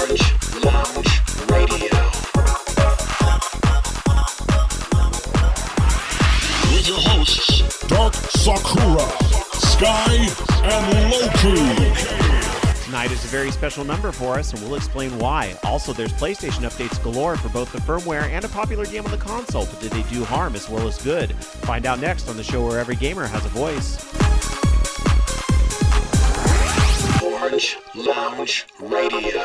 Orange Lounge Radio. With your hosts, Dark Sakura, Sky, and Loki. Tonight is a very special number for us, and we'll explain why. Also, there's PlayStation updates galore for both the firmware and a popular game on the console, but did they do harm as well as good? Find out next on the show where every gamer has a voice. Orange Lounge Radio.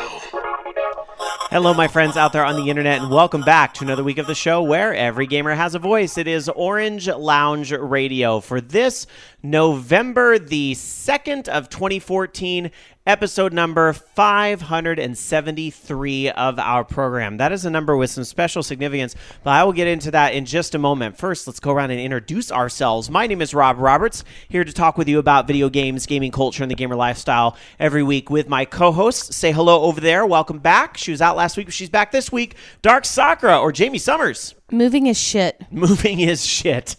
Hello, my friends out there on the internet, and welcome back to another week of the show where every gamer has a voice. It is Orange Lounge Radio for this November the 2nd of 2014, episode number 573 of our program. That is a number with some special significance, but I will get into that in just a moment. First, let's go around and introduce ourselves. My name is Rob Roberts, here to talk with you about video games, gaming culture, and the gamer lifestyle every week with my co-hosts. Say hello over there. Welcome back. She was out last week, but she's back this week. Dark Sakura, or Jamie Summers. Moving is shit. Moving is shit.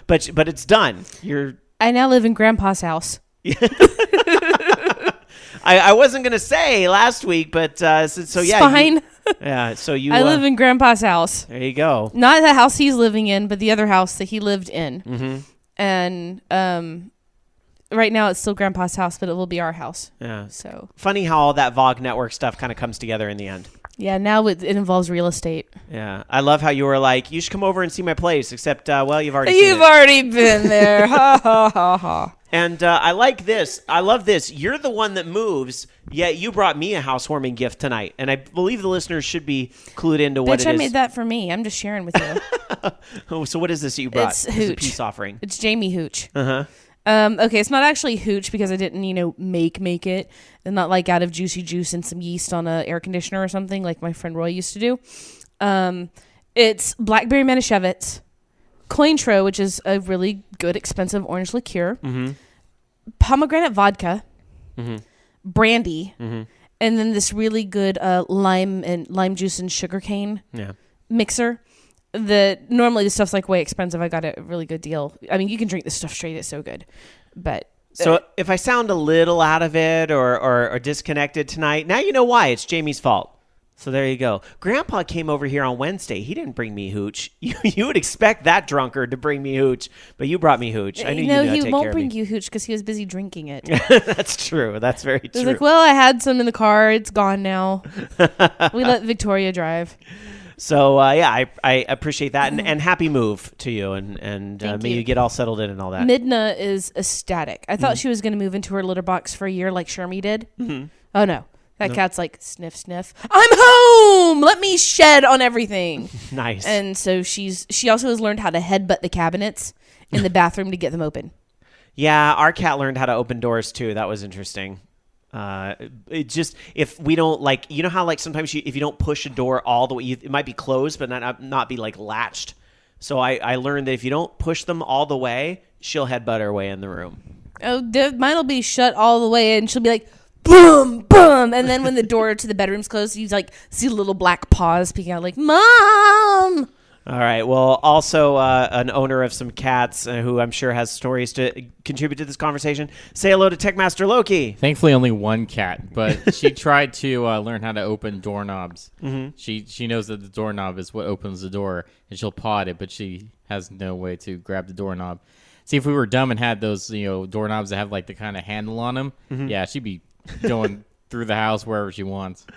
but it's done. I now live in Grandpa's house. I wasn't going to say last week, but so yeah. It's fine. I live in Grandpa's house. There you go. Not the house he's living in, but the other house that he lived in. Mm-hmm. And right now it's still Grandpa's house, but it will be our house. Yeah. So funny how all that VOG network stuff kind of comes together in the end. Yeah, now it involves real estate. Yeah. I love how you were like, you should come over and see my place, except, well, you've already seen it. You've already been there. Ha, ha, ha, ha. And I like this. I love this. You're the one that moves, yet you brought me a housewarming gift tonight. And I believe the listeners should be clued into what it is. Bitch, I made that for me. I'm just sharing with you. Oh, so what is this that you brought? It's It's hooch. a peace offering. It's Jamie Hooch. Uh-huh. Okay, it's not actually hooch because I didn't, make it. And not like out of juicy juice and some yeast on an air conditioner or something like my friend Roy used to do. It's blackberry Manischewitz, Cointreau, which is a really good, expensive orange liqueur, pomegranate vodka, brandy, and then this really good lime juice and sugarcane mixer. Normally the stuff's like way expensive. I got a really good deal. I mean, you can drink this stuff straight. It's so good. But so if I sound a little out of it or disconnected tonight, now you know why. It's Jamie's fault. So there you go. Grandpa came over here on Wednesday. He didn't bring me hooch. You would expect that drunkard to bring me hooch, but you brought me hooch. I knew you knew how to take care of me. No, he won't bring you hooch because he was busy drinking it. That's true. That's very true. He was like, well, I had some in the car. It's gone now. We let Victoria drive. So, I appreciate that, and happy move to you, and may you get all settled in and all that. Midna is ecstatic. I thought she was going to move into her litter box for a year like Shermie did. Mm-hmm. Oh, no. That cat's like, sniff, sniff. I'm home! Let me shed on everything. Nice. And so she also has learned how to headbutt the cabinets in the bathroom to get them open. Yeah, our cat learned how to open doors, too. That was interesting. It just, if we don't like, you know how like sometimes if you don't push a door all the way, it might be closed, but not be like latched. So I learned that if you don't push them all the way, she'll headbutt her way in the room. Oh, mine will be shut all the way and she'll be like, boom, boom. And then when the door to the bedroom's closed, you like see little black paws peeking out like, Mom! All right. Well, also an owner of some cats who I'm sure has stories to contribute to this conversation. Say hello to Techmaster Loki. Thankfully, only one cat, but she tried to learn how to open doorknobs. Mm-hmm. She knows that the doorknob is what opens the door, and she'll paw at it, but she has no way to grab the doorknob. See, if we were dumb and had those doorknobs that have like the kind of handle on them, yeah, she'd be going through the house wherever she wants.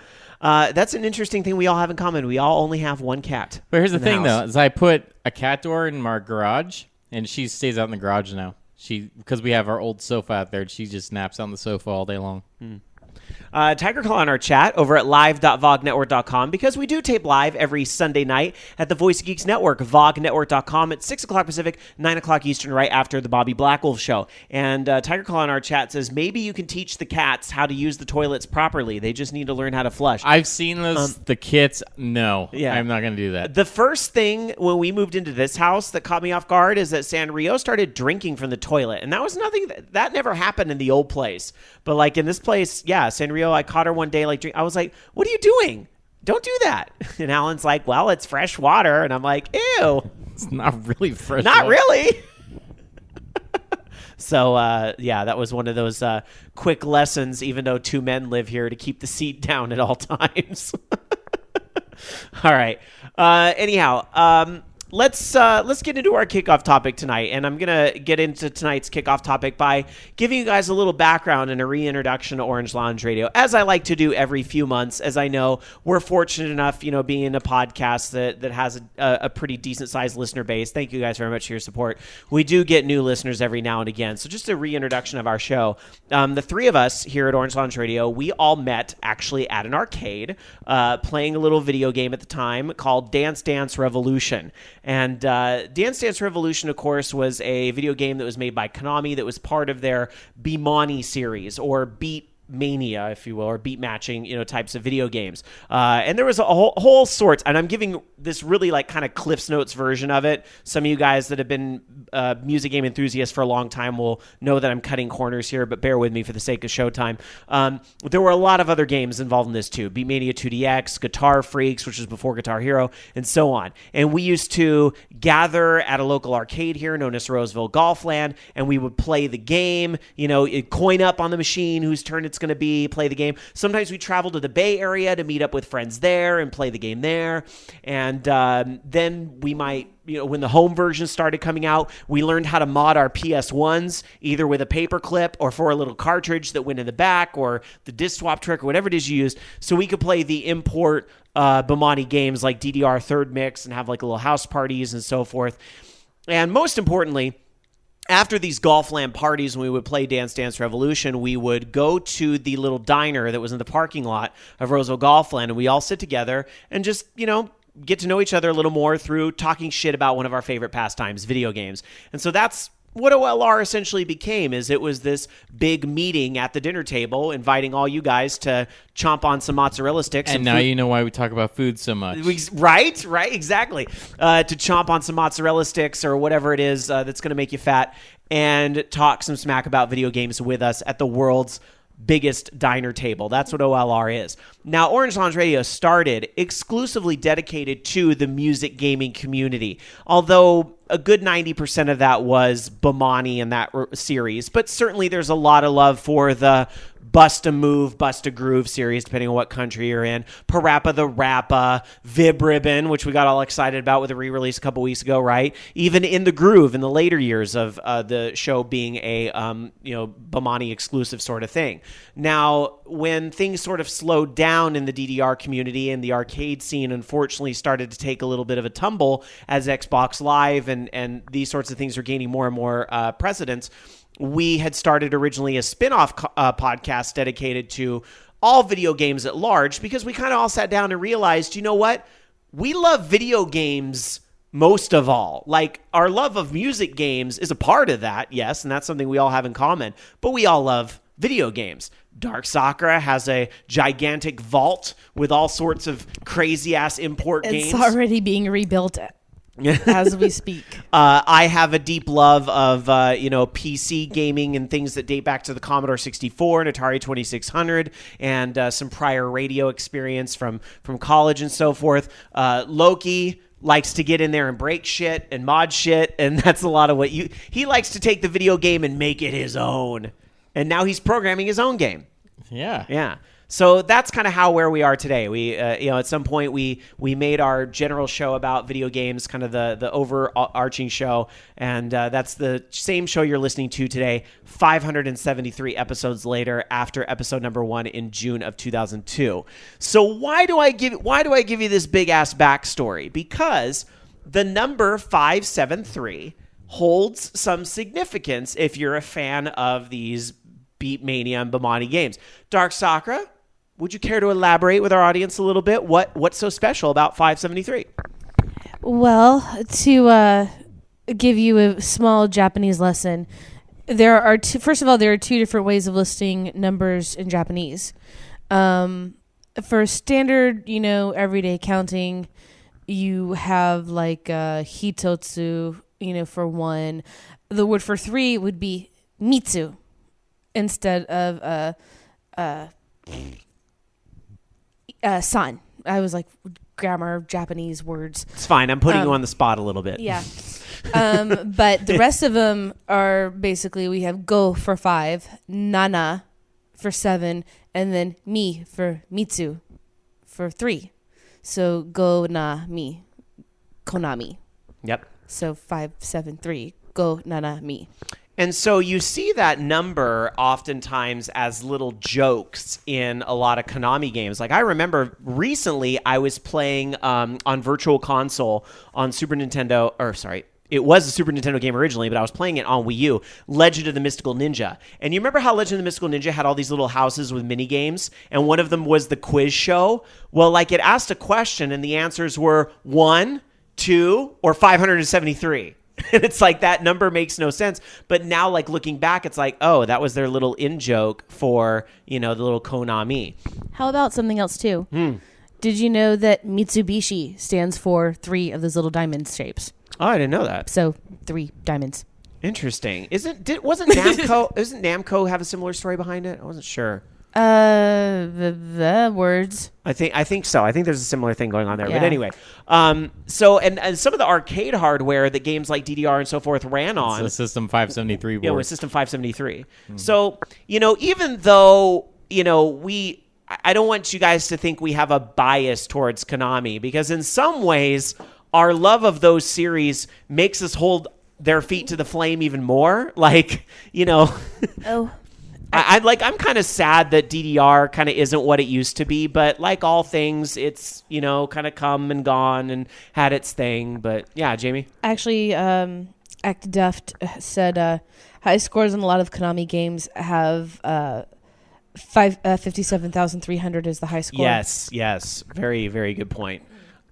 That's an interesting thing we all have in common. We all only have one cat. But here's the thing, though, is I put a cat door in our garage, and she stays out in the garage now. Because we have our old sofa out there, she just naps on the sofa all day long. Tiger Claw on our chat over at live.vognetwork.com, because we do tape live every Sunday night at the Voice of Geeks Network, vognetwork.com at 6 o'clock Pacific, 9 o'clock Eastern, right after the Bobby Blackwolf show. And Tiger Claw on our chat says, maybe you can teach the cats how to use the toilets properly. They just need to learn how to flush. I've seen those, the kits. No, yeah. I'm not going to do that. The first thing when we moved into this house that caught me off guard is that Sanrio started drinking from the toilet. And that was nothing, that never happened in the old place. But like in this place, yeah, Sanrio, I caught her one day like drink. I was like, what are you doing? Don't do that. And Alan's like, well, it's fresh water. And I'm like, ew. It's not really fresh Not water. really. So, yeah, that was one of those quick lessons, even though two men live here, to keep the seat down at all times. All right. Anyhow, let's get into our kickoff topic tonight, and I'm gonna get into tonight's kickoff topic by giving you guys a little background and a reintroduction to Orange Lounge Radio, as I like to do every few months. As I know we're fortunate enough, being a podcast that has a pretty decent sized listener base. Thank you guys very much for your support. We do get new listeners every now and again, so just a reintroduction of our show. The three of us here at Orange Lounge Radio, we all met actually at an arcade, playing a little video game at the time called Dance Dance Revolution. And Dance Dance Revolution, of course, was a video game that was made by Konami that was part of their Bimani series, or Beat Mania, if you will, or beat matching, types of video games. And there was a whole sorts, and I'm giving this really like kind of Cliff's Notes version of it. Some of you guys that have been music game enthusiasts for a long time will know that I'm cutting corners here, but bear with me for the sake of showtime. There were a lot of other games involved in this too. Beat Mania 2DX, Guitar Freaks, which was before Guitar Hero, and so on. And we used to gather at a local arcade here known as Roseville Golfland, and we would play the game, coin up on the machine whose turn it's going to be, play the game. Sometimes we travel to the Bay Area to meet up with friends there and play the game there. And then we might, when the home version started coming out, we learned how to mod our PS1s, either with a paper clip or for a little cartridge that went in the back, or the disc swap trick, or whatever it is you used, so we could play the import Bimani games like DDR Third Mix and have like little house parties and so forth. And most importantly, after these Golfland parties, when we would play Dance Dance Revolution, we would go to the little diner that was in the parking lot of Roseville Golfland, and we all sit together and just, get to know each other a little more through talking shit about one of our favorite pastimes, video games. And so that's what OLR essentially became. Is it was this big meeting at the dinner table, inviting all you guys to chomp on some mozzarella sticks. And now you know why we talk about food so much. Right, exactly. To chomp on some mozzarella sticks or whatever it is that's going to make you fat, and talk some smack about video games with us at the world's biggest diner table. That's what OLR is. Now, Orange Lounge Radio started exclusively dedicated to the music gaming community, although a good 90% of that was Bimani and that series, but certainly there's a lot of love for the Bust a Move, Bust a Groove series, depending on what country you're in. Parappa the Rappa, Vib Ribbon, which we got all excited about with a re-release a couple weeks ago, right? Even In the Groove in the later years of the show being a Bimani exclusive sort of thing. Now, when things sort of slowed down in the DDR community and the arcade scene unfortunately started to take a little bit of a tumble as Xbox Live and these sorts of things are gaining more and more precedence, we had started originally a spin-off podcast dedicated to all video games at large, because we kind of all sat down and realized, you know what? We love video games most of all. Like, our love of music games is a part of that, yes, and that's something we all have in common, but we all love video games. Dark Sakura has a gigantic vault with all sorts of crazy-ass import games. It's already being rebuilt as we speak. I have a deep love of PC gaming and things that date back to the Commodore 64 and Atari 2600, and some prior radio experience from college and so forth. Loki likes to get in there and break shit and mod shit, and that's a lot of what he likes to take the video game and make it his own. And now he's programming his own game. Yeah. So that's kind of where we are today. We, at some point we made our general show about video games, kind of the overarching show, and that's the same show you're listening to today, 573 episodes later, after episode number 1 in June of 2002. So why do I give you this big ass backstory? Because the number 573 holds some significance if you're a fan of these Beat Mania and Bimani games. Dark Sakura, would you care to elaborate with our audience a little bit? What's so special about 573? Well, to give you a small Japanese lesson, first of all, there are two different ways of listing numbers in Japanese. For standard, everyday counting, you have like hitotsu, for 1. The word for 3 would be mitsu instead of san. I was like, grammar, Japanese words. It's fine. I'm putting you on the spot a little bit. Yeah. But the rest of them are basically, we have go for 5, nana for 7, and then mi for mitsu for 3. So go na mi, konami. Yep. So 5, 7, 3, go nana mi. And so you see that number oftentimes as little jokes in a lot of Konami games. Like I remember recently I was playing on Virtual Console on Super Nintendo, or sorry, it was a Super Nintendo game originally, but I was playing it on Wii U, Legend of the Mystical Ninja. And you remember how Legend of the Mystical Ninja had all these little houses with mini games, and one of them was the quiz show? Well, like it asked a question, and the answers were 1, 2, or 573. And it's like that number makes no sense. But now, like looking back, it's like, oh, that was their little in-joke for, the little Konami. How about something else, too? Did you know that Mitsubishi stands for 3 of those little diamond shapes? Oh, I didn't know that. So 3 diamonds. Interesting. Wasn't Namco? Doesn't Namco have a similar story behind it? I wasn't sure. The words. I think so. I think there's a similar thing going on there. Yeah. But anyway, so and some of the arcade hardware that games like DDR and so forth ran on. It's the System 573 board. Yeah, with System 573. So, even though, I don't want you guys to think we have a bias towards Konami, because in some ways our love of those series makes us hold their feet to the flame even more. Like, Oh. I'm kind of sad that DDR kind of isn't what it used to be, but like all things, it's, kind of come and gone and had its thing. But yeah, Jamie? Actually, ActDeft said high scores in a lot of Konami games have 57,300 is the high score. Yes. Very, very good point.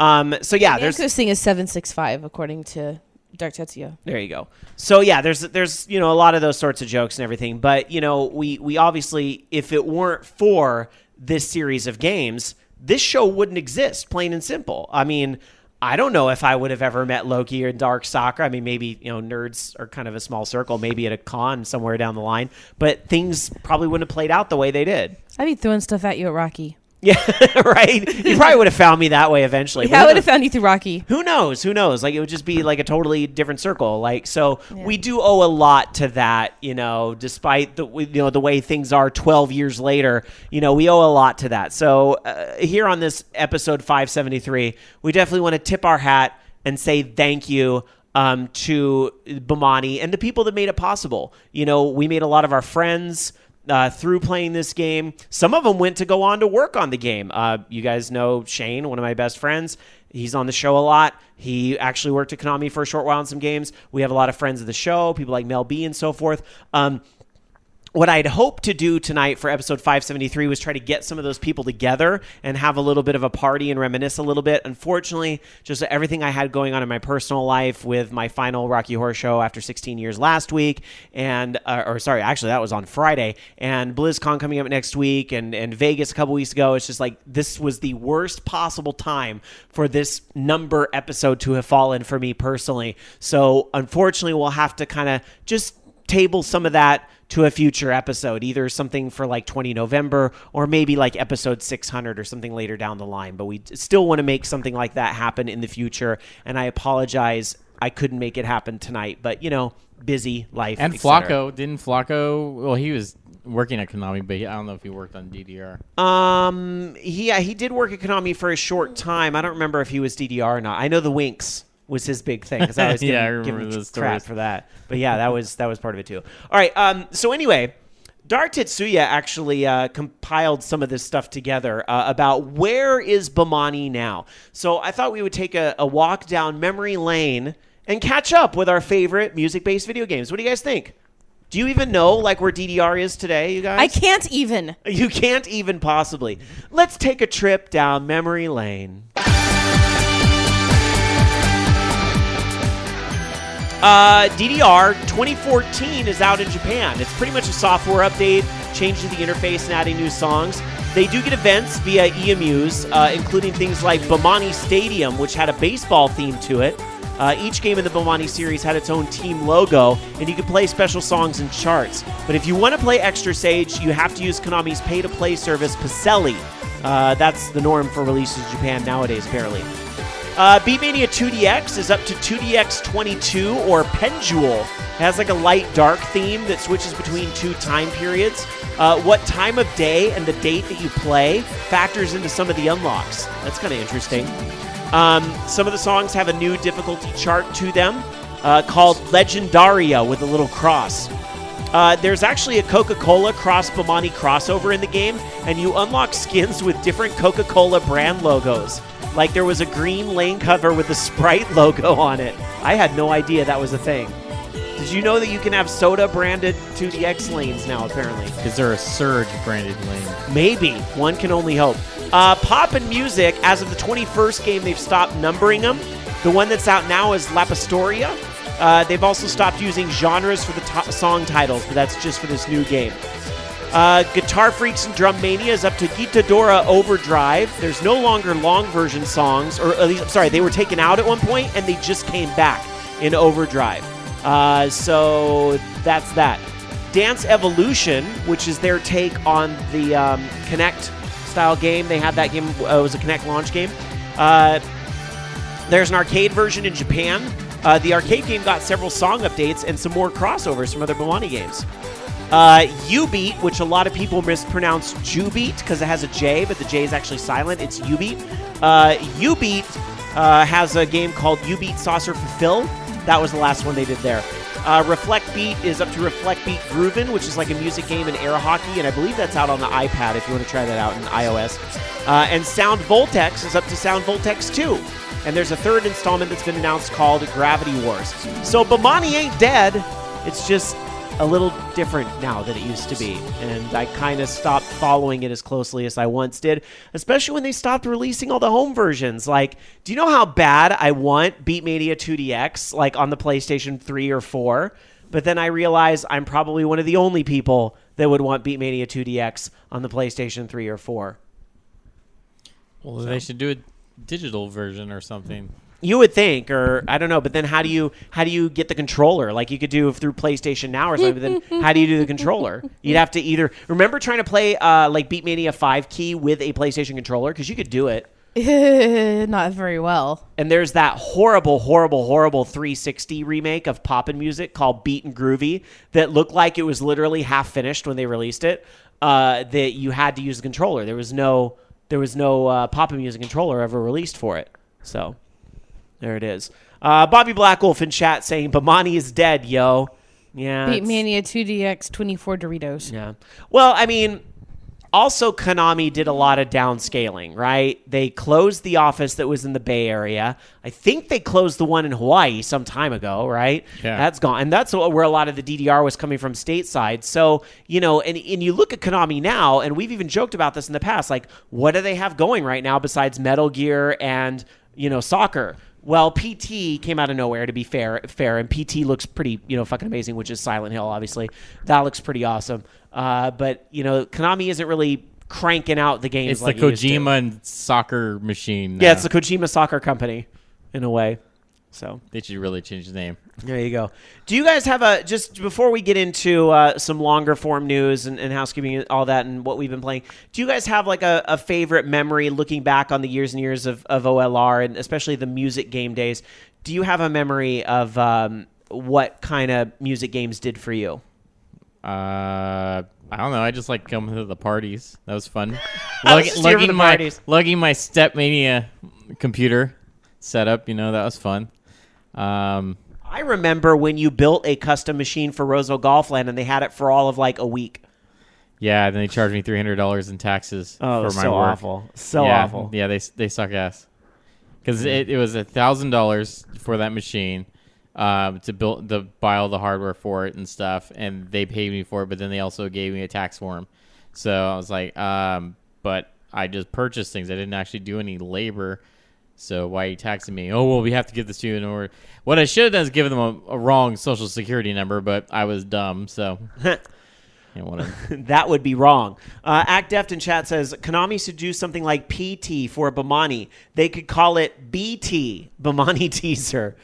So yeah, Namco's thing is 765 according to Dark Tetsuya. There you go. So yeah, there's a lot of those sorts of jokes and everything, but we obviously, if it weren't for this series of games, this show wouldn't exist, plain and simple. I mean, I don't know if I would have ever met Loki or Dark Soccer. I mean, maybe, nerds are kind of a small circle, maybe at a con somewhere down the line, but things probably wouldn't have played out the way they did. I'd be throwing stuff at you at Rocky. Yeah, right? You probably would have found me that way eventually. Yeah, I would have found you through Rocky. Who knows? Like, it would just be like a totally different circle. Like, so we do owe a lot to that, despite the way things are 12 years later, we owe a lot to that. So here on this episode 573, we definitely want to tip our hat and say thank you to Bomani and the people that made it possible. We made a lot of our friends through playing this game. Some of them went to go on to work on the game. You guys know Shane, one of my best friends. He's on the show a lot. He actually worked at Konami for a short while in some games. We have a lot of friends of the show, people like Mel B and so forth. What I'd hoped to do tonight for episode 573 was try to get some of those people together and have a little bit of a party and reminisce a little bit. Unfortunately, just everything I had going on in my personal life with my final Rocky Horror Show after 16 years last week, and actually that was on Friday, and BlizzCon coming up next week, and Vegas a couple weeks ago. It's just like this was the worst possible time for this number episode to have fallen for me personally. So unfortunately, we'll have to kind of just table some of that to a future episode, either something for like 20 November or maybe like episode 600 or something later down the line. But we still want to make something like that happen in the future. And I apologize, I couldn't make it happen tonight, but busy life. And Flacco, well, he was working at Konami, but I don't know if he worked on DDR. He did work at Konami for a short time. I don't remember if he was DDR or not. I know the Winx was his big thing, because I was giving crap for that. But yeah, that was part of it too. All right. So anyway, Dark Tetsuya actually compiled some of this stuff together about where is Bomani now. So I thought we would take a walk down memory lane and catch up with our favorite music-based video games. What do you guys think? Do you even know where DDR is today, you guys? I can't even. You can't even possibly. Let's take a trip down memory lane. DDR 2014 is out in Japan. It's pretty much a software update, changing the interface and adding new songs. They do get events via EMUs, including things like Bomani Stadium, which had a baseball theme to it. Each game in the Bomani series had its own team logo, and you could play special songs and charts. But if you want to play Extra Stage, you have to use Konami's pay-to-play service, Pacelli. That's the norm for releases in Japan nowadays, apparently. Beatmania 2DX is up to 2DX22 or Pendule. It has like a light dark theme that switches between two time periods. What time of day and the date that you play factors into some of the unlocks. That's kind of interesting. Some of the songs have a new difficulty chart to them called Legendaria with a little cross. There's actually a Coca-Cola Cross Bomani crossover in the game, and you unlock skins with different Coca-Cola brand logos. Like there was a green lane cover with the Sprite logo on it. I had no idea that was a thing. Did you know that you can have soda branded 2DX lanes now, apparently? Is there a Surge branded lane? Maybe. One can only hope. Pop and music, as of the 21st game, they've stopped numbering them. The one that's out now is La Pastoria. They've also stopped using genres for the song titles, but that's just for this new game. Guitar Freaks and Drum Mania is up to Guitadora Overdrive. There's no longer long version songs, or at least, I'm sorry, they were taken out at one point, and they just came back in Overdrive. So that's that. Dance Evolution, which is their take on the Kinect style game. They had that game, it was a Kinect launch game. There's an arcade version in Japan. The arcade game got several song updates and some more crossovers from other Bomani games. U-Beat, which a lot of people mispronounce Ju-Beat because it has a J, but the J is actually silent. It's U-Beat. U-Beat has a game called U-Beat Saucer Fulfill. That was the last one they did there. Reflect Beat is up to Reflect Beat Groovin', which is like a music game in air hockey, and I believe that's out on the iPad if you want to try that out in iOS. And Sound Voltex is up to Sound Voltex 2. And there's a third installment that's been announced called Gravity Wars. So Bomani ain't dead. It's just a little different now than it used to be. And I kind of stopped following it as closely as I once did, especially when they stopped releasing all the home versions. Like, do you know how bad I want Beatmania 2DX, like on the PlayStation 3 or 4? But then I realize I'm probably one of the only people that would want Beatmania 2DX on the PlayStation 3 or 4. Well, they should do a digital version or something. You would think, or I don't know, but then how do you get the controller? Like you could do through PlayStation Now or something, but then how do you do the controller? You'd have to either remember trying to play like Beatmania 5 key with a PlayStation controller, because you could do it. Not very well. And there's that horrible 360 remake of Poppin' Music called Beat and Groovy that looked like it was literally half finished when they released it. That you had to use the controller. There was no Poppin' Music controller ever released for it. So there it is. Bobby Blackwolf in chat saying Bomani is dead, yo. Yeah. Beatmania 2DX 24 Doritos. Yeah. Well, I mean, also Konami did a lot of downscaling, right? They closed the office that was in the Bay Area. I think they closed the one in Hawaii some time ago, right? Yeah. That's gone. And that's where a lot of the DDR was coming from stateside. So, you know, and you look at Konami now, and we've even joked about this in the past, like, what do they have going right now besides Metal Gear and, you know, soccer? Well, PT came out of nowhere, to be fair, and PT looks pretty, you know, fucking amazing, which is Silent Hill, obviously. That looks pretty awesome. But, you know, Konami isn't really cranking out the games it's like the it used to. Kojima and soccer machine. Yeah, it's the Kojima Soccer Company, in a way. So They should really change the name. there you go. Do you guys have just before we get into some longer form news and housekeeping and all that and what we've been playing, do you guys have like a favorite memory looking back on the years and years of OLR and especially the music game days? Do you have a memory of what kind of music games did for you? I don't know. I just like coming to the parties. That was fun. Lugging my Stepmania computer setup, you know, that was fun. I remember when you built a custom machine for Roseville Golfland and they had it for all of like a week. Yeah, then they charged me $300 in taxes for my so work. Awful. So awful. Yeah, they suck ass. Because it was $1,000 for that machine to buy all the hardware for it and stuff, and they paid me for it, but then they also gave me a tax form. So I was like, but I just purchased things. I didn't actually do any labor. So why are you taxing me? Oh, well, we have to give this to you in order. What I should have done is given them a wrong social security number, but I was dumb, so whatever. That would be wrong. Act Deft in chat says, Konami should do something like PT for Bomani. They could call it BT, Bomani Teaser.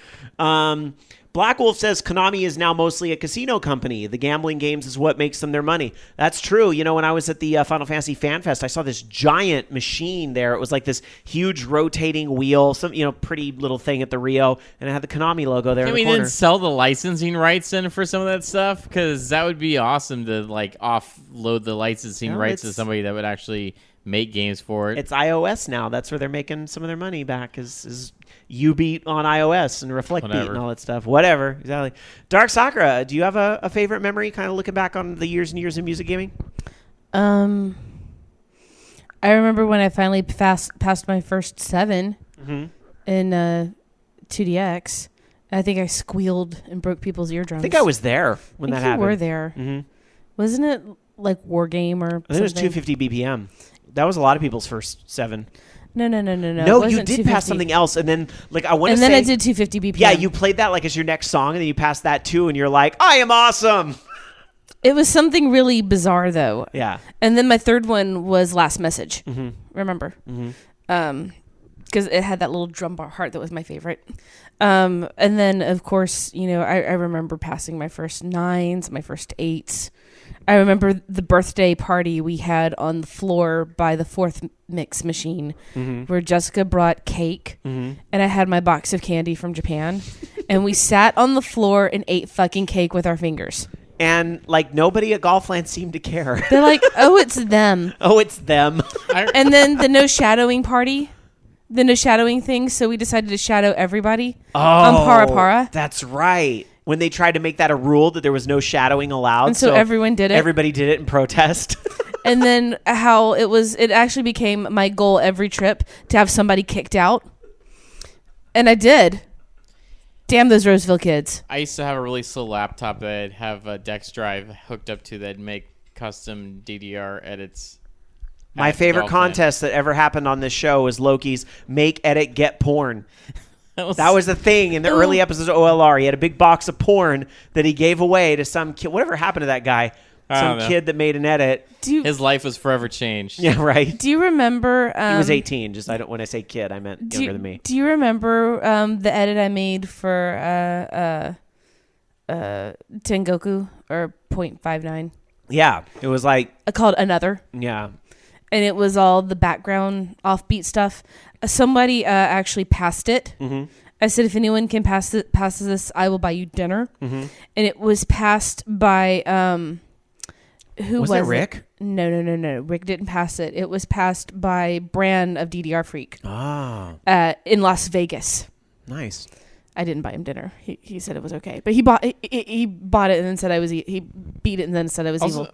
Black Wolf says Konami is now mostly a casino company. The gambling games is what makes them their money. That's true. You know, when I was at the Final Fantasy Fan Fest, I saw this giant machine there. It was like this huge rotating wheel, some pretty little thing at the Rio, and it had the Konami logo there in the corner. Didn't sell the licensing rights then for some of that stuff? Because that would be awesome to like offload the licensing rights to somebody that would actually make games for it. It's iOS now. That's where they're making some of their money back. Is Ubeat on iOS and Reflect Beat and all that stuff. Whatever, exactly. Dark Sakura, do you have a favorite memory? Kind of looking back on the years and years of music gaming. I remember when I finally passed my first 7 in 2DX. I think I squealed and broke people's eardrums. I think I was there when that happened. You were there. Mm-hmm. Wasn't it like War Game or something? I think it was 250 BPM. That was a lot of people's first 7. No. No, you did pass something else, and then I want to say. And then I did 250 BPM. Yeah, you played that like as your next song, and then you passed that too, and you're like, I am awesome. It was something really bizarre though. Yeah. And then my third one was Last Message. Mm-hmm. Remember? Mm-hmm. Because it had that little drum bar heart that was my favorite. And then of course, I remember passing my first 9s, my first 8s. I remember the birthday party we had on the floor by the 4th mix machine where Jessica brought cake and I had my box of candy from Japan and we sat on the floor and ate fucking cake with our fingers. And nobody at Golfland seemed to care. They're like, oh, it's them. Oh, it's them. And then the no shadowing party. The no shadowing thing, so we decided to shadow everybody on Para. That's right. When they tried to make that a rule that there was no shadowing allowed. And so everyone did it. Everybody did it in protest. And then how it actually became my goal every trip to have somebody kicked out. And I did. Damn those Roseville kids. I used to have a really slow laptop that I'd have a Dex drive hooked up to that'd make custom DDR edits. My favorite contest that ever happened on this show was Loki's Make, Edit, Get Porn. That was the thing in the early episodes of OLR. He had a big box of porn that he gave away to some kid. Whatever happened to that guy? Some kid that made an edit. His life was forever changed. Yeah, right. Do you remember? He was 18. When I say kid, I meant younger than me. Do you remember the edit I made for Tengoku or 0.59? Yeah, it was called Another. Yeah. And it was all the background offbeat stuff. Somebody actually passed it. Mm-hmm. I said, if anyone can pass this, I will buy you dinner. Mm-hmm. And it was passed by who was it? Rick? No. Rick didn't pass it. It was passed by Bran of DDR Freak. Ah. In Las Vegas. Nice. I didn't buy him dinner. He said it was okay, but he bought it and then said I was. He beat it and then said I was evil.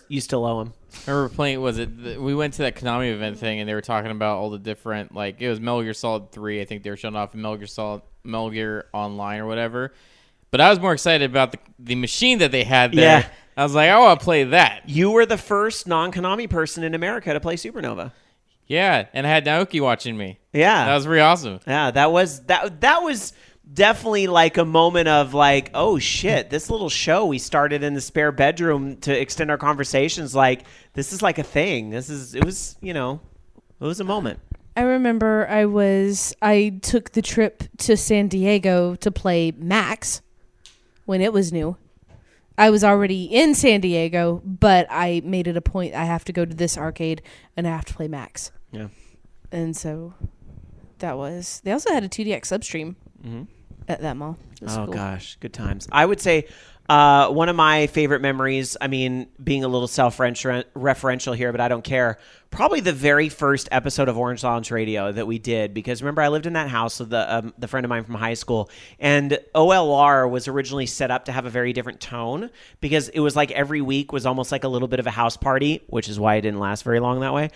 You still owe him. I remember playing. We went to that Konami event thing, and they were talking about all the different it was Metal Gear Solid 3. I think they were showing off Metal Gear Online or whatever. But I was more excited about the machine that they had there. Yeah. I was like, I want to play that. You were the first non-Konami person in America to play Supernova. Yeah, and I had Naoki watching me. Yeah, that was pretty awesome. Yeah, that was definitely a moment of oh shit, this little show we started in the spare bedroom to extend our conversations. This is a thing. It was a moment. I remember I took the trip to San Diego to play Max when it was new. I was already in San Diego, but I made it a point I have to go to this arcade and I have to play Max. Yeah. And so they also had a 2DX substream at that mall. Oh, cool. Gosh, good times. I would say one of my favorite memories, being a little self-referential here, but I don't care, probably the very first episode of Orange Lounge Radio that we did, because remember I lived in that house with the friend of mine from high school, and OLR was originally set up to have a very different tone, because it was every week was almost a little bit of a house party, which is why it didn't last very long that way,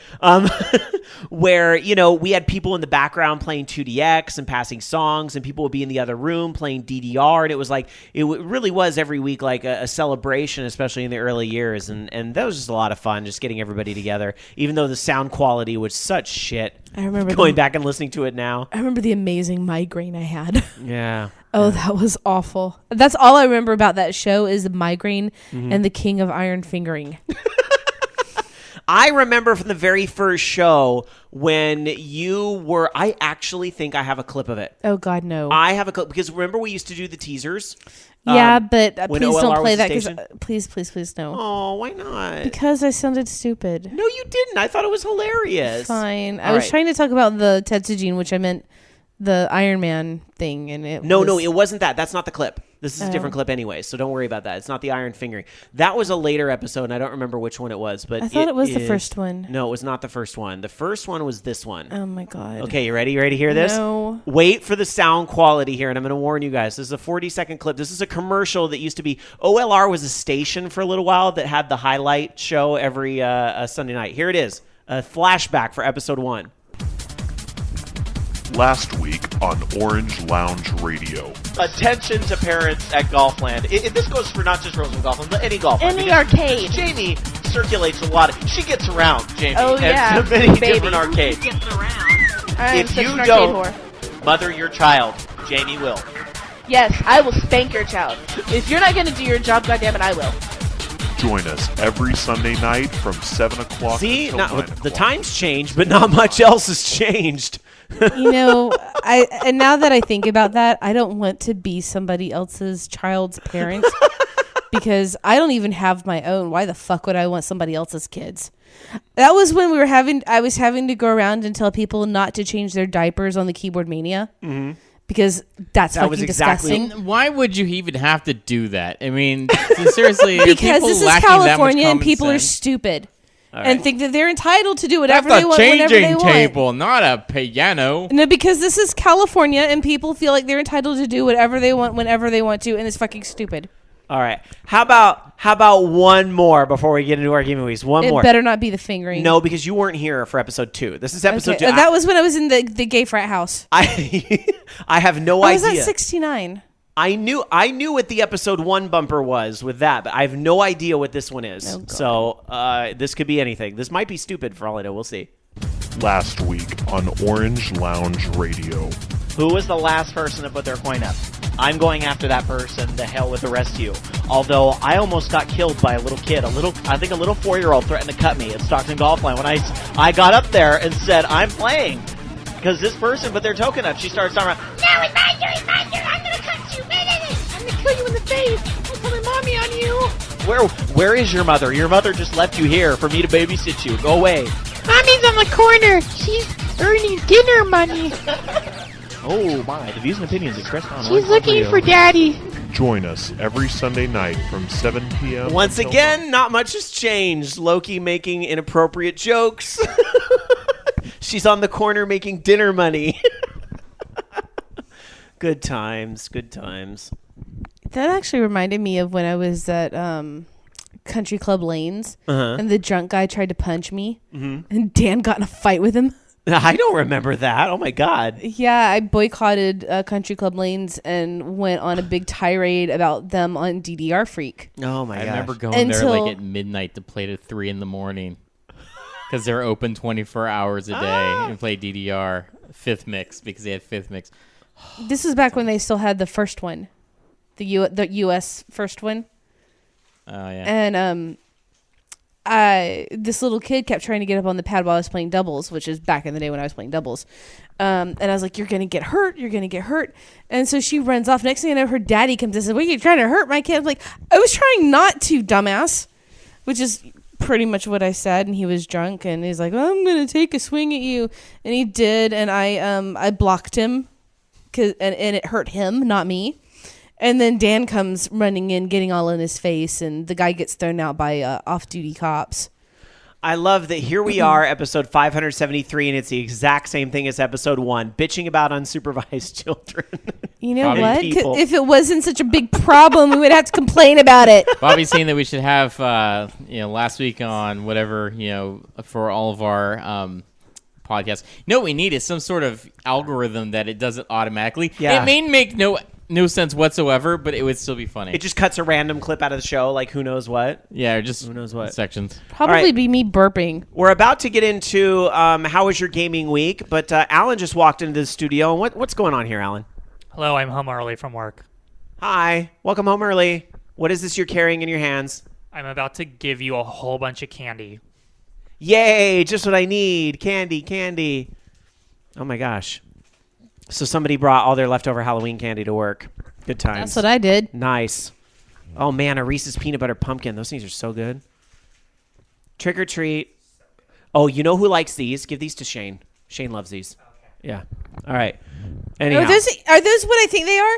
where, we had people in the background playing 2DX and passing songs, and people would be in the other room playing DDR, and it was it really was every week a celebration, especially in the early years, and that was just a lot of fun, just getting everybody together, even though the sound quality was such shit. I remember going back and listening to it now. I remember the amazing migraine I had. Yeah. Oh, that was awful. That's all I remember about that show is the migraine and the King of Iron fingering. I remember from the very first show when you were. I actually think I have a clip of it. Oh God, no. I have a clip because remember we used to do the teasers. Yeah, but when please OLR don't was play a that. 'Cause, station? please, no. Oh, why not? Because I sounded stupid. No, you didn't. I thought it was hilarious. Fine. I All was right. trying to talk about the Tetsujin, which I meant the Iron Man thing, and it. No, was, it wasn't that. That's not the clip. This is a different clip anyway, so don't worry about that. It's not the iron fingering. That was a later episode, and I don't remember which one it was. But I thought it was the is- first one. No, it was not the first one. The first one was this one. Oh my God. Okay, you ready? You ready to hear this? No. Wait for the sound quality here, and I'm going to warn you guys. This is a 40-second clip. This is a commercial that used to be... OLR was a station for a little while that had the highlight show every Sunday night. Here it is. A flashback for episode 1. Last week on Orange Lounge Radio. Attention to parents at Golfland. This goes for not just Rosewood Golfland, but any golf. Any arcade. Jamie circulates a lot. She gets around, Jamie. Oh, yeah, At many baby. different arcades. I'm If such you an arcade don't whore. mother your child, Jamie will. Yes, I will spank your child. If you're not going to do your job, goddammit, I will. Join us every Sunday night from 7 o'clock See? until Not, 9 the o'clock. time's changed, but not much else has changed. You know, and now that I think about that, I don't want to be somebody else's child's parent because I don't even have my own. Why the fuck would I want somebody else's kids? That was when I was having to go around and tell people not to change their diapers on the Keyboard Mania. Mm-hmm. Because that's That fucking was exactly- disgusting. Why would you even have to do that? I mean, seriously, are Because people this is lacking that much California and common people are sense? stupid right. and think that they're entitled to do whatever That's they a want whenever they changing want. table, not a piano. No, because this is California and people feel like they're entitled to do whatever they want whenever they want to, and it's fucking stupid. All right. How about one more before we get into our gaming weeks? One It more. better not be the fingering. No, because you weren't here for episode 2. This is episode Okay. 2. That was when I was in the gay frat house. I have no I was idea. at 69. I knew what the episode 1 bumper was with that, but I have no idea what this one is. Oh, God. So this could be anything. This might be stupid for all I know. We'll see. Last week on Orange Lounge Radio. Who was the last person to put their coin up? I'm going after that person. The hell with the rest of you. Although I almost got killed by a little kid. I think a little 4-year-old threatened to cut me at Stockton Golfland when I got up there and said, I'm playing. Because this person put their token up. She started talking about, No, it's my turn, I'm going to cut you. I'm going to kill you in the face. I'm telling mommy on you. where is your mother? Your mother just left you here for me to babysit you. Go away. Mommy's on the corner. She's earning dinner money. Oh my, the views and opinions expressed on She's Orange looking Radio. for daddy. Join us every Sunday night from 7 p.m. Once until again, not much has changed. Loki making inappropriate jokes. She's on the corner making dinner money. Good times. Good times. That actually reminded me of when I was at Country Club Lanes and the drunk guy tried to punch me and Dan got in a fight with him. I don't remember that. Oh my God. Yeah, I boycotted Country Club Lanes and went on a big tirade about them on DDR Freak. Oh my I gosh. remember going there Until- like at midnight to play to 3 in the morning because they're open 24 hours a day and play DDR 5th mix because they had 5th mix. This is back when they still had the first one, the U.S. first one. Oh yeah. And this little kid kept trying to get up on the pad while I was playing doubles, which is back in the day when I was playing doubles. And I was like, "You're gonna get hurt. You're gonna get hurt." And so she runs off. Next thing I know, her daddy comes and says, "What are you trying to hurt my kid?" I'm like, "I was trying not to, dumbass," which is pretty much what I said. And he was drunk, and he's like, well, "I'm gonna take a swing at you," and he did, and I blocked him, and it hurt him, not me. And then Dan comes running in, getting all in his face, and the guy gets thrown out by off-duty cops. I love that here we are, episode 573, and it's the exact same thing as episode 1, bitching about unsupervised children. You know Bobby, what? 'Cause people. if it wasn't such a big problem, we would have to complain about it. Bobby's saying that we should have, last week on whatever, for all of our podcasts. No, what we need is some sort of algorithm that it doesn't automatically. Yeah. It may make no sense whatsoever, but it would still be funny. It just cuts a random clip out of the show, like who knows what. Yeah, or just Who knows what. sections. Probably All right. be me burping. We're about to get into how was your gaming week, but Alan just walked into the studio. What's going on here, Alan? Hello, I'm home early from work. Hi. Welcome home early. What is this you're carrying in your hands? I'm about to give you a whole bunch of candy. Yay, just what I need. Candy. Oh, my gosh. So somebody brought all their leftover Halloween candy to work. Good times. That's what I did. Nice. Oh, man, a Reese's Peanut Butter Pumpkin. Those things are so good. Trick or treat. Oh, you know who likes these? Give these to Shane. Shane loves these. Yeah. All right. Anyhow. Are those what I think they are?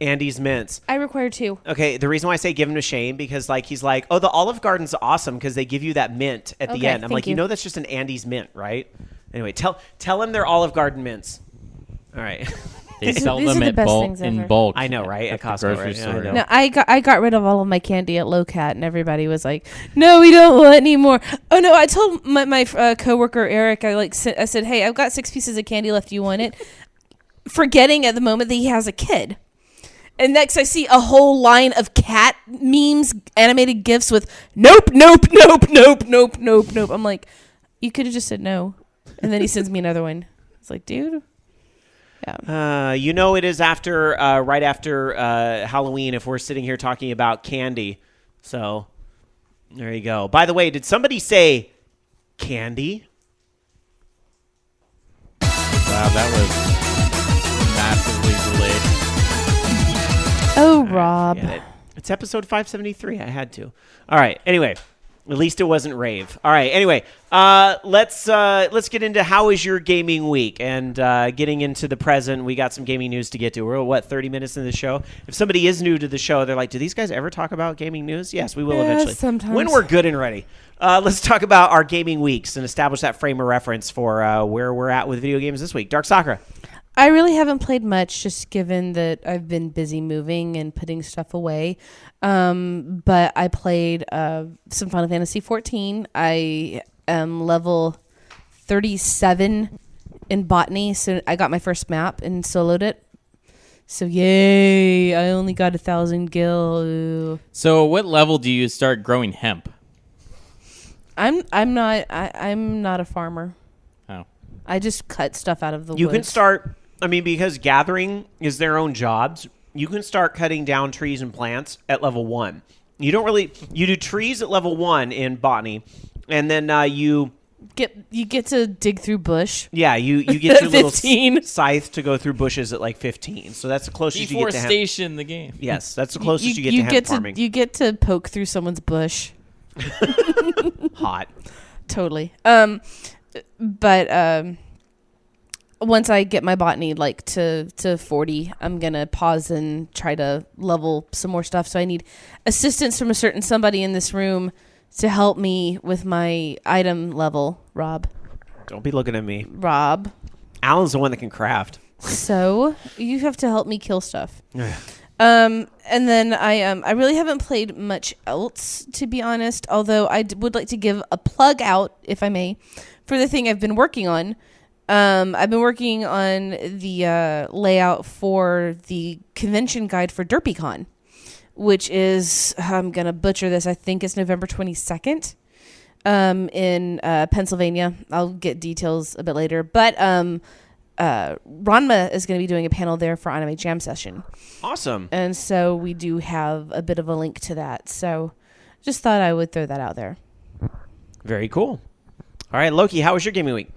Andy's mints. I require 2. Okay, the reason why I say give them to Shane because he's like, oh, the Olive Garden's awesome because they give you that mint at the end. I'm like, you know that's just an Andy's mint, right? Anyway, tell him they're Olive Garden mints. All right. They sell These them are the in best bulk. things ever. In bulk. I know, right? At Costco, grocery right? Yeah, I store. know. No, I got rid of all of my candy at Low Cat, and everybody was like, "No, we don't want any more." Oh no, I told my coworker Eric, I said, "Hey, I've got 6 pieces of candy left. Do you want it?" Forgetting at the moment that he has a kid. And next, I see a whole line of cat memes, animated gifs with nope. I'm like, you could have just said no, and then he sends me another one. It's like, dude. Yeah. It is right after Halloween if we're sitting here talking about candy. So there you go. By the way, did somebody say candy? Wow, that was massively delayed. Oh, Rob. It's episode 573. I had to. All right. Anyway, at least it wasn't rave. All right. Anyway, let's get into how is your gaming week and getting into the present. We got some gaming news to get to. We're 30 minutes into the show. If somebody is new to the show, they're like, "Do these guys ever talk about gaming news?" Yes, we will eventually. Sometimes. When we're good and ready. Let's talk about our gaming weeks and establish that frame of reference for where we're at with video games this week. Dark Sakura. I really haven't played much, just given that I've been busy moving and putting stuff away. But I played some Final Fantasy 14. I am level 37 in botany, so I got my first map and soloed it. So yay! I only got 1,000 gil. Ooh. So, what level do you start growing hemp? I'm not a farmer. Oh, I just cut stuff out of the woods. You can start. Because gathering is their own jobs, you can start cutting down trees and plants at level 1. You do trees at level 1 in botany, and then you get to dig through bush. Yeah, you get your little 15. scythe to go through bushes at like 15. So that's the closest you get to hemp. deforestation, the game. Yes, that's the closest you get to hemp farming. You get to poke through someone's bush. Hot. Totally. But once I get my botany to 40, I'm gonna pause and try to level some more stuff. So I need assistance from a certain somebody in this room to help me with my item level. Rob. Don't be looking at me. Rob. Alan's the one that can craft. So you have to help me kill stuff. And then I really haven't played much else, to be honest. Although I would like to give a plug out, if I may, for the thing I've been working on. I've been working on the layout for the convention guide for DerpyCon, which is, I'm going to butcher this, I think it's November 22nd in Pennsylvania. I'll get details a bit later. But Ranma is going to be doing a panel there for Anime Jam Session. Awesome. And so we do have a bit of a link to that. So just thought I would throw that out there. Very cool. All right, Loki, how was your gaming week?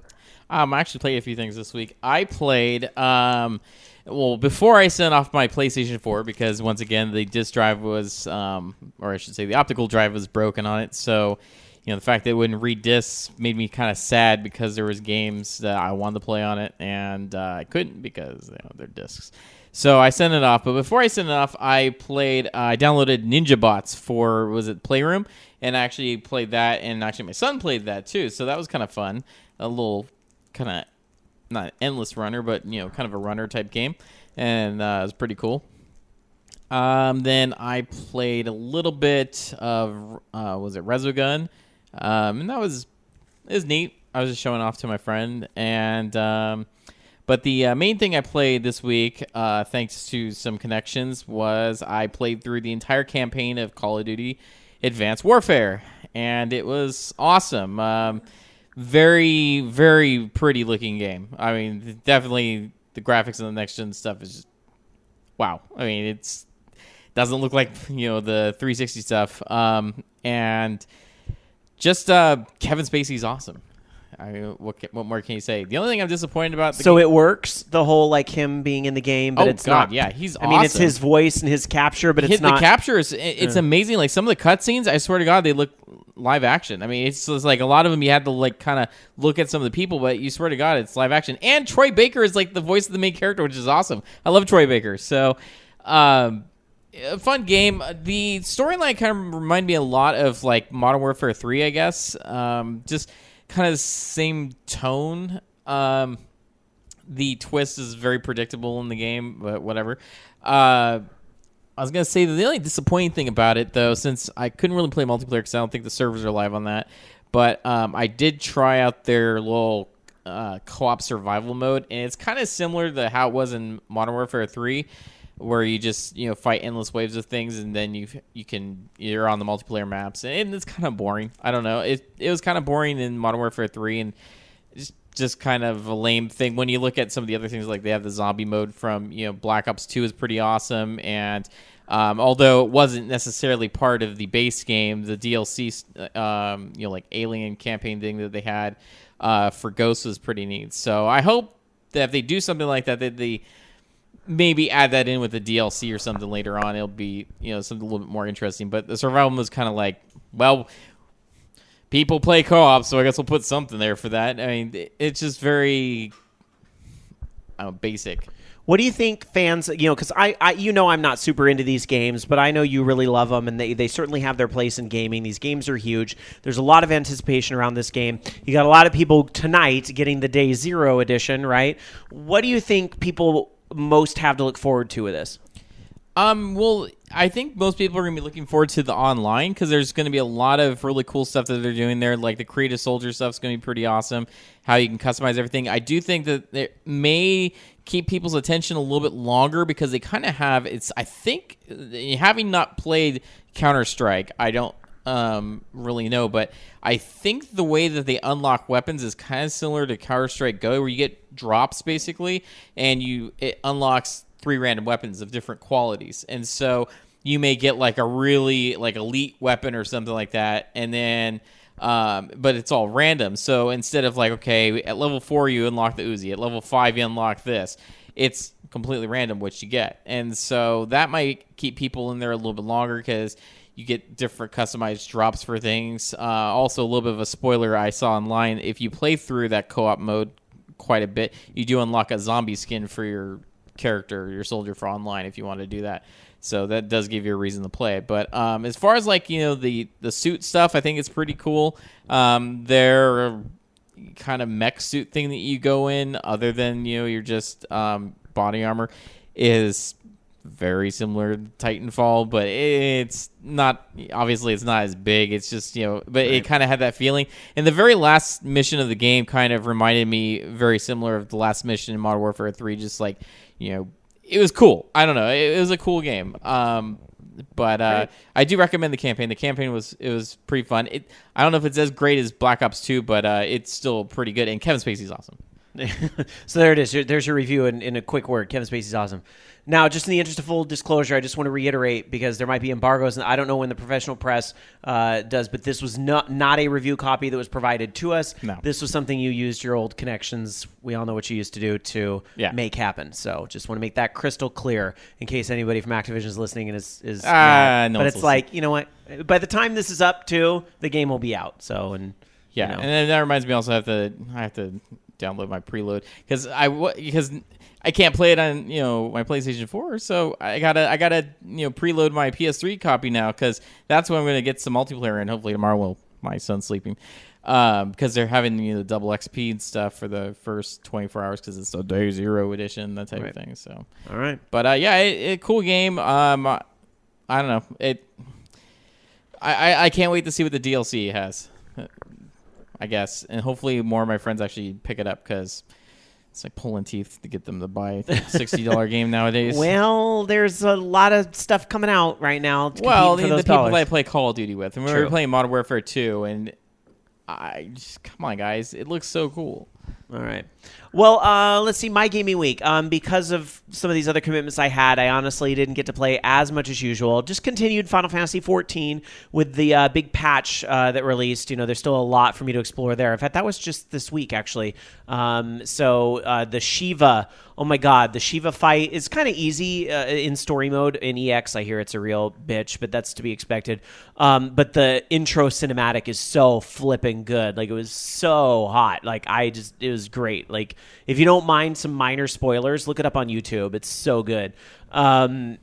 I actually played a few things this week. I played, before I sent off my PlayStation 4, because once again, the disk drive was, or I should say the optical drive was broken on it. So, the fact that it wouldn't read discs made me kind of sad because there was games that I wanted to play on it, and I couldn't because they're discs. So I sent it off. But before I sent it off, I downloaded Ninja Bots for, Playroom, and I actually played that, and actually my son played that too. So that was kind of fun. A little kind of not an endless runner, but kind of a runner type game, and it was pretty cool. Then I played a little bit of Resogun, and it was neat. I was just showing off to my friend, and but the main thing I played this week, thanks to some connections, was I played through the entire campaign of Call of Duty Advanced Warfare, and it was awesome. Very, very pretty looking game. I mean, definitely the graphics and the next gen stuff is just wow. I mean, it's doesn't look like the 360 stuff. And Just Kevin Spacey's awesome. What more can you say? The only thing I'm disappointed about. It works, the whole like him being in the game, but it's not. Yeah, he's awesome. I mean, it's his voice and his capture, but it's not. The capture it's amazing. Like some of the cutscenes, I swear to God, they look live action. I mean, it's just like a lot of them you had to like kind of look at some of the people, but you swear to God, it's live action. And Troy Baker is like the voice of the main character, which is awesome. I love Troy Baker. So, a fun game. The storyline kind of reminded me a lot of like Modern Warfare 3, I guess. Just kind of the same tone. The twist is very predictable in the game, but whatever. I was going to say that the only disappointing thing about it, though, since I couldn't really play multiplayer because I don't think the servers are live on that, but I did try out their little co-op survival mode, and it's kind of similar to how it was in Modern Warfare 3, where you just fight endless waves of things, and then you're on the multiplayer maps, and it's kind of boring. I don't know. It was kind of boring in Modern Warfare 3, and just kind of a lame thing. When you look at some of the other things, like they have the zombie mode from Black Ops 2 is pretty awesome, and although it wasn't necessarily part of the base game, the DLC, like alien campaign thing that they had for Ghosts was pretty neat. So I hope that if they do something like that, that they maybe add that in with the DLC or something later on. It'll be something a little bit more interesting. But the survival was kind of like, well, people play co-op, so I guess we'll put something there for that. I mean, it's just very basic. What do you think fans, because I'm not super into these games, but I know you really love them, and they certainly have their place in gaming. These games are huge. There's a lot of anticipation around this game. You got a lot of people tonight getting the Day Zero edition, right? What do you think people most have to look forward to with this? Well, I think most people are going to be looking forward to the online because there's going to be a lot of really cool stuff that they're doing there. Like the Creative Soldier stuff is going to be pretty awesome. How you can customize everything. I do think that it may keep people's attention a little bit longer because they kind of have. I think having not played Counter-Strike, I don't really know, but I think the way that they unlock weapons is kind of similar to Counter-Strike Go, where you get drops basically, and it unlocks 3 random weapons of different qualities. And so you may get like a really like elite weapon or something like that, and then but it's all random. So instead of like, okay, at level 4 you unlock the Uzi, at level 5 you unlock this, it's completely random what you get. And so that might keep people in there a little bit longer because you get different customized drops for things. Also, a little bit of a spoiler I saw online, if you play through that co-op mode quite a bit, you do unlock a zombie skin for your character, your soldier, for online if you want to do that. So that does give you a reason to play it. But as far as like the suit stuff, I think it's pretty cool. Their kind of mech suit thing that you go in, other than you're just body armor, is very similar to Titanfall, but it's not, obviously it's not as big. It's just, but right. It kind of had that feeling. And the very last mission of the game kind of reminded me very similar of the last mission in Modern Warfare 3, just like, it was cool. I don't know. It was a cool game. But I do recommend the campaign. The campaign was pretty fun. I don't know if it's as great as Black Ops 2, but it's still pretty good. And Kevin Spacey's awesome. So there it is. There's your review in a quick word. Kevin Spacey's awesome. Now, just in the interest of full disclosure, I just want to reiterate, because there might be embargoes, and I don't know when the professional press does, but this was not a review copy that was provided to us. No. This was something you used your old connections. We all know what you used to do to make happen. So just want to make that crystal clear in case anybody from Activision is listening and is mad. No, but it's like, you know what? By the time this is up too, the game will be out. So and and then that reminds me also I have to download my preload because I can't play it on my PlayStation 4, so I gotta preload my PS3 copy now because that's when I'm gonna get some multiplayer in. Hopefully tomorrow while my son's sleeping, because they're having the double XP and stuff for the first 24 hours because it's a Day Zero edition, that type of thing. So all right, but cool game. I don't know I can't wait to see what the DLC has. I guess, and hopefully more of my friends actually pick it up because it's like pulling teeth to get them to buy a $60 game nowadays. Well, there's a lot of stuff coming out right now. The people that I play Call of Duty with, and we were playing Modern Warfare 2, and come on, guys, it looks so cool. All right. Well, let's see. My gaming week. Because of some of these other commitments I had, I honestly didn't get to play as much as usual. Just continued Final Fantasy 14 with the big patch that released. There's still a lot for me to explore there. In fact, that was just this week, actually. The Shiva. Oh my God, the Shiva fight is kind of easy in story mode. In EX, I hear it's a real bitch, but that's to be expected. But the intro cinematic is so flipping good. Like, it was so hot. Like, it was great. Like, if you don't mind some minor spoilers, look it up on YouTube. It's so good. And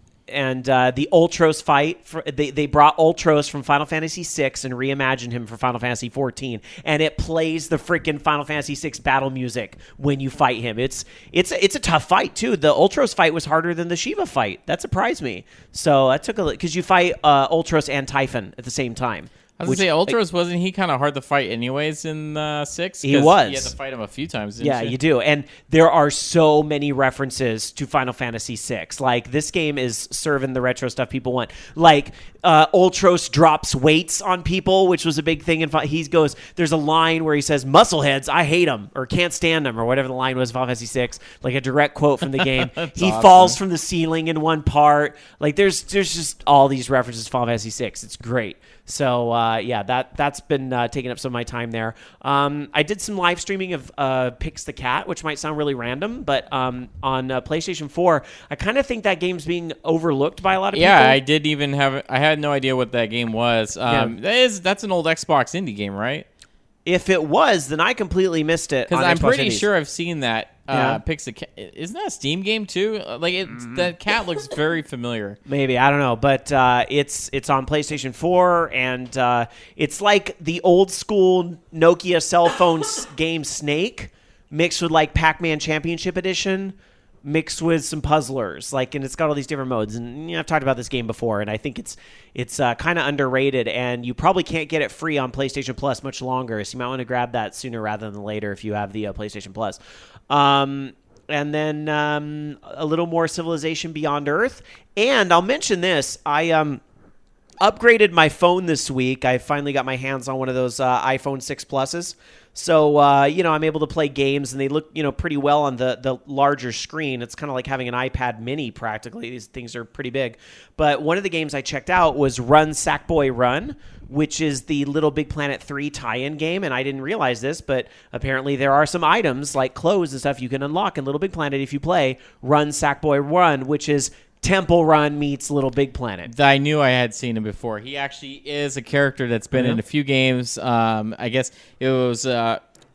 the Ultros fight, they brought Ultros from Final Fantasy VI and reimagined him for Final Fantasy XIV, and it plays the freaking Final Fantasy VI battle music when you fight him. It's a tough fight too. The Ultros fight was harder than the Shiva fight. That surprised me. So I took a look because you fight Ultros and Typhon at the same time. I was going to say, Ultros, wasn't he kind of hard to fight anyways in 6? He was. You had to fight him a few times, Yeah, you do. And there are so many references to Final Fantasy VI. Like, this game is serving the retro stuff people want. Like, Ultros drops weights on people, which was a big thing. He goes, there's a line where he says, "Muscleheads, I hate them," or "can't stand them," or whatever the line was in Final Fantasy VI. Like, a direct quote from the game. He awesome. falls from the ceiling in one part. Like, there's just all these references to Final Fantasy VI. It's great. So, that's been taking up some of my time there. I did some live streaming of Pix the Cat, which might sound really random, but on PlayStation 4, I kind of think that game's being overlooked by a lot of people. Yeah, I did even I had no idea what that game was. That's an old Xbox indie game, right? If it was, then I completely missed it. Because I'm Xbox pretty Indies. sure I've seen that. Pix the Cat. Isn't that a Steam game too? That cat looks very familiar. Maybe, I don't know, but it's on PlayStation 4, and it's like the old school Nokia cell phone game Snake mixed with like Pac-Man Championship Edition mixed with some puzzlers, and it's got all these different modes. And I've talked about this game before, and I think it's kind of underrated, and you probably can't get it free on PlayStation Plus much longer, so you might want to grab that sooner rather than later if you have the PlayStation Plus. And then a little more Civilization Beyond Earth. And I'll mention this. I upgraded my phone this week. I finally got my hands on one of those iPhone 6 Pluses. So, I'm able to play games, and they look, pretty well on the larger screen. It's kind of like having an iPad mini, practically. These things are pretty big. But one of the games I checked out was Run Sackboy Run, which is the Little Big Planet 3 tie-in game. And I didn't realize this, but apparently there are some items like clothes and stuff you can unlock in Little Big Planet if you play Run Sackboy Run, which is Temple Run meets Little Big Planet. I knew I had seen him before. He actually is a character that's been in a few games. I guess it was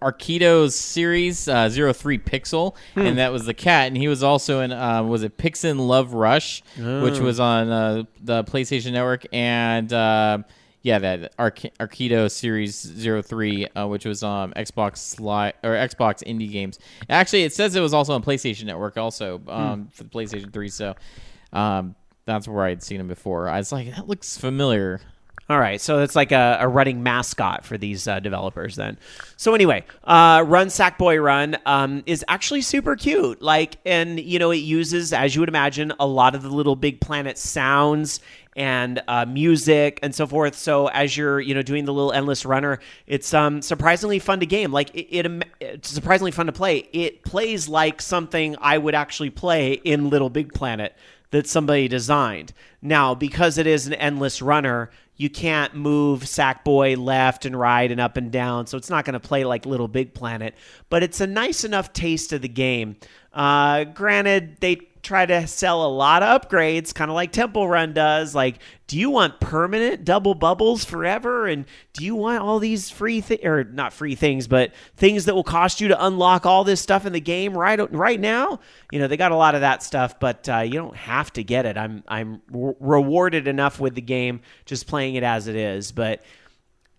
Arkido's series 03 Pixel, and that was the cat. And he was also in was it Pixin Love Rush, which was on the PlayStation Network, and that Arkido series 03, which was on Xbox Xbox Indie Games. Actually, it says it was also on PlayStation Network also for the PlayStation 3. So. That's where I had seen him before. I was like, that looks familiar. All right, so it's like a running mascot for these developers then. So anyway, Run Sackboy Run is actually super cute. And it uses, as you would imagine, a lot of the Little Big Planet sounds and music and so forth. So as you're doing the little endless runner, it's surprisingly fun to game. It's surprisingly fun to play. It plays like something I would actually play in Little Big Planet that somebody designed. Now, because it is an endless runner, you can't move Sackboy left and right and up and down, so it's not going to play like Little Big Planet, but it's a nice enough taste of the game. Granted, they try to sell a lot of upgrades, kind of like Temple Run does. Do you want permanent double bubbles forever? And do you want all these free or not free things, but things that will cost you to unlock all this stuff in the game right now? They got a lot of that stuff, but you don't have to get it. I'm rewarded enough with the game just playing it as it is, but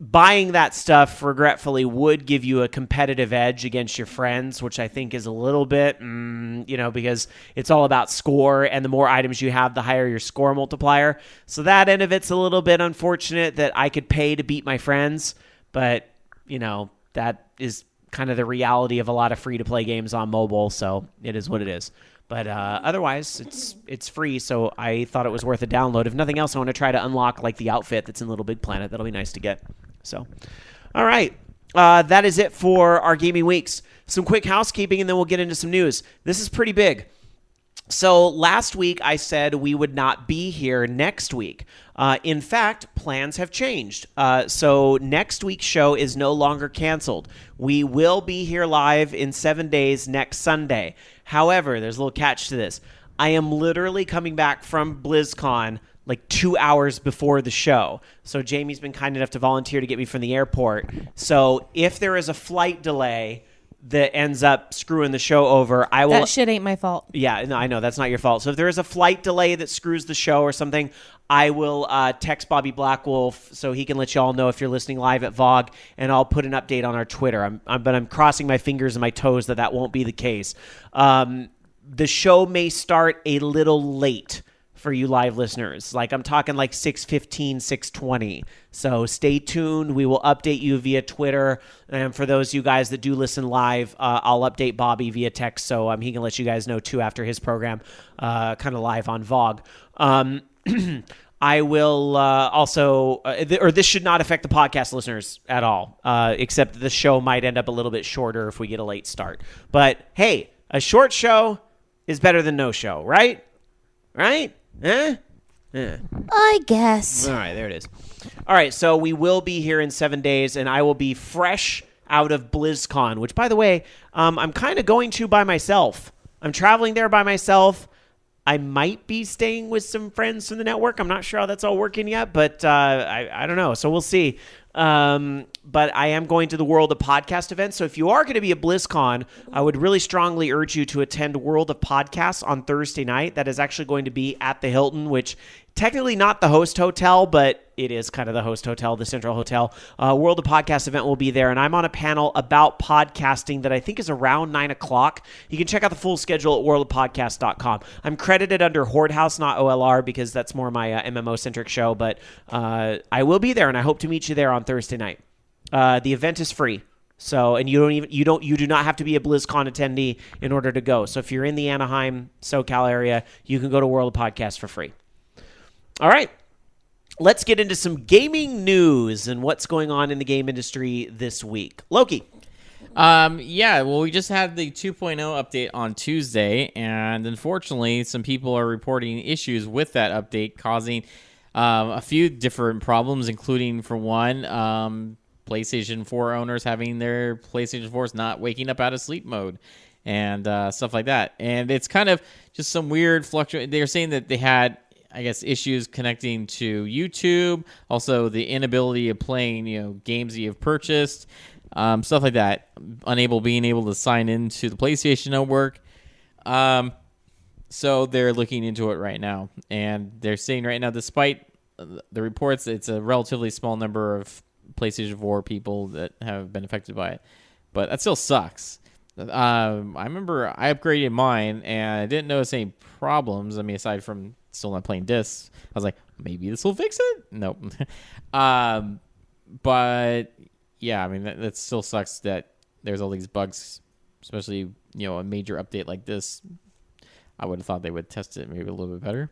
buying that stuff regretfully would give you a competitive edge against your friends, which I think is a little bit, because it's all about score, and the more items you have, the higher your score multiplier. So that end of it's a little bit unfortunate that I could pay to beat my friends, but, that is kind of the reality of a lot of free-to-play games on mobile, so it is what it is. But otherwise, it's free, so I thought it was worth a download. If nothing else, I want to try to unlock the outfit that's in Little Big Planet. That'll be nice to get. So, all right. that is it for our gaming weeks. Some quick housekeeping, and then we'll get into some news. This is pretty big. So last week I said we would not be here next week. In fact, plans have changed. So next week's show is no longer canceled. We will be here live in 7 days next Sunday. However, there's a little catch to this. I am literally coming back from BlizzCon like 2 hours before the show. So Jamie's been kind enough to volunteer to get me from the airport. So if there is a flight delay that ends up screwing the show over, I will... That shit ain't my fault. Yeah, no, I know. That's not your fault. So if there is a flight delay that screws the show or something, I will text Bobby Blackwolf so he can let you all know if you're listening live at VOG, and I'll put an update on our Twitter. But I'm crossing my fingers and my toes that won't be the case. The show may start a little late for you live listeners. Like I'm talking like 6:15, 6:20. So stay tuned. We will update you via Twitter. And for those of you guys that do listen live, I'll update Bobby via text so he can let you guys know too after his program, kind of live on VOG. I will also, or this should not affect the podcast listeners at all, except the show might end up a little bit shorter if we get a late start. But hey, a short show is better than no show, right? Right? Eh? Yeah. I guess. All right, there it is. All right, so we will be here in 7 days, and I will be fresh out of BlizzCon, which, by the way, I'm kind of going to by myself. I'm traveling there by myself. I might be staying with some friends from the network. I'm not sure how that's all working yet, but I don't know. So we'll see. But I am going to the World of Podcast event. So if you are going to be at BlizzCon, I would really strongly urge you to attend World of Podcasts on Thursday night. That is actually going to be at the Hilton, which technically not the host hotel, but it is kind of the host hotel, the central hotel. World of Podcast event will be there, and I'm on a panel about podcasting that I think is around 9 o'clock. You can check out the full schedule at worldofpodcast.com. I'm credited under Horde House, not OLR, because that's more my MMO-centric show, but I will be there, and I hope to meet you there on Thursday night. The event is free. So, and you do not have to be a BlizzCon attendee in order to go. So if you're in the Anaheim, SoCal area, you can go to World of Podcast for free. All right. Let's get into some gaming news and what's going on in the game industry this week. Loki. Yeah, well, we just had the 2.0 update on Tuesday, and unfortunately, some people are reporting issues with that update, causing a few different problems, including, for one, PlayStation 4 owners having their PlayStation 4s not waking up out of sleep mode and stuff like that. And it's kind of just some weird fluctuation. They're saying that they had, I guess, issues connecting to YouTube, also the inability of playing, games that you've purchased, stuff like that, being able to sign into the PlayStation Network. So they're looking into it right now, and they're saying right now, despite the reports, it's a relatively small number of PlayStation 4 people that have been affected by it, but that still sucks. I remember I upgraded mine, and I didn't notice any problems. I mean, aside from still not playing discs, I was like, maybe this will fix it. Nope. But yeah, I mean, that still sucks that there's all these bugs, especially a major update like this. I would have thought they would test it maybe a little bit better.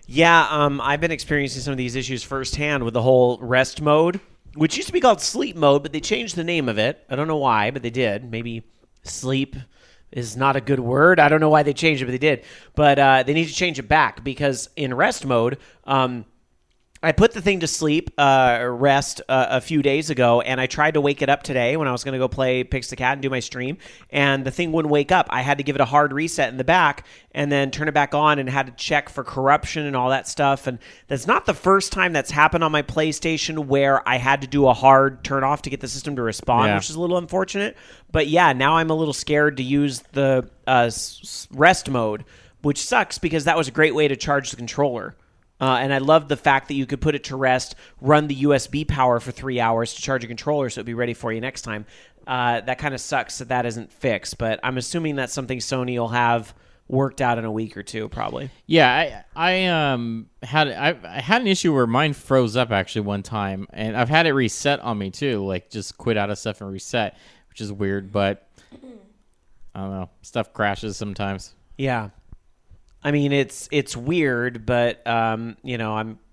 Yeah, I've been experiencing some of these issues firsthand with the whole rest mode, which used to be called sleep mode, but they changed the name of it. I don't know why, but they did. Maybe sleep is not a good word. I don't know why they changed it, but they did. But they need to change it back, because in rest mode, I put the thing to sleep, rest, a few days ago, and I tried to wake it up today when I was going to go play Pix the Cat and do my stream, and the thing wouldn't wake up. I had to give it a hard reset in the back and then turn it back on, and had to check for corruption and all that stuff. And that's not the first time that's happened on my PlayStation where I had to do a hard turn off to get the system to respond, which is a little unfortunate. But yeah, now I'm a little scared to use the rest mode, which sucks because that was a great way to charge the controller. And I love the fact that you could put it to rest, run the USB power for 3 hours to charge a controller so it'd be ready for you next time. That kind of sucks that isn't fixed, but I'm assuming that's something Sony will have worked out in a week or two, probably. Yeah, I had an issue where mine froze up actually one time, and I've had it reset on me too, like just quit out of stuff and reset, which is weird, but I don't know, stuff crashes sometimes. Yeah. I mean, it's weird, but I'm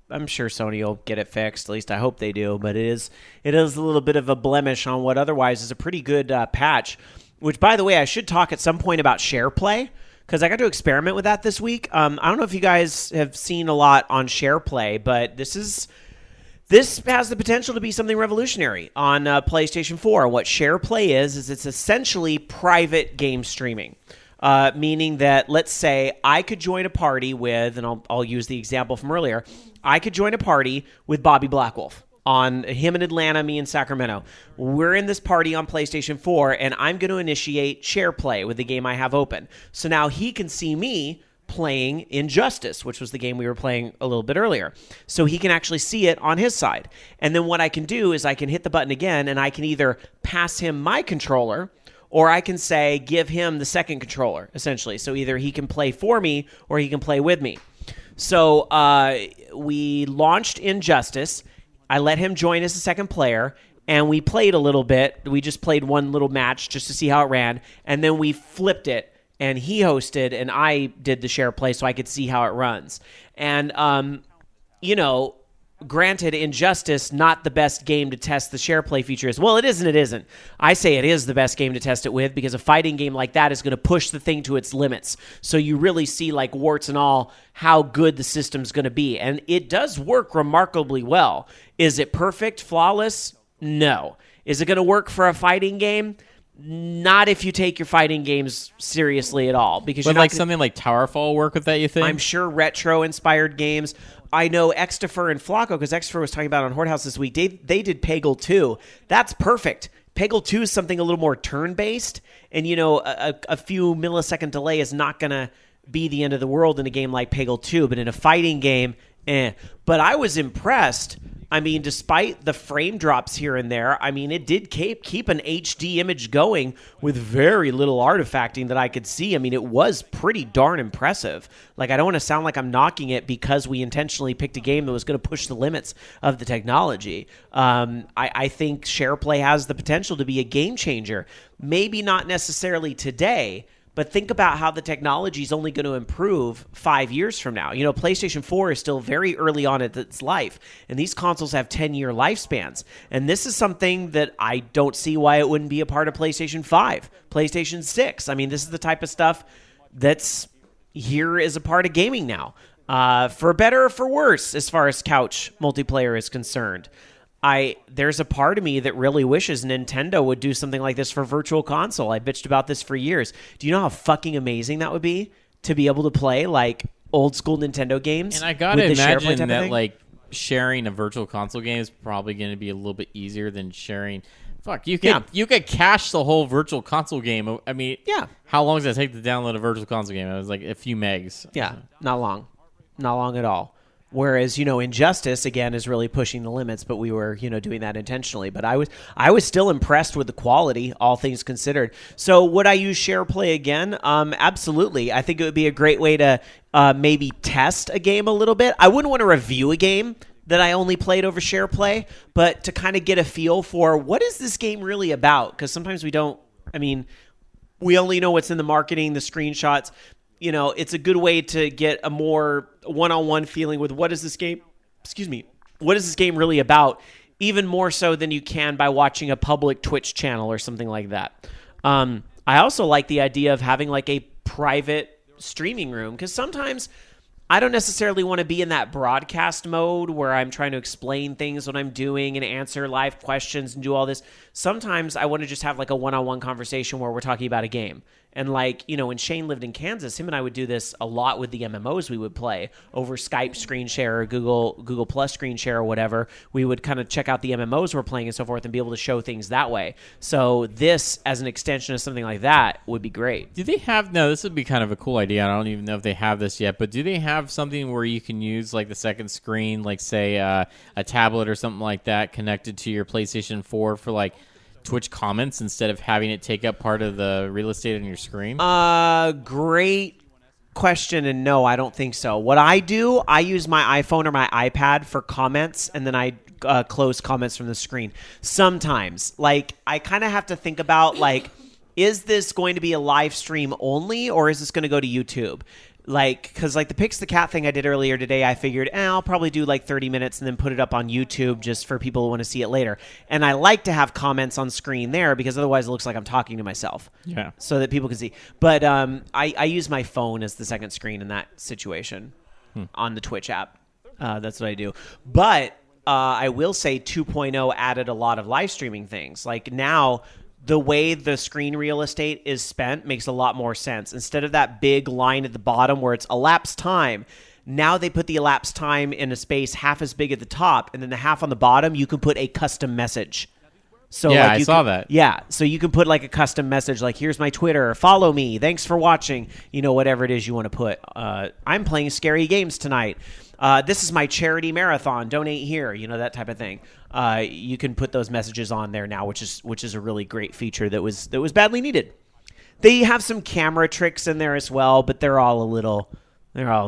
I'm sure Sony will get it fixed. At least I hope they do. But it is a little bit of a blemish on what otherwise is a pretty good patch. Which, by the way, I should talk at some point about share play, because I got to experiment with that this week. I don't know if you guys have seen a lot on share play, but this has the potential to be something revolutionary on PlayStation 4. What share play is it's essentially private game streaming. Meaning that, let's say, I could join a party with, and I'll use the example from earlier, I could join a party with Bobby Blackwolf. On him in Atlanta, me in Sacramento. We're in this party on PlayStation 4, and I'm going to initiate share play with the game I have open. So now he can see me playing Injustice, which was the game we were playing a little bit earlier. So he can actually see it on his side. And then what I can do is I can hit the button again, and I can either pass him my controller, or I can say give him the second controller, essentially. So either he can play for me, or he can play with me. So we launched Injustice. I let him join as a second player, and we played a little bit. We just played one little match just to see how it ran, and then we flipped it, and he hosted, and I did the share play so I could see how it runs. And, granted, Injustice, not the best game to test the share play feature is. Well, it is and it isn't. I say it is the best game to test it with, because a fighting game like that is going to push the thing to its limits. So you really see, like, warts and all, how good the system's going to be. And it does work remarkably well. Is it perfect, flawless? No. Is it going to work for a fighting game? Not if you take your fighting games seriously at all. Because but like something like Towerfall will work with that, you think? I'm sure retro-inspired games. I know Xtifer and Flacco, because Xtifer was talking about on Horde House this week, they did Peggle 2. That's perfect. Peggle 2 is something a little more turn-based, and, a few millisecond delay is not going to be the end of the world in a game like Peggle 2, but in a fighting game, But I was impressed. I mean, despite the frame drops here and there, I mean, it did keep an HD image going with very little artifacting that I could see. I mean, it was pretty darn impressive. Like, I don't want to sound like I'm knocking it because we intentionally picked a game that was going to push the limits of the technology. I think SharePlay has the potential to be a game changer. Maybe not necessarily today, but think about how the technology is only going to improve 5 years from now. You know, PlayStation 4 is still very early on in its life, and these consoles have 10-year lifespans. And this is something that I don't see why it wouldn't be a part of PlayStation 5, PlayStation 6. I mean, this is the type of stuff that's here as a part of gaming now, for better or for worse, as far as couch multiplayer is concerned. There's a part of me that really wishes Nintendo would do something like this for Virtual Console. I bitched about this for years. Do you know how fucking amazing that would be to be able to play like old school Nintendo games? And I gotta imagine that like sharing a Virtual Console game is probably going to be a little bit easier than sharing. Fuck, you could cache the whole Virtual Console game. I mean, yeah. How long does it take to download a Virtual Console game? It was like a few megs. Yeah, not long at all. Whereas, you know, Injustice, again, is really pushing the limits, but we were, you know, doing that intentionally. But I was still impressed with the quality, all things considered. So would I use SharePlay again? Absolutely. I think it would be a great way to maybe test a game a little bit. I wouldn't want to review a game that I only played over SharePlay, but to kind of get a feel for what is this game really about? Because sometimes we don't, I mean, we only know what's in the marketing, the screenshots. You know, it's a good way to get a more one-on-one feeling with what is this game really about, even more so than you can by watching a public Twitch channel or something like that. I also like the idea of having like a private streaming room, because sometimes I don't necessarily want to be in that broadcast mode where I'm trying to explain things what I'm doing and answer live questions and do all this. Sometimes I want to just have like a one-on-one conversation where we're talking about a game. And like, you know, when Shane lived in Kansas, him and I would do this a lot with the MMOs we would play over Skype screen share or Google Plus screen share or whatever. We would kind of check out the MMOs we're playing and so forth and be able to show things that way. So this, as an extension of something like that, would be great. Do they have, no, this would be kind of a cool idea. I don't even know if they have this yet, but do they have something where you can use like the second screen, like say a tablet or something like that connected to your PlayStation 4 for like Twitch comments instead of having it take up part of the real estate on your screen? Great question, and no, I don't think so. What I do, I use my iPhone or my iPad for comments, and then I close comments from the screen. Sometimes, like, I kind of have to think about, like, is this going to be a live stream only, or is this going to go to YouTube? because the Pix the Cat thing I did earlier today, I figured I'll probably do like 30 minutes and then put it up on YouTube just for people who want to see it later. And I like to have comments on screen there because otherwise it looks like I'm talking to myself. Yeah. So that people can see. But I use my phone as the second screen in that situation on the Twitch app. That's what I do. But I will say 2.0 added a lot of live streaming things. Like now, the way the screen real estate is spent makes a lot more sense. Instead of that big line at the bottom where it's elapsed time, now they put the elapsed time in a space half as big at the top, and then the half on the bottom, you can put a custom message. So Yeah, like I you saw can- that. Yeah, so you can put like a custom message like, here's my Twitter, follow me, thanks for watching, whatever it is you want to put. I'm playing scary games tonight. This is my charity marathon, donate here, that type of thing. You can put those messages on there now, which is a really great feature that was badly needed. They have some camera tricks in there as well, but they're all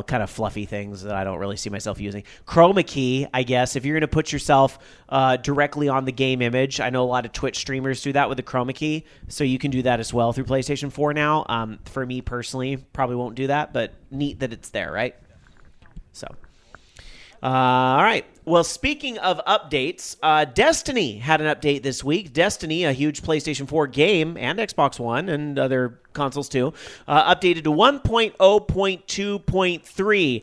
kind of fluffy things that I don't really see myself using. Chroma key, I guess, if you're going to put yourself directly on the game image. I know a lot of Twitch streamers do that with the chroma key, so you can do that as well through PlayStation 4 now. For me personally, probably won't do that, but neat that it's there, right? So, all right. Well, speaking of updates, Destiny had an update this week. Destiny, a huge PlayStation 4 game and Xbox One and other consoles too, updated to 1.0.2.3.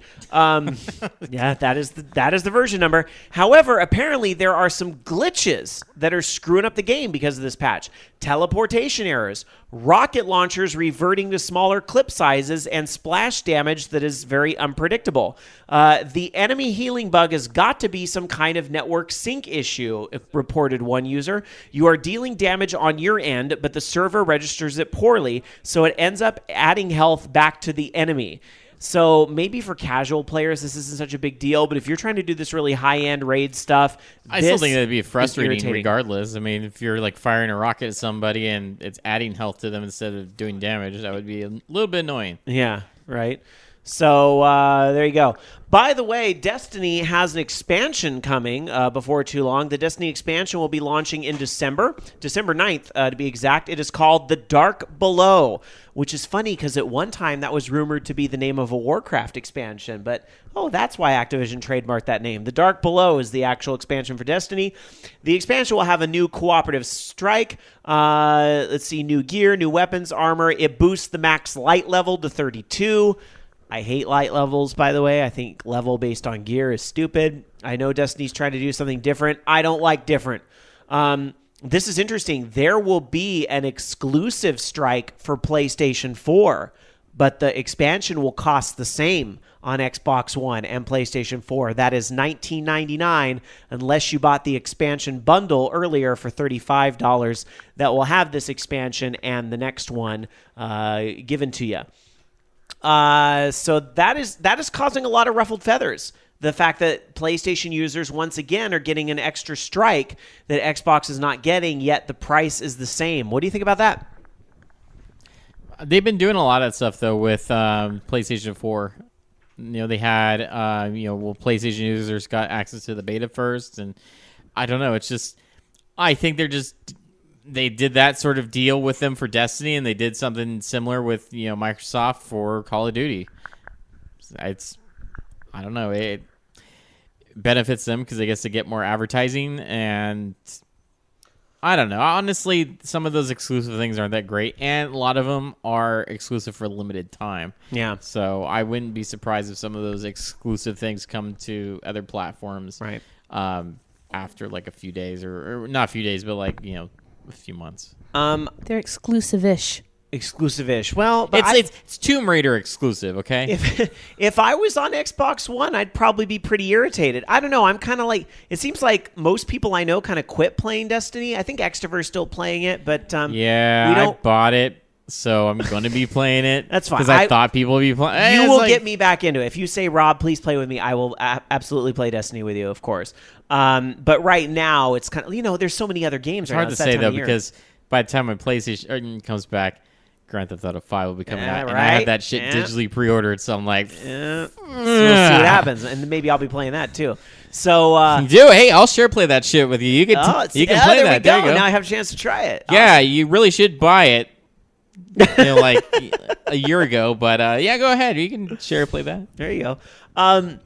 Yeah, that is the version number. However, apparently there are some glitches that are screwing up the game because of this patch. Teleportation errors, rocket launchers reverting to smaller clip sizes, and splash damage that is very unpredictable. The enemy healing bug has got to be some kind of network sync issue, reported one user. You are dealing damage on your end, but the server registers it poorly, so it ends up adding health back to the enemy. So maybe for casual players, this isn't such a big deal, but if you're trying to do this really high-end raid stuff, I still think that'd be is frustrating irritating. regardless. I mean, if you're like firing a rocket at somebody and it's adding health to them instead of doing damage, that would be a little bit annoying. Yeah, right. So there you go. By the way, Destiny has an expansion coming before too long. The Destiny expansion will be launching in December 9th to be exact. It is called The Dark Below, which is funny because at one time that was rumored to be the name of a Warcraft expansion. But, that's why Activision trademarked that name. The Dark Below is the actual expansion for Destiny. The expansion will have a new cooperative strike. Let's see, new gear, new weapons, armor. It boosts the max light level to 32. I hate light levels, by the way. I think level based on gear is stupid. I know Destiny's trying to do something different. I don't like different. This is interesting. There will be an exclusive strike for PlayStation 4, but the expansion will cost the same on Xbox One and PlayStation 4. That is $19.99 unless you bought the expansion bundle earlier for $35 that will have this expansion and the next one given to you. So that is causing a lot of ruffled feathers. The fact that PlayStation users once again are getting an extra strike that Xbox is not getting, yet the price is the same. What do you think about that? They've been doing a lot of stuff though with PlayStation 4. They had PlayStation users got access to the beta first, and I don't know. It's just I think they did that sort of deal with them for Destiny, and they did something similar with Microsoft for Call of Duty. I don't know. It benefits them because I guess they get more advertising, and I don't know. Honestly, some of those exclusive things aren't that great, and a lot of them are exclusive for a limited time. Yeah. So I wouldn't be surprised if some of those exclusive things come to other platforms, Right. After like a few days, or not a few days, but like a few months. They're exclusive-ish. Exclusive-ish. Well, but It's Tomb Raider exclusive, okay? if I was on Xbox One, I'd probably be pretty irritated. I don't know. I'm kind of like, it seems like most people I know kind of quit playing Destiny. I think Extrovert's still playing it, but yeah, I bought it, so I'm going to be playing it. That's fine. Because I thought people would be playing. You will get me back into it. If you say, Rob, please play with me, I will absolutely play Destiny with you, of course. But right now, it's kind of, there's so many other games. It's hard to say, though, because by the time my PlayStation comes back, Grand Theft Auto 5 will be coming out, and I have that shit digitally pre-ordered, so I'm like... So we'll see what happens, and maybe I'll be playing that, too. So... hey, I'll play that shit with you. You can play that. There you go. Now I have a chance to try it. Yeah, you really should buy it. like a year ago. But yeah, go ahead. You can share play that. There you go.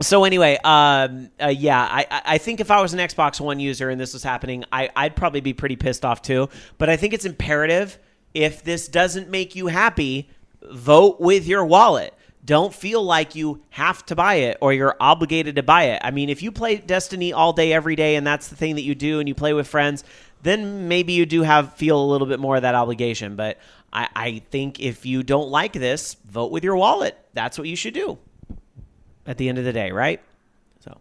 So anyway, I think if I was an Xbox One user and this was happening, I'd probably be pretty pissed off too. But I think it's imperative, if this doesn't make you happy, vote with your wallet. Don't feel like you have to buy it or you're obligated to buy it. I mean, if you play Destiny all day, every day, and that's the thing that you do and you play with friends, then maybe you do feel a little bit more of that obligation. But I think if you don't like this, vote with your wallet. That's what you should do at the end of the day, right? So,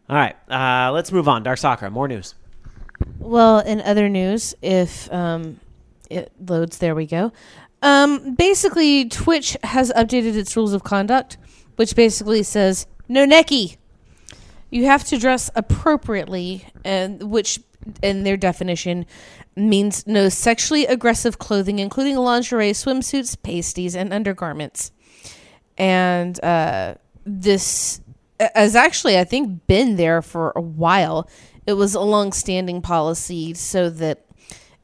all right, let's move on. Dark Sakura, more news. Well, in other news, if it loads, there we go. Basically, Twitch has updated its rules of conduct, which basically says no necky. You have to dress appropriately, and which, in their definition, means no sexually aggressive clothing, including lingerie, swimsuits, pasties, and undergarments. And this has actually, I think, been there for a while. It was a long-standing policy so that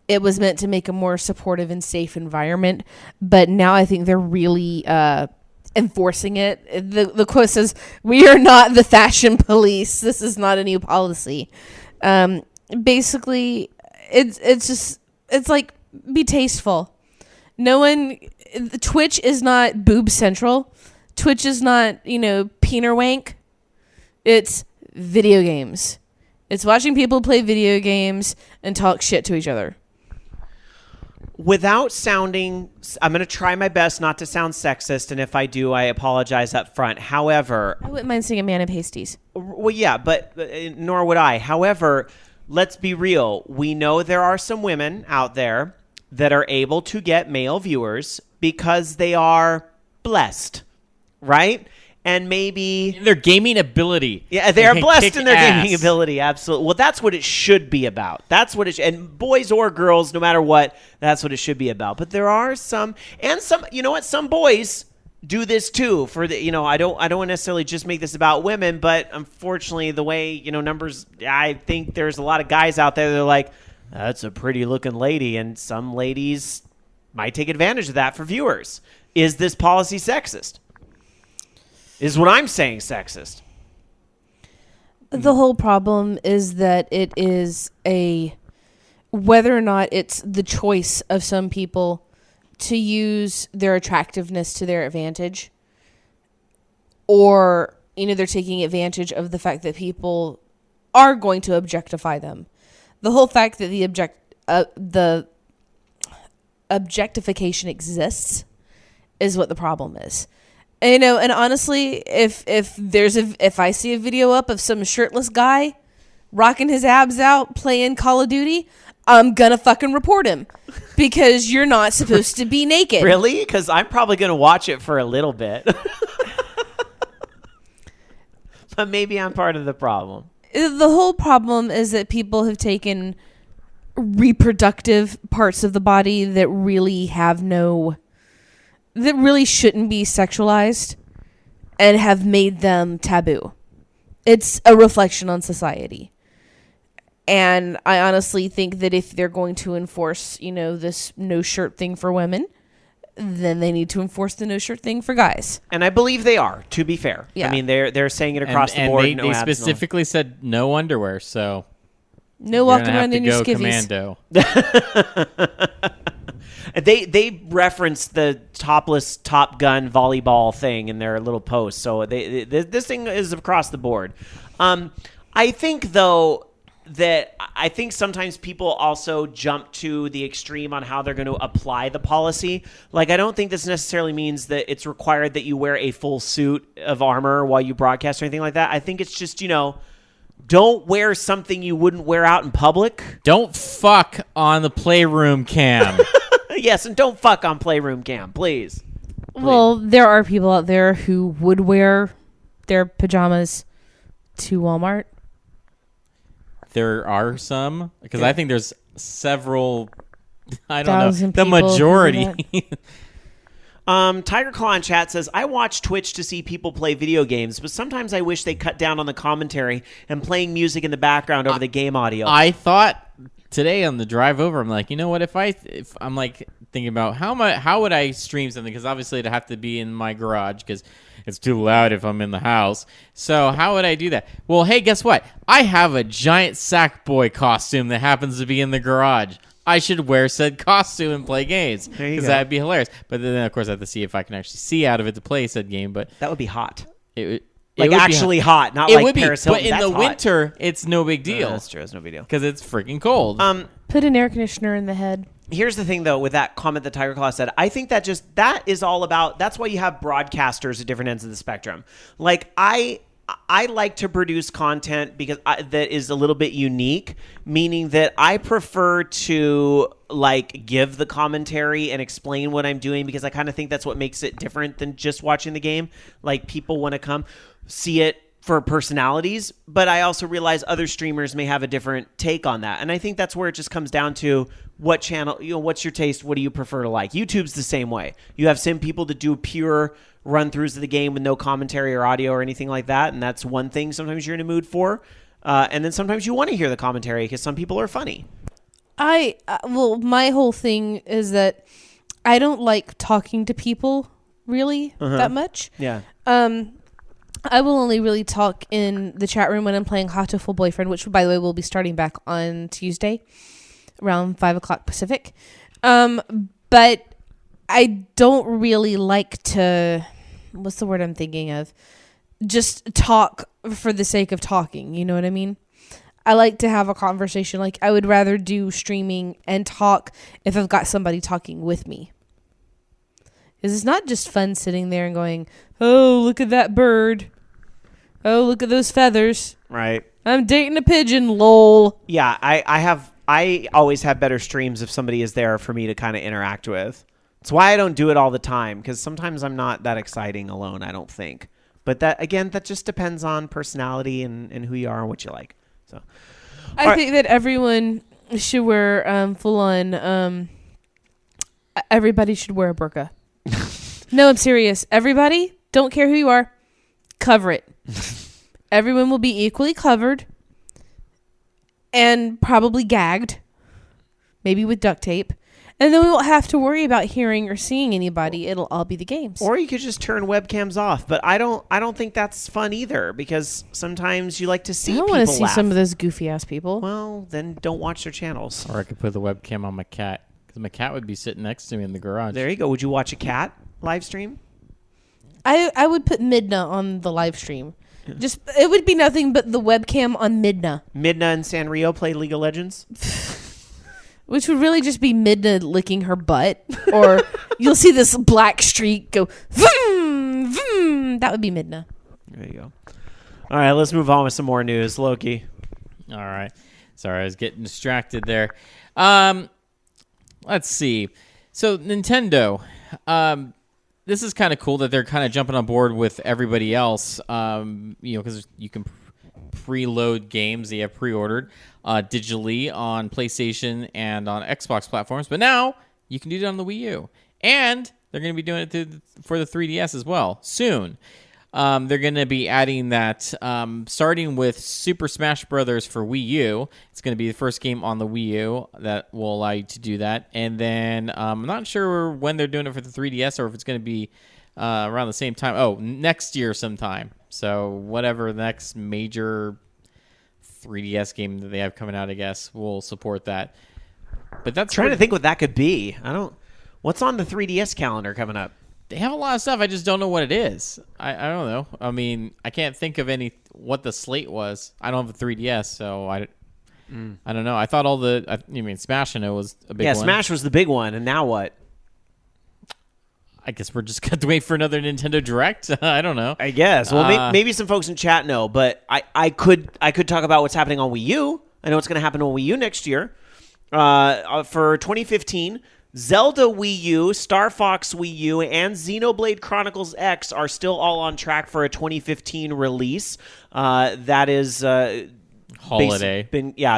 it was meant to make a more supportive and safe environment. But now I think they're really enforcing it. The quote says, "We are not the fashion police. This is not a new policy." Basically, it's like, be tasteful. Twitch is not boob central. Twitch is not, peener wank. It's video games. It's watching people play video games and talk shit to each other. Without sounding, I'm going to try my best not to sound sexist, and if I do, I apologize up front. However, I wouldn't mind seeing a man in pasties. Well, yeah, but nor would I. However, let's be real. We know there are some women out there that are able to get male viewers because they are blessed, right? And maybe their gaming ability. Yeah, they are blessed in their ass. gaming ability. Absolutely. Well, that's what it should be about. That's what and boys or girls, no matter what, that's what it should be about. But there are some, you know what? Some boys do this too. I don't necessarily just make this about women, but unfortunately, the way numbers, I think there's a lot of guys out there that are like, that's a pretty looking lady, and some ladies might take advantage of that for viewers. Is this policy sexist? Is what I'm saying sexist? The whole problem is that it is whether or not it's the choice of some people to use their attractiveness to their advantage, or they're taking advantage of the fact that people are going to objectify them. The whole fact that the objectification exists is what the problem is. And honestly, if I see a video up of some shirtless guy rocking his abs out playing Call of Duty, I'm gonna fucking report him because you're not supposed to be naked. Really? Because I'm probably gonna watch it for a little bit, but maybe I'm part of the problem. The whole problem is that people have taken reproductive parts of the body that really shouldn't be sexualized and have made them taboo. It's a reflection on society. And I honestly think that if they're going to enforce, this no shirt thing for women, then they need to enforce the no shirt thing for guys. And I believe they are, to be fair. Yeah. I mean, they're saying it across the board. And they specifically said no underwear, so no walking around in your skivvies. Commando. They referenced the topless Top Gun volleyball thing in their little post, so this thing is across the board. I think though that sometimes people also jump to the extreme on how they're going to apply the policy. Like, I don't think this necessarily means that it's required that you wear a full suit of armor while you broadcast or anything like that. I think it's just don't wear something you wouldn't wear out in public. Don't fuck on the playroom cam. Yes, and don't fuck on Playroom Cam, please. Well, there are people out there who would wear their pajamas to Walmart. There are some, because I think there's several, I don't know, Thousand the people majority. Tiger Claw in chat says, I watch Twitch to see people play video games, but sometimes I wish they cut down on the commentary and playing music in the background over the game audio. I thought today on the drive over, I'm like, you know what? If I'm like thinking about how would I stream something, because obviously it'd have to be in my garage because it's too loud if I'm in the house. So how would I do that? Well, hey, guess what? I have a giant Sackboy costume that happens to be in the garage. I should wear said costume and play games because that'd be hilarious. But then, of course, I have to see if I can actually see out of it to play said game. But That would be hot. it Like would actually be hot, not It like would be, Paris but Hilton. in That's the hot. winter, it's no big deal That's true. It's no big deal. because it's freaking cold. Put an air conditioner in the head. Here's the thing, though, with that comment that Tiger Claw said, I think that is all about, that's why you have broadcasters at different ends of the spectrum. Like, I like to produce content because that is a little bit unique, meaning that I prefer to, like, give the commentary and explain what I'm doing because I kind of think that's what makes it different than just watching the game. Like, people want to come see it for personalities, but I also realize other streamers may have a different take on that. And I think that's where it just comes down to what channel, what's your taste? What do you prefer to like? YouTube's the same way. You have some people that do pure run-throughs of the game with no commentary or audio or anything like that, and that's one thing sometimes you're in a mood for. And then sometimes you want to hear the commentary because some people are funny. Well, my whole thing is that I don't like talking to people really that much. Yeah. I will only really talk in the chat room when I'm playing Hot to Full Boyfriend, which, by the way, will be starting back on Tuesday around 5 o'clock Pacific. But I don't really like to, what's the word I'm thinking of? Just talk for the sake of talking. You know what I mean? I like to have a conversation. Like, I would rather do streaming and talk if I've got somebody talking with me. Because it's not just fun sitting there and going, oh, look at that bird. Oh, look at those feathers. Right. I'm dating a pigeon, lol. Yeah, I always have better streams if somebody is there for me to kind of interact with. It's why I don't do it all the time, because sometimes I'm not that exciting alone, I don't think. But that just depends on personality and who you are and what you like. So I think that everyone should wear full-on, everybody should wear a burqa. No, I'm serious. Everybody, don't care who you are, cover it. Everyone will be equally covered and probably gagged, maybe with duct tape. And then we won't have to worry about hearing or seeing anybody. It'll all be the games. Or you could just turn webcams off. But I don't think that's fun either, because sometimes you like to see people I don't want to see laugh. some of those goofy-ass people. Well, then don't watch their channels. Or I could put the webcam on my cat, because my cat would be sitting next to me in the garage. There you go. Would you watch a cat live stream? I would put Midna on the live stream. Just it would be nothing but the webcam on Midna. Midna and Sanrio play League of Legends? Which would really just be Midna licking her butt. Or you'll see this black streak go, vroom, vroom. That would be Midna. There you go. All right, let's move on with some more news. Loki. All right. Sorry, I was getting distracted there. Let's see. So Nintendo, this is kind of cool that they're kind of jumping on board with everybody else, because you can preload games that you have pre-ordered digitally on PlayStation and on Xbox platforms. But now you can do it on the Wii U. And they're going to be doing it for the 3DS as well soon. They're going to be adding that, starting with Super Smash Brothers for Wii U. It's going to be the first game on the Wii U that will allow you to do that. And then I'm not sure when they're doing it for the 3DS or if it's going to be around the same time. Oh, next year sometime. So whatever the next major 3DS game that they have coming out, I guess, will support that. But that's Trying to think what that could be. What's on the 3DS calendar coming up? They have a lot of stuff. I just don't know what it is. I don't know. I mean, I can't think of what the slate was. I don't have a 3DS, so I don't know. I thought Smash, I know, was a big one. Yeah, Smash was the big one, and now what? I guess we're just going to wait for another Nintendo Direct. I don't know. I guess. Well, maybe some folks in chat know, but I could talk about what's happening on Wii U. I know what's going to happen on Wii U next year. For 2015, Zelda Wii U, Star Fox Wii U, and Xenoblade Chronicles X are still all on track for a 2015 release. That is holiday.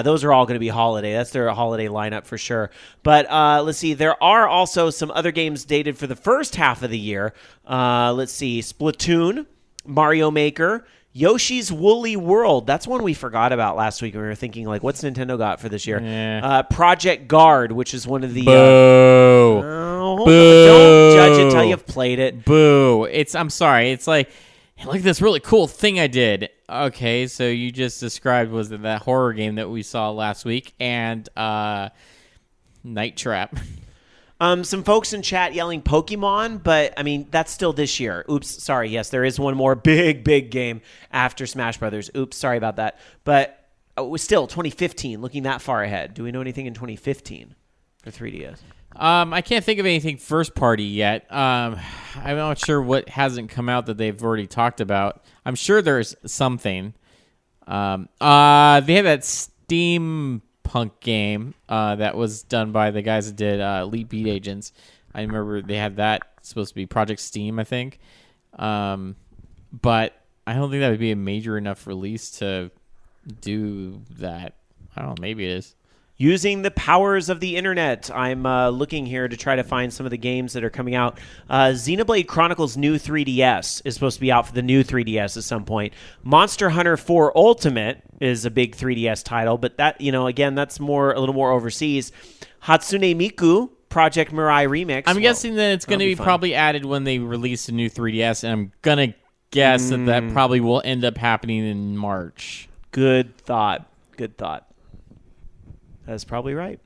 Those are all going to be holiday. That's their holiday lineup for sure. But let's see. There are also some other games dated for the first half of the year. Let's see. Splatoon, Mario Maker, Yoshi's Woolly World. That's one we forgot about last week. We were thinking, like, what's Nintendo got for this year? Yeah. Project Guard, which is one of the... Boo. hold on. Don't judge it till you've played it. Boo. I'm sorry. It's like, hey, look at this really cool thing I did. Okay, so you just described, was it that horror game that we saw last week, and Night Trap. Some folks in chat yelling Pokemon, but, I mean, that's still this year. Oops, sorry. Yes, there is one more big game after Smash Brothers. Oops, sorry about that. But it was still 2015, looking that far ahead. Do we know anything in 2015 for 3DS? I can't think of anything first party yet. I'm not sure what hasn't come out that they've already talked about. I'm sure there's something. They have that steampunk game that was done by the guys that did Elite Beat Agents. I remember they had that. It's supposed to be Project Steam, I think. But I don't think that would be a major enough release to do that. I don't know. Maybe it is. Using the powers of the internet, I'm looking here to try to find some of the games that are coming out. Xenoblade Chronicles New 3DS is supposed to be out for the new 3DS at some point. Monster Hunter 4 Ultimate is a big 3DS title, but that, again, that's a little more overseas. Hatsune Miku Project Mirai Remix. I'm guessing that it's going to be probably added when they release a new 3DS, and I'm going to guess that probably will end up happening in March. Good thought. That's probably right.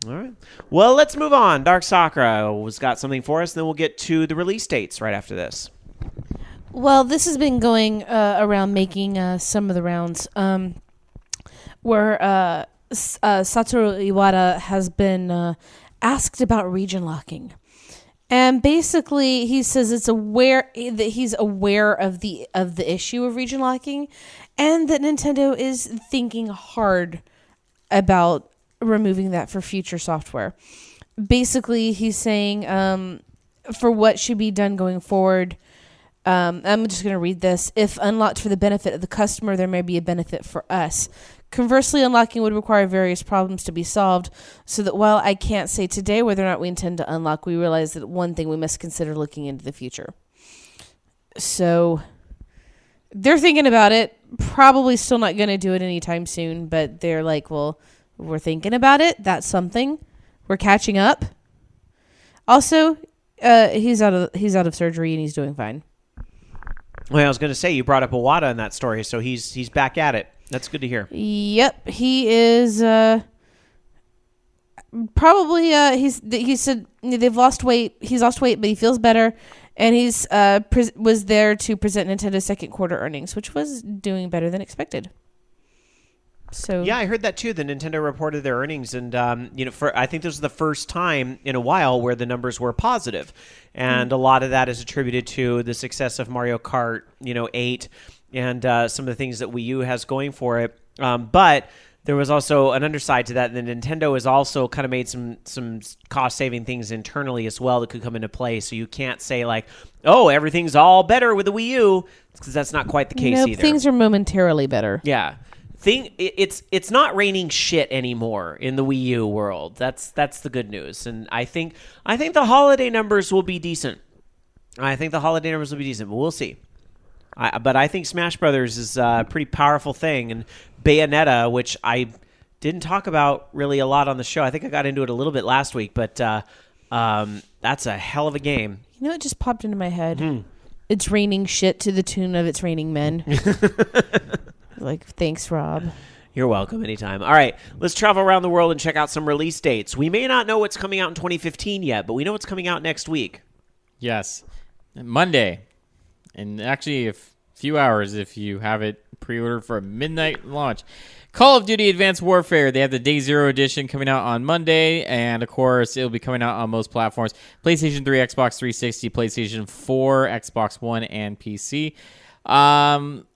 All right. Well, let's move on. Dark Sakura has got something for us, then we'll get to the release dates right after this. Well, this has been going around making some of the rounds where Satoru Iwata has been asked about region locking. And basically, he says that he's aware of the issue of region locking, and that Nintendo is thinking hard about removing that for future software. Basically, he's saying for what should be done going forward, I'm just going to read this. If unlocked for the benefit of the customer, there may be a benefit for us. Conversely, unlocking would require various problems to be solved, so that while I can't say today whether or not we intend to unlock, we realize that one thing we must consider looking into the future. So they're thinking about it. Probably still not going to do it anytime soon, but they're like, well, we're thinking about it. That's something. We're catching up. Also, he's out of surgery and he's doing fine. Well, I was going to say, you brought up Iwata in that story, so he's back at it. That's good to hear. Yep, he is. Probably. He said they've lost weight. He's lost weight, but he feels better, and he's was there to present Nintendo's second quarter earnings, which was doing better than expected. So yeah, I heard that too. The Nintendo reported their earnings, and I think this was the first time in a while where the numbers were positive, and a lot of that is attributed to the success of Mario Kart, 8, and some of the things that Wii U has going for it. But there was also an underside to that. The Nintendo has also kind of made some cost-saving things internally as well that could come into play. So you can't say like, oh, everything's all better with the Wii U, because that's not quite the case either. Things are momentarily better. Yeah. It's not raining shit anymore in the Wii U world. That's the good news. And I think the holiday numbers will be decent. But we'll see. But I think Smash Brothers is a pretty powerful thing, and Bayonetta, which I didn't talk about really a lot on the show. I think I got into it a little bit last week, but that's a hell of a game. It just popped into my head. It's raining shit to the tune of It's Raining Men. Like, thanks, Rob. You're welcome anytime. All right, let's travel around the world and check out some release dates. We may not know what's coming out in 2015 yet, but we know what's coming out next week. Yes. Monday. And actually, a few hours if you have it pre-ordered for a midnight launch. Call of Duty Advanced Warfare. They have the Day Zero edition coming out on Monday. And, of course, it'll be coming out on most platforms. PlayStation 3, Xbox 360, PlayStation 4, Xbox One, and PC.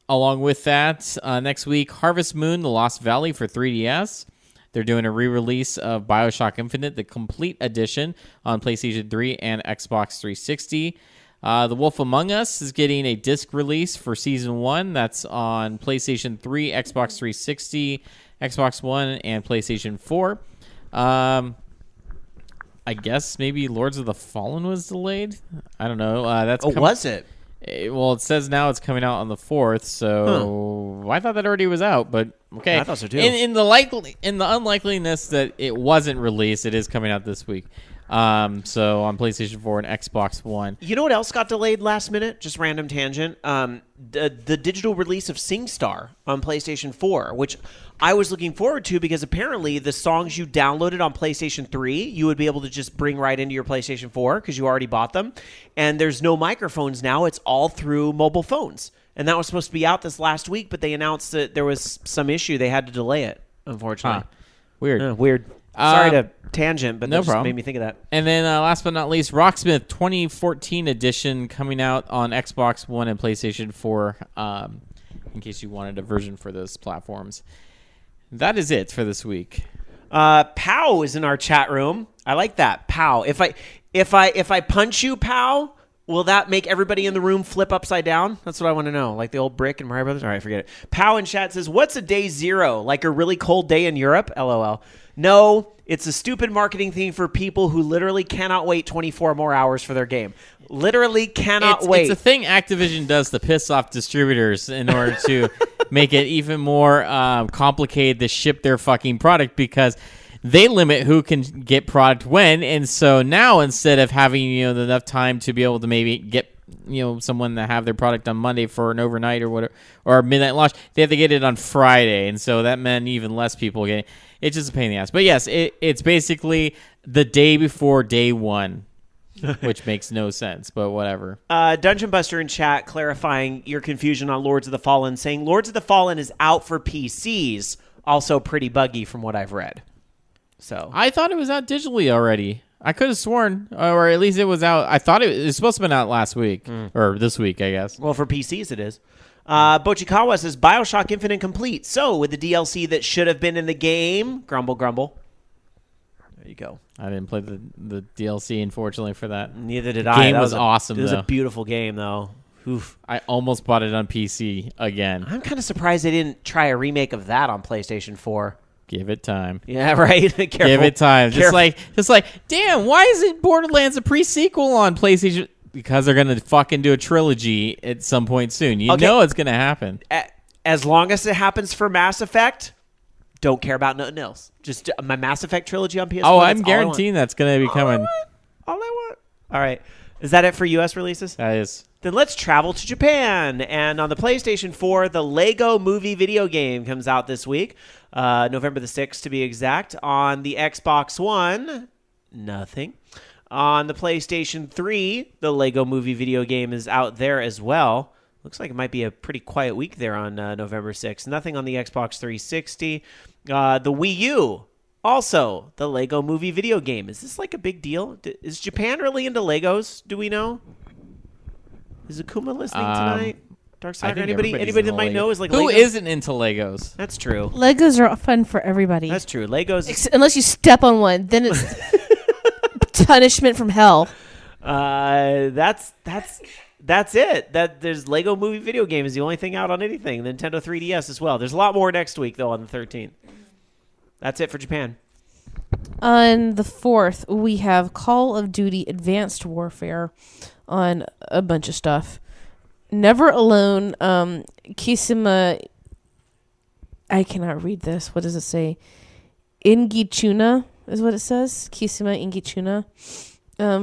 Along with that, next week, Harvest Moon, The Lost Valley for 3DS. They're doing a re-release of BioShock Infinite, the complete edition, on PlayStation 3 and Xbox 360. The Wolf Among Us is getting a disc release for Season 1. That's on PlayStation 3, Xbox 360, Xbox One, and PlayStation 4. I guess maybe Lords of the Fallen was delayed. I don't know. Was it? Well, it says now it's coming out on the 4th, so I thought that already was out, but okay. I thought so too. In the unlikeliness that it wasn't released, it is coming out this week. So on PlayStation 4 and Xbox One. You know what else got delayed last minute? Just random tangent. The digital release of SingStar on PlayStation 4, which I was looking forward to because apparently the songs you downloaded on PlayStation 3, you would be able to just bring right into your PlayStation 4 because you already bought them. And there's no microphones now. It's all through mobile phones. And that was supposed to be out this last week, but they announced that there was some issue. They had to delay it, unfortunately. Weird. Weird. Sorry to tangent, but no that just problem. made me think of that. And then last but not least, Rocksmith 2014 edition coming out on Xbox One and PlayStation 4, in case you wanted a version for those platforms. That is it for this week. Pow is in our chat room. I like that. Pow. If I punch you, Pow, will that make everybody in the room flip upside down? That's what I want to know. Like the old brick in Mario Brothers? All right, forget it. Pow in chat says, what's a day zero? Like a really cold day in Europe? LOL. No, it's a stupid marketing thing for people who literally cannot wait 24 more hours for their game. Literally cannot wait. It's a thing Activision does to piss off distributors in order to make it even more complicated to ship their fucking product because they limit who can get product when. And so now instead of having enough time to be able to maybe get someone to have their product on Monday for an overnight or whatever, or midnight launch, they have to get it on Friday. And so that meant even less people getting it. It's just a pain in the ass. But yes, it's basically the day before day one, which makes no sense, but whatever. Dungeon Buster in chat clarifying your confusion on Lords of the Fallen, saying Lords of the Fallen is out for PCs, also pretty buggy from what I've read. So I thought it was out digitally already. I could have sworn, or at least it was out. I thought it was supposed to have been out last week, or this week, I guess. Well, for PCs it is. Bochikawa says BioShock Infinite complete. So with the DLC that should have been in the game, grumble, grumble. There you go. I didn't play the DLC, unfortunately, for that. Neither did The I. game was awesome, It was though. a beautiful game, though. Oof. I almost bought it on PC again. I'm kind of surprised they didn't try a remake of that on PlayStation 4. Give it time. Yeah, right. Careful. Give it time. Careful. Just like, damn, why isn't Borderlands a pre-sequel on PlayStation? Because they're gonna fucking do a trilogy at some point soon. You know it's gonna happen. As long as it happens for Mass Effect, don't care about nothing else. Just my Mass Effect trilogy on PS4. Oh, I'm guaranteeing that's gonna be coming. All I want. All right. Is that it for U.S. releases? That is. Then let's travel to Japan. And on the PlayStation 4, the Lego Movie video game comes out this week, November the 6th to be exact. On the Xbox One, nothing. On the PlayStation 3, the Lego Movie video game is out there as well. Looks like it might be a pretty quiet week there on November 6th. Nothing on the Xbox 360. The Wii U, also the Lego Movie video game. Is this like a big deal? Is Japan really into Legos? Do we know? Is Akuma listening tonight? Darkside, anybody that might know is like who Legos? isn't into Legos? That's true. Legos are fun for everybody. That's true. Legos. Unless you step on one, then it's punishment from hell. That's it. That there's Lego Movie video game is the only thing out on anything. Nintendo 3DS as well. There's a lot more next week though on the 13th. That's it for Japan. On the 4th, we have Call of Duty Advanced Warfare on a bunch of stuff. Never Alone, Kisima. I cannot read this. What does it say? Ingichuna is what it says. Kisima Ingichuna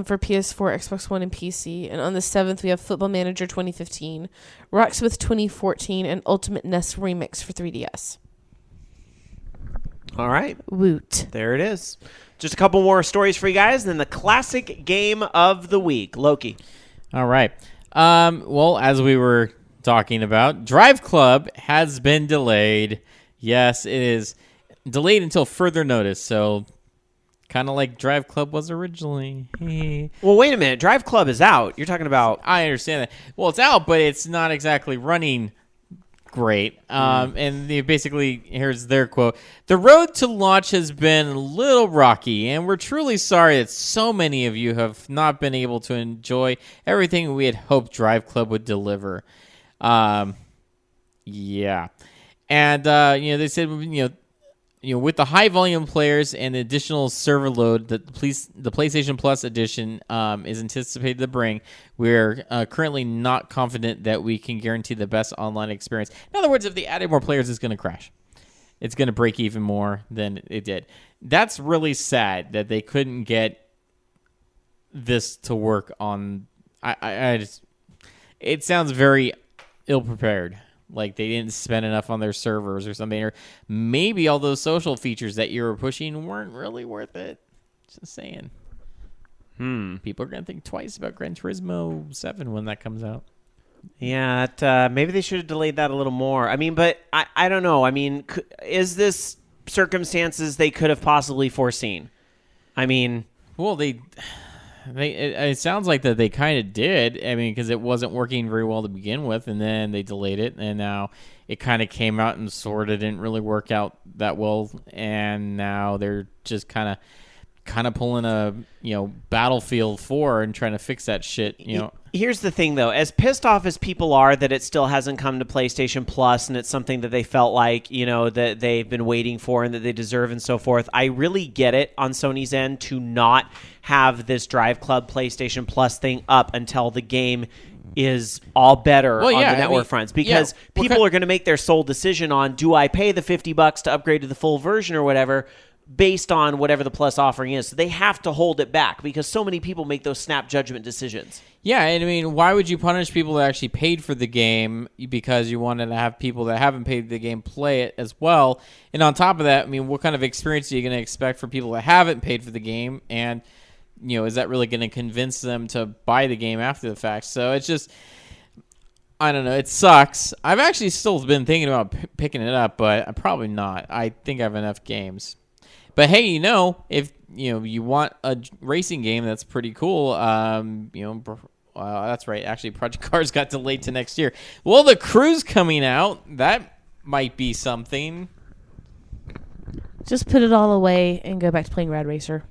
for PS4, Xbox One, and PC. And on the 7th, we have Football Manager 2015, Rocksmith 2014, and Ultimate NES Remix for 3DS. All right. Woot. There it is. Just a couple more stories for you guys, and then the classic game of the week. Loki. All right. Well, as we were talking about, Drive Club has been delayed. Yes, it is delayed until further notice. So, kind of like Drive Club was originally. Well, wait a minute. Drive Club is out. You're talking about... I understand that. Well, it's out, but it's not exactly running great. And they basically, here's their quote: "The road to launch has been a little rocky, and we're truly sorry that so many of you have not been able to enjoy everything we had hoped Drive Club would deliver." Yeah. And, they said, with the high volume players and the additional server load that the PlayStation Plus edition is anticipated to bring, we're currently not confident that we can guarantee the best online experience. In other words, if they added more players, it's going to crash. It's going to break even more than it did. That's really sad that they couldn't get this to work on. It sounds very ill-prepared. Like they didn't spend enough on their servers or something. Or maybe all those social features that you were pushing weren't really worth it. Just saying. People are going to think twice about Gran Turismo 7 when that comes out. Yeah, maybe they should have delayed that a little more. I mean, but I don't know. I mean, is this circumstances they could have possibly foreseen? I mean... Well, it sounds like that they kind of did. I mean, because it wasn't working very well to begin with, and then they delayed it, and now it kind of came out and sort of didn't really work out that well, and now they're just kind of pulling a Battlefield 4 and trying to fix that shit. Here's the thing, though. As pissed off as people are that it still hasn't come to PlayStation Plus and it's something that they felt like, that they've been waiting for and that they deserve and so forth, I really get it on Sony's end to not have this Drive Club PlayStation Plus thing up until the game is all better on the network fronts. Because people are going to make their sole decision on, do I pay the $50 to upgrade to the full version or whatever, based on whatever the Plus offering is. So they have to hold it back because so many people make those snap judgment decisions. Yeah, and I mean, why would you punish people that actually paid for the game because you wanted to have people that haven't paid the game play it as well? And on top of that, I mean, what kind of experience are you going to expect for people that haven't paid for the game? And, is that really going to convince them to buy the game after the fact? So it's just, I don't know. It sucks. I've actually still been thinking about picking it up, but I'm probably not. I think I have enough games. But hey, if you want a racing game that's pretty cool, that's right. Actually, Project Cars got delayed to next year. Well, the Crew's coming out. That might be something. Just put it all away and go back to playing Rad Racer.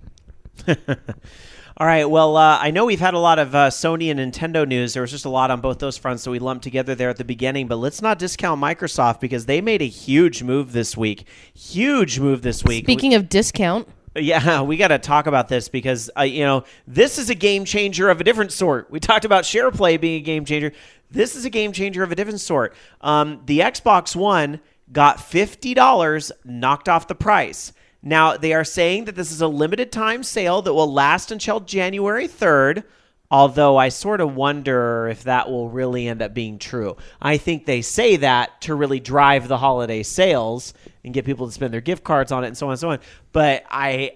All right, well, I know we've had a lot of Sony and Nintendo news. There was just a lot on both those fronts that we lumped together there at the beginning, but let's not discount Microsoft because they made a huge move this week. Speaking of discount. Yeah, we got to talk about this because, this is a game changer of a different sort. We talked about SharePlay being a game changer. This is a game changer of a different sort. The Xbox One got $50 knocked off the price. Now, they are saying that this is a limited time sale that will last until January 3rd, although I sort of wonder if that will really end up being true. I think they say that to really drive the holiday sales and get people to spend their gift cards on it and so on and so on. But I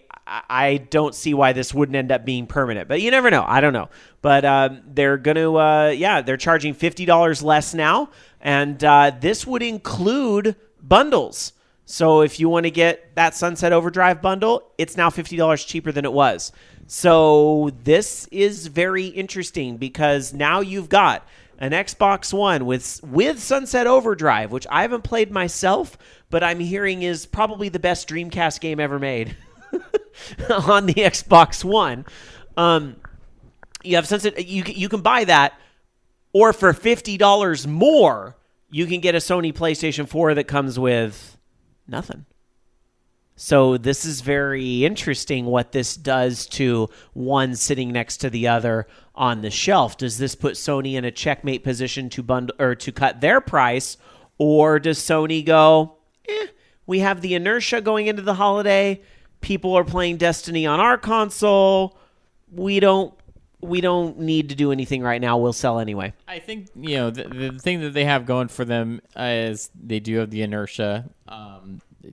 don't see why this wouldn't end up being permanent. But you never know. I don't know. But they're going to, they're charging $50 less now. And this would include bundles. So if you want to get that Sunset Overdrive bundle, it's now $50 cheaper than it was. So this is very interesting because now you've got an Xbox One with Sunset Overdrive, which I haven't played myself, but I'm hearing is probably the best Dreamcast game ever made on the Xbox One. You have Sunset. You can buy that, or for $50 more, you can get a Sony PlayStation 4 that comes with nothing. So this is very interesting what this does to one sitting next to the other on the shelf. Does this put Sony in a checkmate position to bundle or to cut their price, or does Sony go, we have the inertia going into the holiday. People are playing Destiny on our console. We don't need to do anything right now. We'll sell anyway. I think, the thing that they have going for them is they do have the inertia,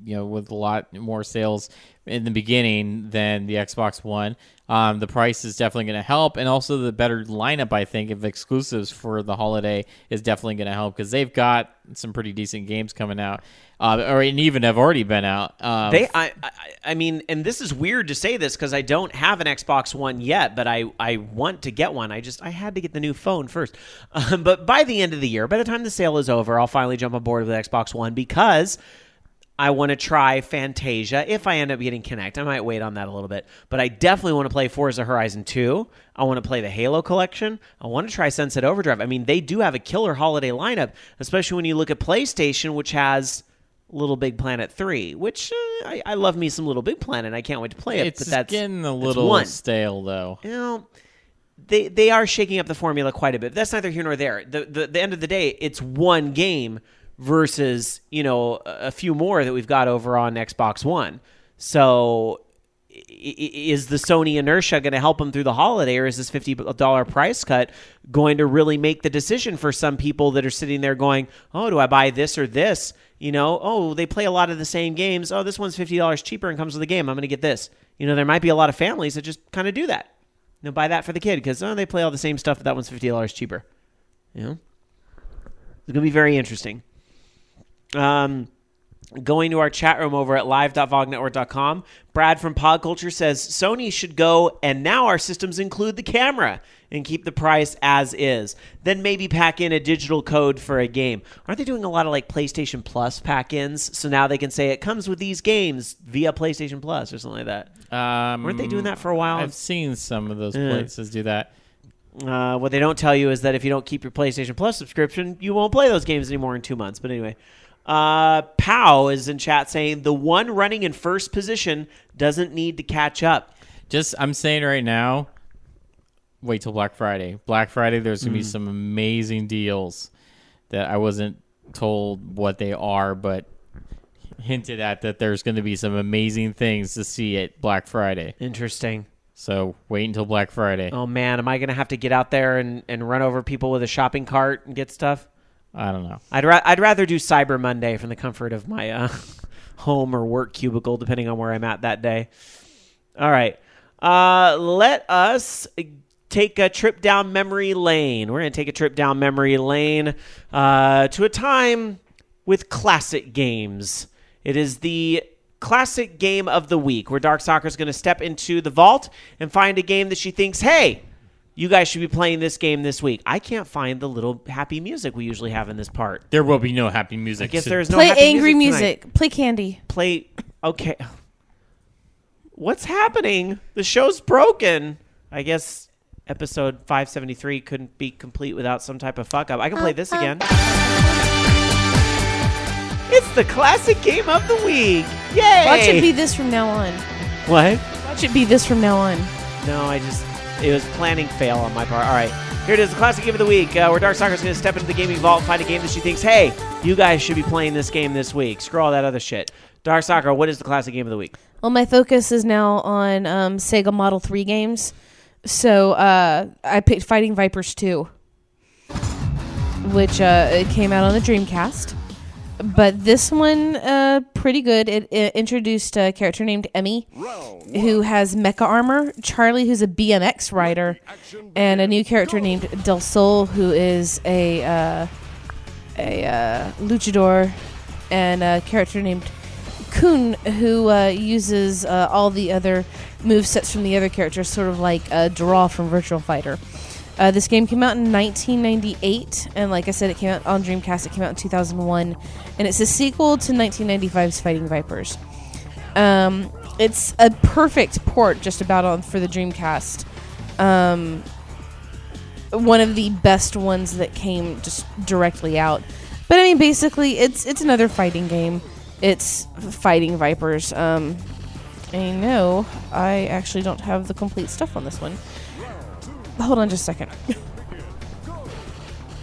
with a lot more sales in the beginning than the Xbox One. The price is definitely going to help, and also the better lineup, I think, of exclusives for the holiday is definitely going to help because they've got some pretty decent games coming out, or even have already been out. I mean, and this is weird to say this because I don't have an Xbox One yet, but I want to get one. I had to get the new phone first. But by the end of the year, by the time the sale is over, I'll finally jump on board with the Xbox One because I want to try Fantasia. If I end up getting Kinect, I might wait on that a little bit. But I definitely want to play Forza Horizon 2. I want to play the Halo collection. I want to try Sunset Overdrive. I mean, they do have a killer holiday lineup, especially when you look at PlayStation, which has Little Big Planet 3, which I love me some Little Big Planet. I can't wait to play it. It's but that's getting a little stale, though. You know, they are shaking up the formula quite a bit. That's neither here nor there. The end of the day, it's one game versus, a few more that we've got over on Xbox One. So is the Sony inertia going to help them through the holiday, or is this $50 price cut going to really make the decision for some people that are sitting there going, oh, do I buy this or this? They play a lot of the same games. Oh, this one's $50 cheaper and comes with a game. I'm going to get this. There might be a lot of families that just kind of do that. Buy that for the kid because they play all the same stuff, but that one's $50 cheaper. It's going to be very interesting. Going to our chat room over at live.vognetwork.com, Brad from Podculture says, Sony should go, and now our systems include the camera, and keep the price as is. Then maybe pack in a digital code for a game. Aren't they doing a lot of PlayStation Plus pack-ins? So now they can say it comes with these games via PlayStation Plus or something like that. Weren't they doing that for a while? I've seen some of those places do that. What they don't tell you is that if you don't keep your PlayStation Plus subscription, you won't play those games anymore in 2 months. But anyway. Pow is in chat saying the one running in first position doesn't need to catch up. I'm saying right now, wait till Black Friday. Black Friday, there's going to be some amazing deals that I wasn't told what they are, but hinted at that there's going to be some amazing things to see at Black Friday. Interesting. So wait until Black Friday. Oh, man. Am I going to have to get out there and run over people with a shopping cart and get stuff? I don't know. I'd rather do Cyber Monday from the comfort of my home or work cubicle, depending on where I'm at that day. All right. Let us take a trip down memory lane. We're going to take a trip down memory lane to a time with classic games. It is the classic game of the week, where Dark Soccer is going to step into the vault and find a game that she thinks, hey, you guys should be playing this game this week. I can't find the little happy music we usually have in this part. There will be no happy music. I guess there is no Play happy angry music. music. Play Candy. Okay. What's happening? The show's broken. I guess episode 573 couldn't be complete without some type of fuck up. I can play this again. It's the classic game of the week. Yay! Watch it be this from now on. What? Watch it be this from now on. No, it was planning fail on my part. All right. Here it is, the classic game of the week, where Dark Soccer is going to step into the gaming vault and find a game that she thinks, hey, you guys should be playing this game this week. Screw all that other shit. Dark Soccer, what is the classic game of the week? Well, my focus is now on Sega Model 3 games. So I picked Fighting Vipers 2, which it came out on the Dreamcast. But this one, pretty good. It introduced a character named Emmy, who has mecha armor, Charlie, who's a BMX rider, and a new character named Del Sol, who is a luchador, and a character named Kun, who uses all the other movesets from the other characters, sort of like a draw from Virtual Fighter. This game came out in 1998, and like I said, it came out on Dreamcast. It came out in 2001, and it's a sequel to 1995's Fighting Vipers. It's a perfect port, just about for the Dreamcast. One of the best ones that came just directly out. But I mean, basically, it's another fighting game. It's Fighting Vipers. I know I actually don't have the complete stuff on this one. Hold on just a second.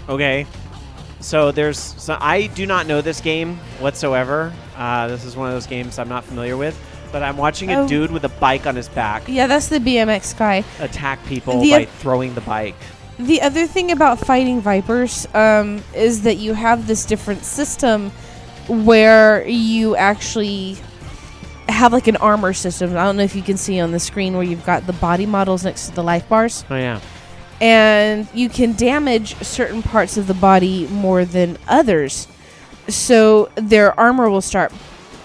Okay. So I do not know this game whatsoever. This is one of those games I'm not familiar with. But I'm watching a dude with a bike on his back Yeah, that's the BMX guy. attack people by throwing the bike. The other thing about Fighting Vipers is that you have this different system where you actually have like an armor system. I don't know if you can see on the screen where you've got the body models next to the life bars. Oh, yeah. And you can damage certain parts of the body more than others. So their armor will start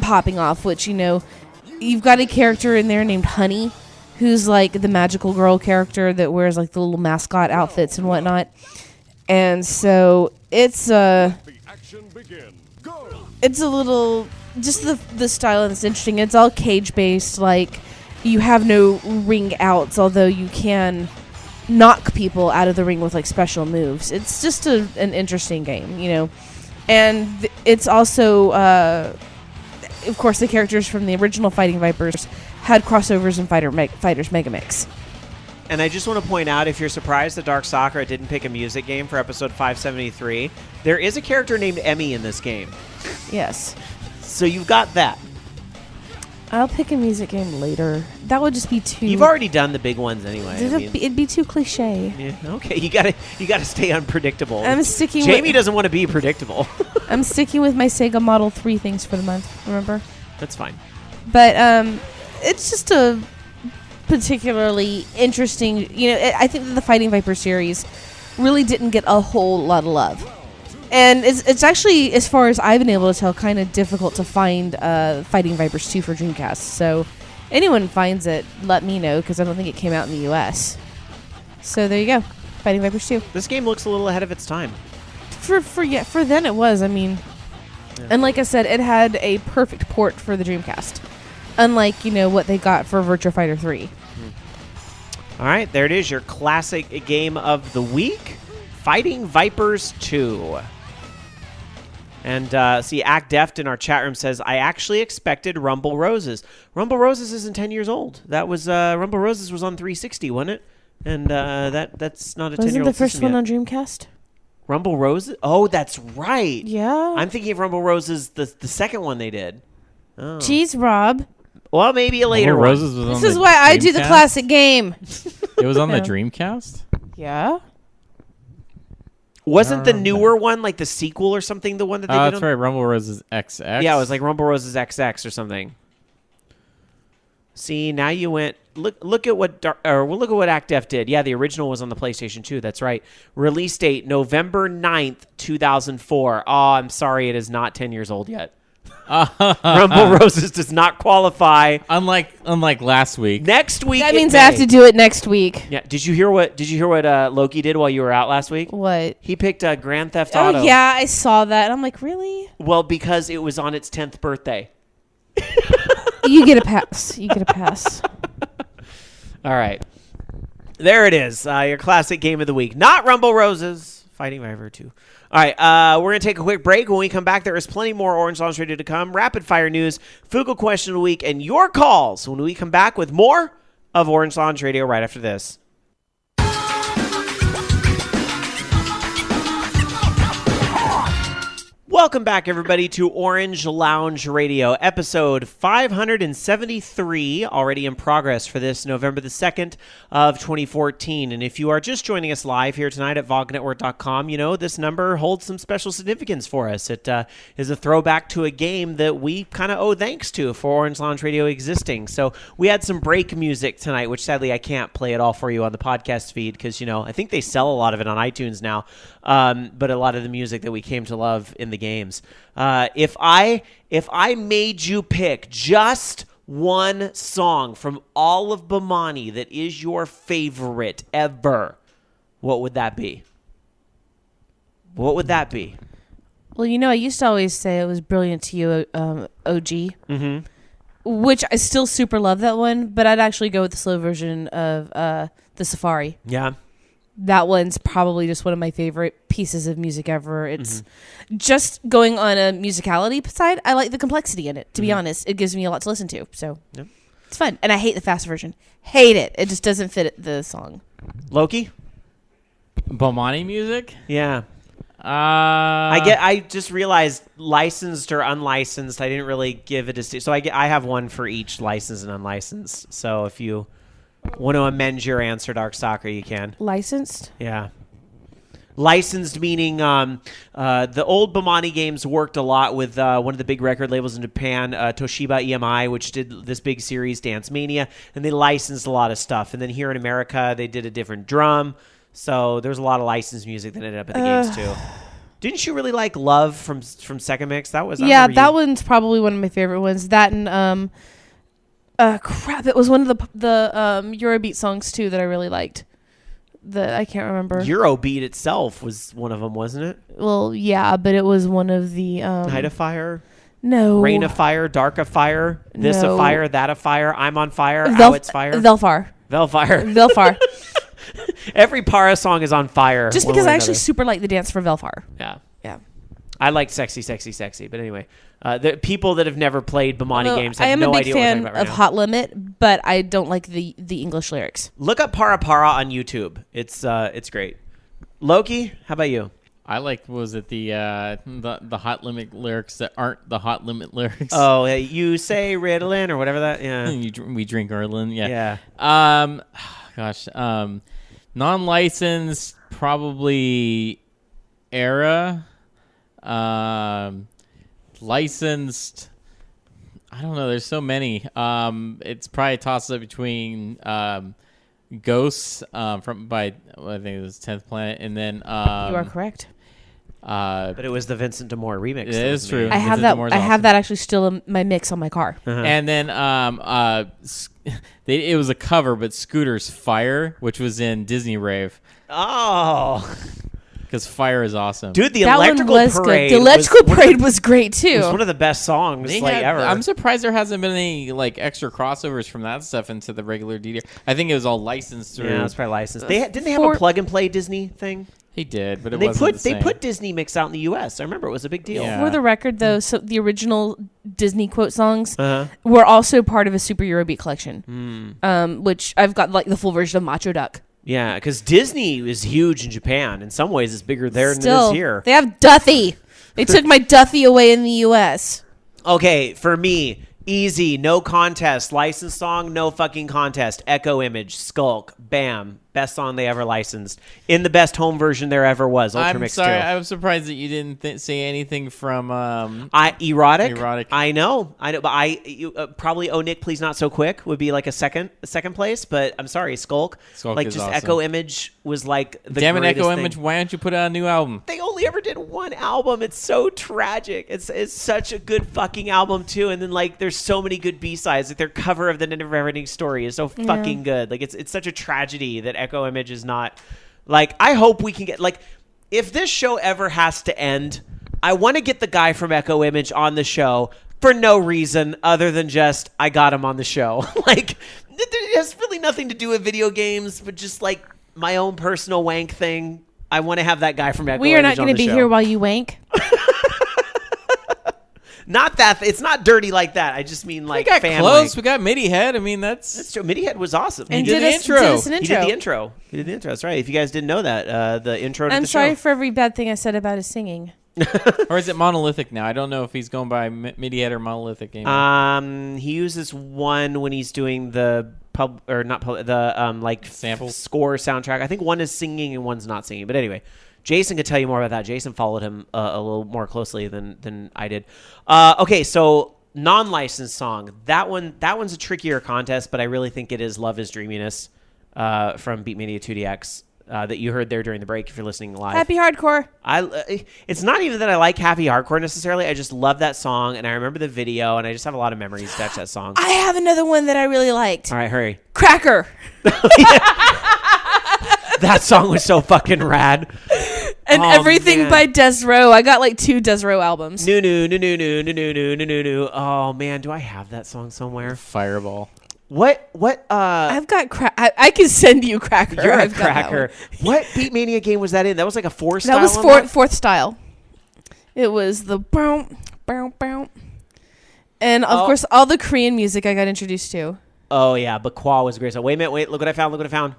popping off, which, you've got a character in there named Honey, who's like the magical girl character that wears like the little mascot outfits and whatnot. And so it's a little, just the style is interesting. It's all cage based. Like, you have no ring outs, although you can knock people out of the ring with like special moves. It's just an interesting game, And it's also of course, the characters from the original Fighting Vipers had crossovers in Fighters Mega Mix. And I just want to point out, if you're surprised that Dark Sakura didn't pick a music game for episode 573, there is a character named Emmy in this game. Yes. So you've got that. I'll pick a music game later. That would just be too... You've already done the big ones anyway. It'd be too cliche. Yeah, okay, you gotta stay unpredictable. I'm sticking Jamie doesn't want to be predictable. I'm sticking with my Sega Model 3 things for the month, remember? That's fine. But it's just a particularly interesting... I think that the Fighting Viper series really didn't get a whole lot of love. And it's actually, as far as I've been able to tell, kind of difficult to find Fighting Vipers 2 for Dreamcast. So anyone finds it, let me know, because I don't think it came out in the US. So there you go. Fighting Vipers 2. This game looks a little ahead of its time. For then it was. I mean, and like I said, it had a perfect port for the Dreamcast. Unlike, what they got for Virtua Fighter 3. All right, there it is, your classic game of the week, Fighting Vipers 2. And see, Act Deft in our chat room says, I actually expected Rumble Roses. Rumble Roses isn't 10 years old. That was Rumble Roses was on 360, wasn't it? And that's not a 10-year-old system Wasn't the first one yet. on Dreamcast? Rumble Roses? Oh, that's right. Yeah. I'm thinking of Rumble Roses, the second one they did. Oh. Jeez, Rob. Well, maybe a later Rumble one. Roses was on This is the why I do the Dreamcast? classic game. It was on the Yeah. Dreamcast? Yeah. Wasn't the newer one like the sequel or something? The one that they did That's on? right. Rumble Roses XX. Yeah, it was like Rumble Roses XX or something. See, now you went. Look at what look at what Act Def did. Yeah, the original was on the PlayStation 2. That's right. Release date November 9th, 2004. Oh, I'm sorry, it is not 10 years old yet. Rumble Roses does not qualify. Unlike last week. Next week. That it means may. I have to do it next week. Yeah. Did you hear what Loki did while you were out last week? What? He picked Grand Theft Auto. Oh, yeah, I saw that. I'm like, really? Well, because it was on its 10th birthday. You get a pass. You get a pass. All right. There it is. Your classic game of the week. Not Rumble Roses. Fighting Viper 2. All right. We're going to take a quick break. When we come back, there is plenty more Orange Lounge Radio to come. Rapid fire news, Fugal question of the week, and your calls when we come back with more of Orange Lounge Radio right after this. Welcome back, everybody, to Orange Lounge Radio, episode 573, already in progress for this November the 2nd of 2014. And if you are just joining us live here tonight at vognetwork.com, you know this number holds some special significance for us. It is a throwback to a game that we kind of owe thanks to for Orange Lounge Radio existing. So we had some break music tonight, which sadly I can't play it all for you on the podcast feed because, I think they sell a lot of it on iTunes now. But a lot of the music that we came to love in the games. If I made you pick just one song from all of Bomani that is your favorite ever, what would that be? What would that be? Well, I used to always say it was Brilliant to You, OG. Mm-hmm. Which I still super love that one, but I'd actually go with the slow version of the Safari. Yeah. That one's probably just one of my favorite pieces of music ever. It's just going on a musicality side. I like the complexity in it, to be honest. It gives me a lot to listen to. So it's fun. And I hate the fast version. Hate it. It just doesn't fit the song. Loki? Bomani music? Yeah. I just realized licensed or unlicensed. I didn't really give it a... So I have one for each licensed and unlicensed. So if you... want to amend your answer, Dark Soccer, you can. Licensed? Yeah. Licensed meaning the old Bomani games worked a lot with one of the big record labels in Japan, Toshiba EMI, which did this big series, Dance Mania, and they licensed a lot of stuff. And then here in America, they did a different drum. So there's a lot of licensed music that ended up in the games, too. Didn't you really like Love from Second Mix? That was that one's probably one of my favorite ones. That and... crap! It was one of the Eurobeat songs too that I really liked. I can't remember. Eurobeat itself was one of them, wasn't it? Well, yeah, but it was one of the Night of Fire, no, Rain of Fire, Dark of Fire, This No. of Fire, That of Fire, I'm on Fire, How It's Fire, Velfar. Velfire. Every Para song is on fire. Just one because way or I actually another. super like the dance for Velfar. Yeah. Yeah. I like Sexy, Sexy, Sexy. But anyway, the people that have never played Bomani Although games I have am no a big idea what we're talking fan about right of now. Hot Limit, but I don't like the English lyrics. Look up Para Para on YouTube. It's great. Loki, how about you? I like, was it the Hot Limit lyrics that aren't the Hot Limit lyrics? Oh, you say Ritalin or whatever that. Yeah. We drink Ritalin. Yeah. Yeah. Gosh. Non-licensed, probably Era. Licensed, I don't know. There's so many. It's probably a toss-up between Ghosts I think it was 10th Planet, and then You are correct. But it was the Vincent D'Amore remix. It is true. I have Vincent that. D'Amore's I have awesome. that actually still in my mix on my car. And then it was a cover, but Scooter's Fire, which was in Disney Rave, Oh, because Fire is awesome. dude, the That one Electrical was Parade. good. The Electrical was Parade was great too. It was one of the best songs ever. I'm surprised there hasn't been any extra crossovers from that stuff into the regular DDR. I think it was all licensed through. Yeah, it's probably licensed. Didn't they have a plug and play Disney thing? He did, but it They wasn't put the they same. put Disney Mix out in the U.S. I remember it was a big deal. Yeah. For the record, though, so the original Disney quote songs Uh-huh. were also part of a Super Eurobeat collection, Hmm. which I've got the full version of Macho Duck. Yeah, because Disney is huge in Japan. In some ways, it's bigger there than it Still, is here. they have Duffy. They took my Duffy away in the U.S. Okay, for me, easy, no contest. Licensed song, no fucking contest. Echo Image, Skulk, Bam. Best song they ever licensed. In the best home version there ever was, Ultra I'm Mix sorry, 2. I was surprised that you didn't say anything from. Erotic. Erotic. I know, but probably Oh Nick, Please Not So Quick would be like a second place, but I'm sorry, Skulk. Skulk like is just awesome. Echo Image was like the Damn it, greatest Echo thing. Image! Why don't you put out a new album? They only ever did one album. It's so tragic. It's such a good fucking album too. And then there's so many good B-sides. Like their cover of the Never Ending Story is so fucking good. Like it's such a tragedy that Echo Image is not. I hope we can get if this show ever has to end, I want to get the guy from Echo Image on the show for no reason other than just I got him on the show. It has really nothing to do with video games, but just my own personal wank thing. I want to have that guy from Echo We are Image not on going the to be show. here while you wank. Not that it's not dirty like that. I just mean We got family. close. We got MIDI Head. I mean, That's true. MIDI Head was awesome. And did the did intro. us an He intro. did the intro. He did the intro. That's right. If you guys didn't know that, the intro to I'm the sorry show. for every bad thing I said about his singing. or is it Monolithic now? I don't know if he's going by MIDI Head or Monolithic anymore. He uses one when he's doing the Samples? score soundtrack. I think one is singing and one's not singing. But anyway, Jason could tell you more about that. Jason followed him a little more closely than I did. Okay, so non-licensed song. That one's a trickier contest, but I really think it is "Love Is Dreaminess" from Beatmania 2DX that you heard there during the break. If you're listening live, Happy hardcore. It's not even that I like happy hardcore necessarily. I just love that song, and I remember the video, and I just have a lot of memories attached to that song. I have another one that I really liked. All right, hurry. Cracker. That song was so fucking rad. And Oh, everything man. by Desro. I got 2 Desro albums. No. Oh man, do I have that song somewhere? Fireball. What I've got I can send you Cracker. you're a I've got that cracker. one. What Beatmania game was that in? That was like a 4-style. That was on fourth style. It was the bow, bow, bow. And of course all the Korean music I got introduced to. Oh yeah, Bakwa was great. So wait a minute, look what I found.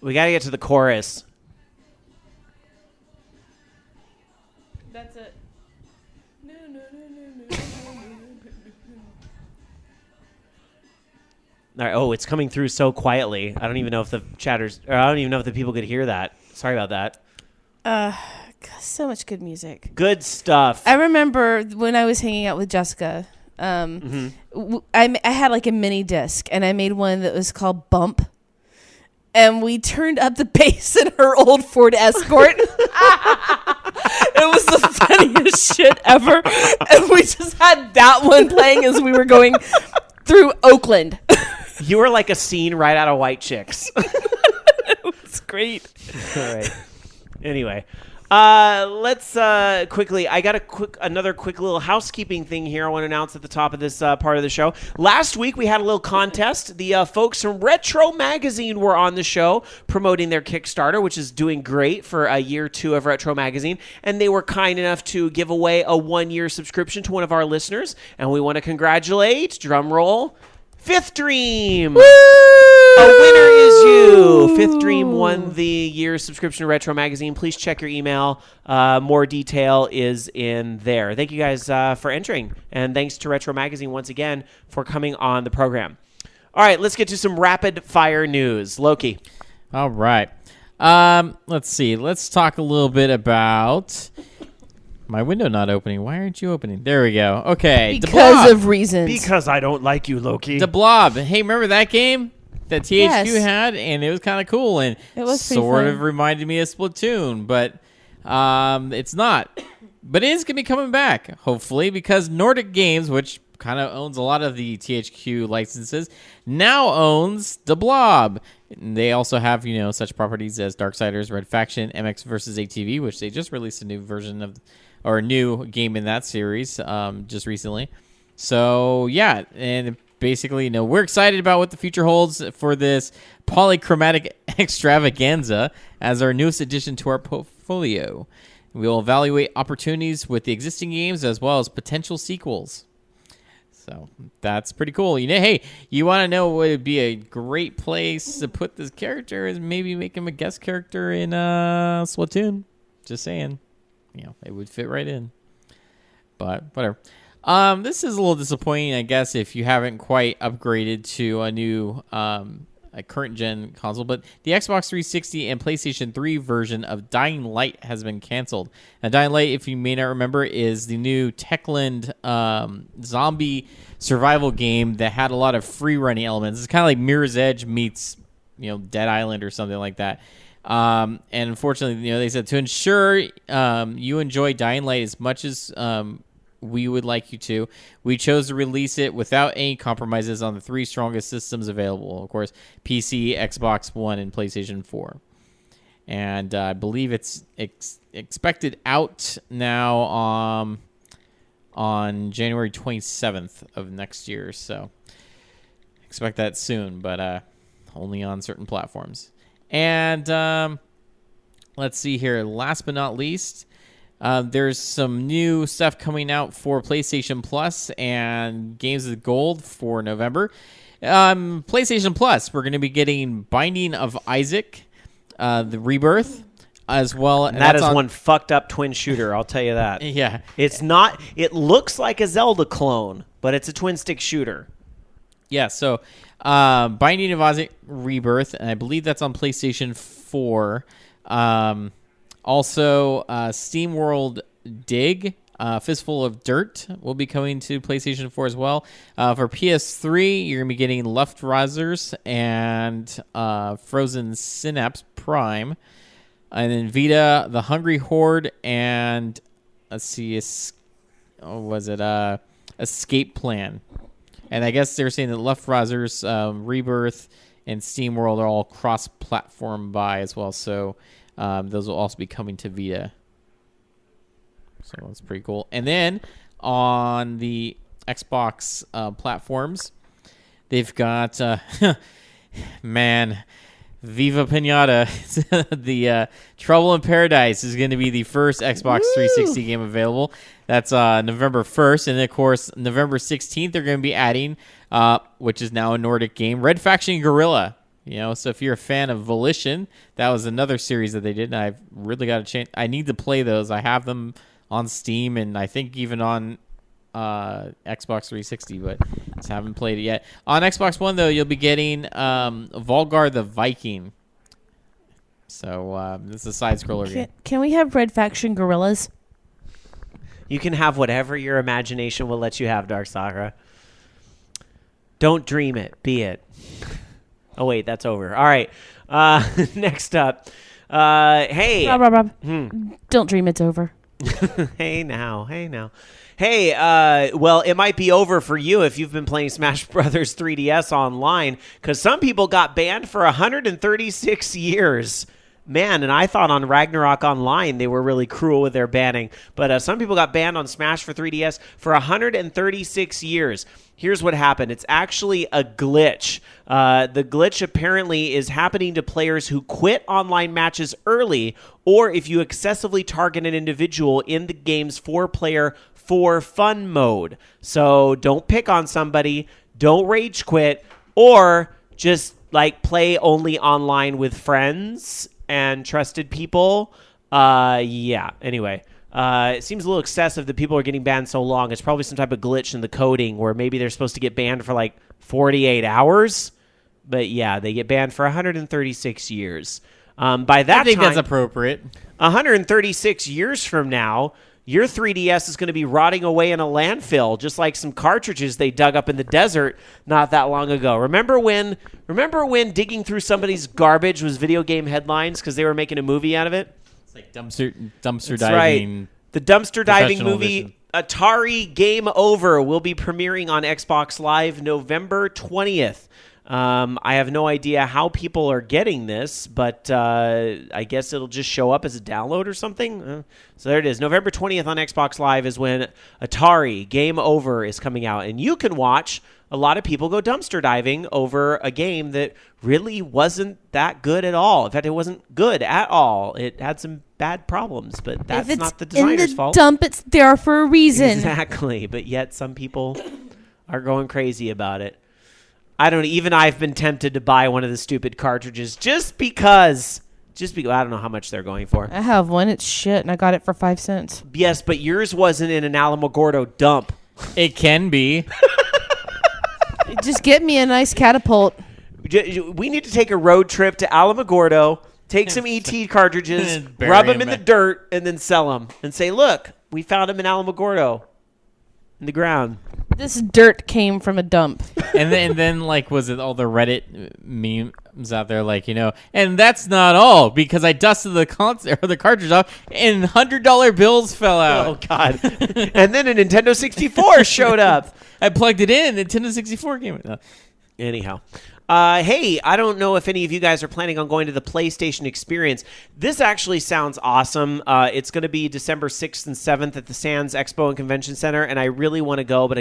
We gotta get to the chorus. That's it. All right. Oh, it's coming through so quietly. I don't even know if the people could hear that. Sorry about that. So much good music. Good stuff. I remember when I was hanging out with Jessica. I had a mini disc, and I made one that was called Bump. And we turned up the bass in her old Ford Escort. It was the funniest shit ever. And we just had that one playing as we were going through Oakland. You were like a scene right out of White Chicks. It's great. All right. Anyway. Let's quickly. I got another quick little housekeeping thing here. I want to announce at the top of this part of the show. Last week we had a little contest. The folks from Retro Magazine were on the show promoting their Kickstarter, which is doing great for year 2 of Retro Magazine. And they were kind enough to give away a 1-year subscription to one of our listeners. And we want to congratulate, drum roll, Fifth Dream. A winner is you. Fifth Dream won the year subscription to Retro Magazine. Please check your email. More detail is in there. Thank you guys for entering. And thanks to Retro Magazine once again for coming on the program. All right, let's get to some rapid fire news. Loki. All right. Let's see. Let's talk a little bit about my window not opening. Why aren't you opening? There we go. Okay. Because of reasons. Because I don't like you, Loki. The Blob. Hey, remember that game that THQ Yes. had? And it was kind of cool. And It was pretty sort fun. of reminded me of Splatoon. But it's not. But it is going to be coming back, hopefully, because Nordic Games, which kind of owns a lot of the THQ licenses, now owns The Blob. And they also have, such properties as Darksiders, Red Faction, MX vs. ATV, which they just released a new version of, or a new game in that series just recently. So, yeah, and basically, we're excited about what the future holds for this polychromatic extravaganza as our newest addition to our portfolio. We will evaluate opportunities with the existing games as well as potential sequels. So that's pretty cool. Hey, you want to know what would be a great place to put this character is maybe make him a guest character in Splatoon. Just saying. It would fit right in. But whatever. This is a little disappointing, I guess, if you haven't quite upgraded to a new a current gen console, but the Xbox 360 and PlayStation 3 version of Dying Light has been canceled. Now, Dying Light, if you may not remember, is the new Techland zombie survival game that had a lot of free running elements. It's kind of like Mirror's Edge meets, Dead Island or something like that. And unfortunately, they said to ensure you enjoy Dying Light as much as we would like you to, we chose to release it without any compromises on the 3 strongest systems available. Of course, PC, Xbox One, and PlayStation 4. And I believe it's expected out now on January 27th of next year. So expect that soon, but only on certain platforms. And let's see here. Last but not least, there's some new stuff coming out for PlayStation Plus and Games with Gold for November. PlayStation Plus, we're going to be getting Binding of Isaac, the Rebirth, as well. And that is one fucked up twin shooter, I'll tell you that. Yeah. It's not, it looks like a Zelda clone, but it's a twin stick shooter. Yeah, so Binding of Isaac Rebirth, and I believe that's on PlayStation 4. Also, SteamWorld Dig, Fistful of Dirt will be coming to PlayStation 4 as well. For PS3, you're going to be getting Left Risers and Frozen Synapse Prime. And then Vita, The Hungry Horde, and let's see, Escape Plan. And I guess they're saying that Left Risers, Rebirth, and SteamWorld are all cross-platform buy as well. So those will also be coming to Vita. So that's pretty cool. And then on the Xbox platforms, they've got, Viva Pinata. The Trouble in Paradise is going to be the first Xbox 360 game available. That's November 1st. And, of course, November 16th, they're going to be adding, which is now a Nordic game, Red Faction Guerrilla. So if you're a fan of Volition, that was another series that they did, and I've really got a chance. I need to play those. I have them on Steam, and I think even on Xbox 360, but just haven't played it yet. On Xbox One, though, you'll be getting Volgar the Viking. So this is a side-scroller game. Can we have Red Faction Gorillas? You can have whatever your imagination will let you have, Dark Sakura. Don't dream it, be it. Oh, wait, that's over. All right. Next up. Hey. Rob. Don't dream it's over. Hey, now. Hey, well, it might be over for you if you've been playing Smash Brothers 3DS online, because some people got banned for 136 years. Man, and I thought on Ragnarok Online they were really cruel with their banning. But some people got banned on Smash for 3DS for 136 years. Here's what happened. It's actually a glitch. The glitch apparently is happening to players who quit online matches early, or if you excessively target an individual in the game's 4-player for fun mode. So don't pick on somebody, don't rage quit, or just play only online with friends and trusted people. Anyway, it seems a little excessive that people are getting banned so long. It's probably some type of glitch in the coding where maybe they're supposed to get banned for 48 hours. But yeah, they get banned for 136 years. By that I think time, that's appropriate. 136 years from now, your 3DS is going to be rotting away in a landfill, just like some cartridges they dug up in the desert not that long ago. Remember when digging through somebody's garbage was video game headlines because they were making a movie out of it? It's like dumpster That's diving. right. The dumpster diving professional movie edition. Atari Game Over will be premiering on Xbox Live November 20th. I have no idea how people are getting this, but I guess it'll just show up as a download or something. So there it is. November 20th on Xbox Live is when Atari Game Over is coming out, and you can watch a lot of people go dumpster diving over a game that really wasn't that good at all. In fact, it wasn't good at all. It had some bad problems, but that's not the designer's fault. Dump, it's there for a reason. Exactly, but yet some people are going crazy about it. I don't. Even I've been tempted to buy one of the stupid cartridges just because. I don't know how much they're going for. I have one. It's shit, and I got it for 5 cents. Yes, but yours wasn't in an Alamogordo dump. It can be. Just get me a nice catapult. We need to take a road trip to Alamogordo, take some ET cartridges, Bury rub them in them. the dirt, and then sell them. And say, look, we found them in Alamogordo in the ground. This dirt came from a dump. and then was it all the Reddit memes out there and that's not all because I dusted the cartridge off and $100 bills fell out. Oh, God. And then a Nintendo 64 showed up. I plugged it in, Nintendo 64 came out. Anyhow. Hey, I don't know if any of you guys are planning on going to the PlayStation Experience. This actually sounds awesome. It's going to be December 6th and 7th at the Sands Expo and Convention Center, and I really want to go, but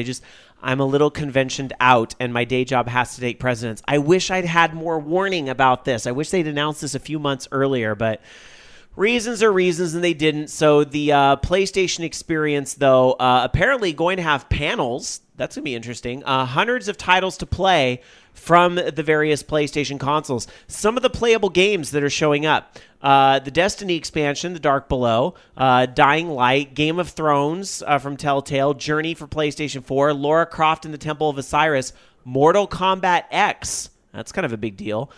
I'm a little conventioned out, and my day job has to take precedence. I wish I'd had more warning about this. I wish they'd announced this a few months earlier, but reasons are reasons, and they didn't. So the PlayStation Experience, though, apparently going to have panels. That's going to be interesting. Hundreds of titles to play from the various PlayStation consoles. Some of the playable games that are showing up. The Destiny expansion, The Dark Below, Dying Light, Game of Thrones from Telltale, Journey for PlayStation 4, Lara Croft in the Temple of Osiris, Mortal Kombat X. That's kind of a big deal.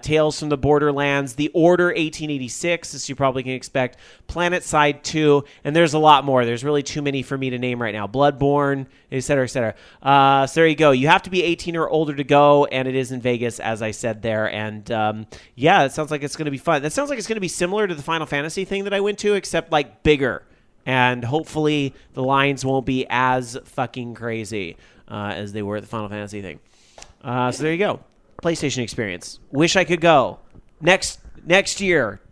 Tales from the Borderlands, The Order 1886, as you probably can expect, Planet Side 2, and there's a lot more. There's really too many for me to name right now. Bloodborne, et cetera, et cetera. So there you go. You have to be 18 or older to go, and it is in Vegas, as I said there. And yeah, it sounds like it's going to be fun. That sounds like it's going to be similar to the Final Fantasy thing that I went to, except bigger. And hopefully the lines won't be as fucking crazy as they were at the Final Fantasy thing. So there you go. PlayStation Experience. Wish I could go. Next year,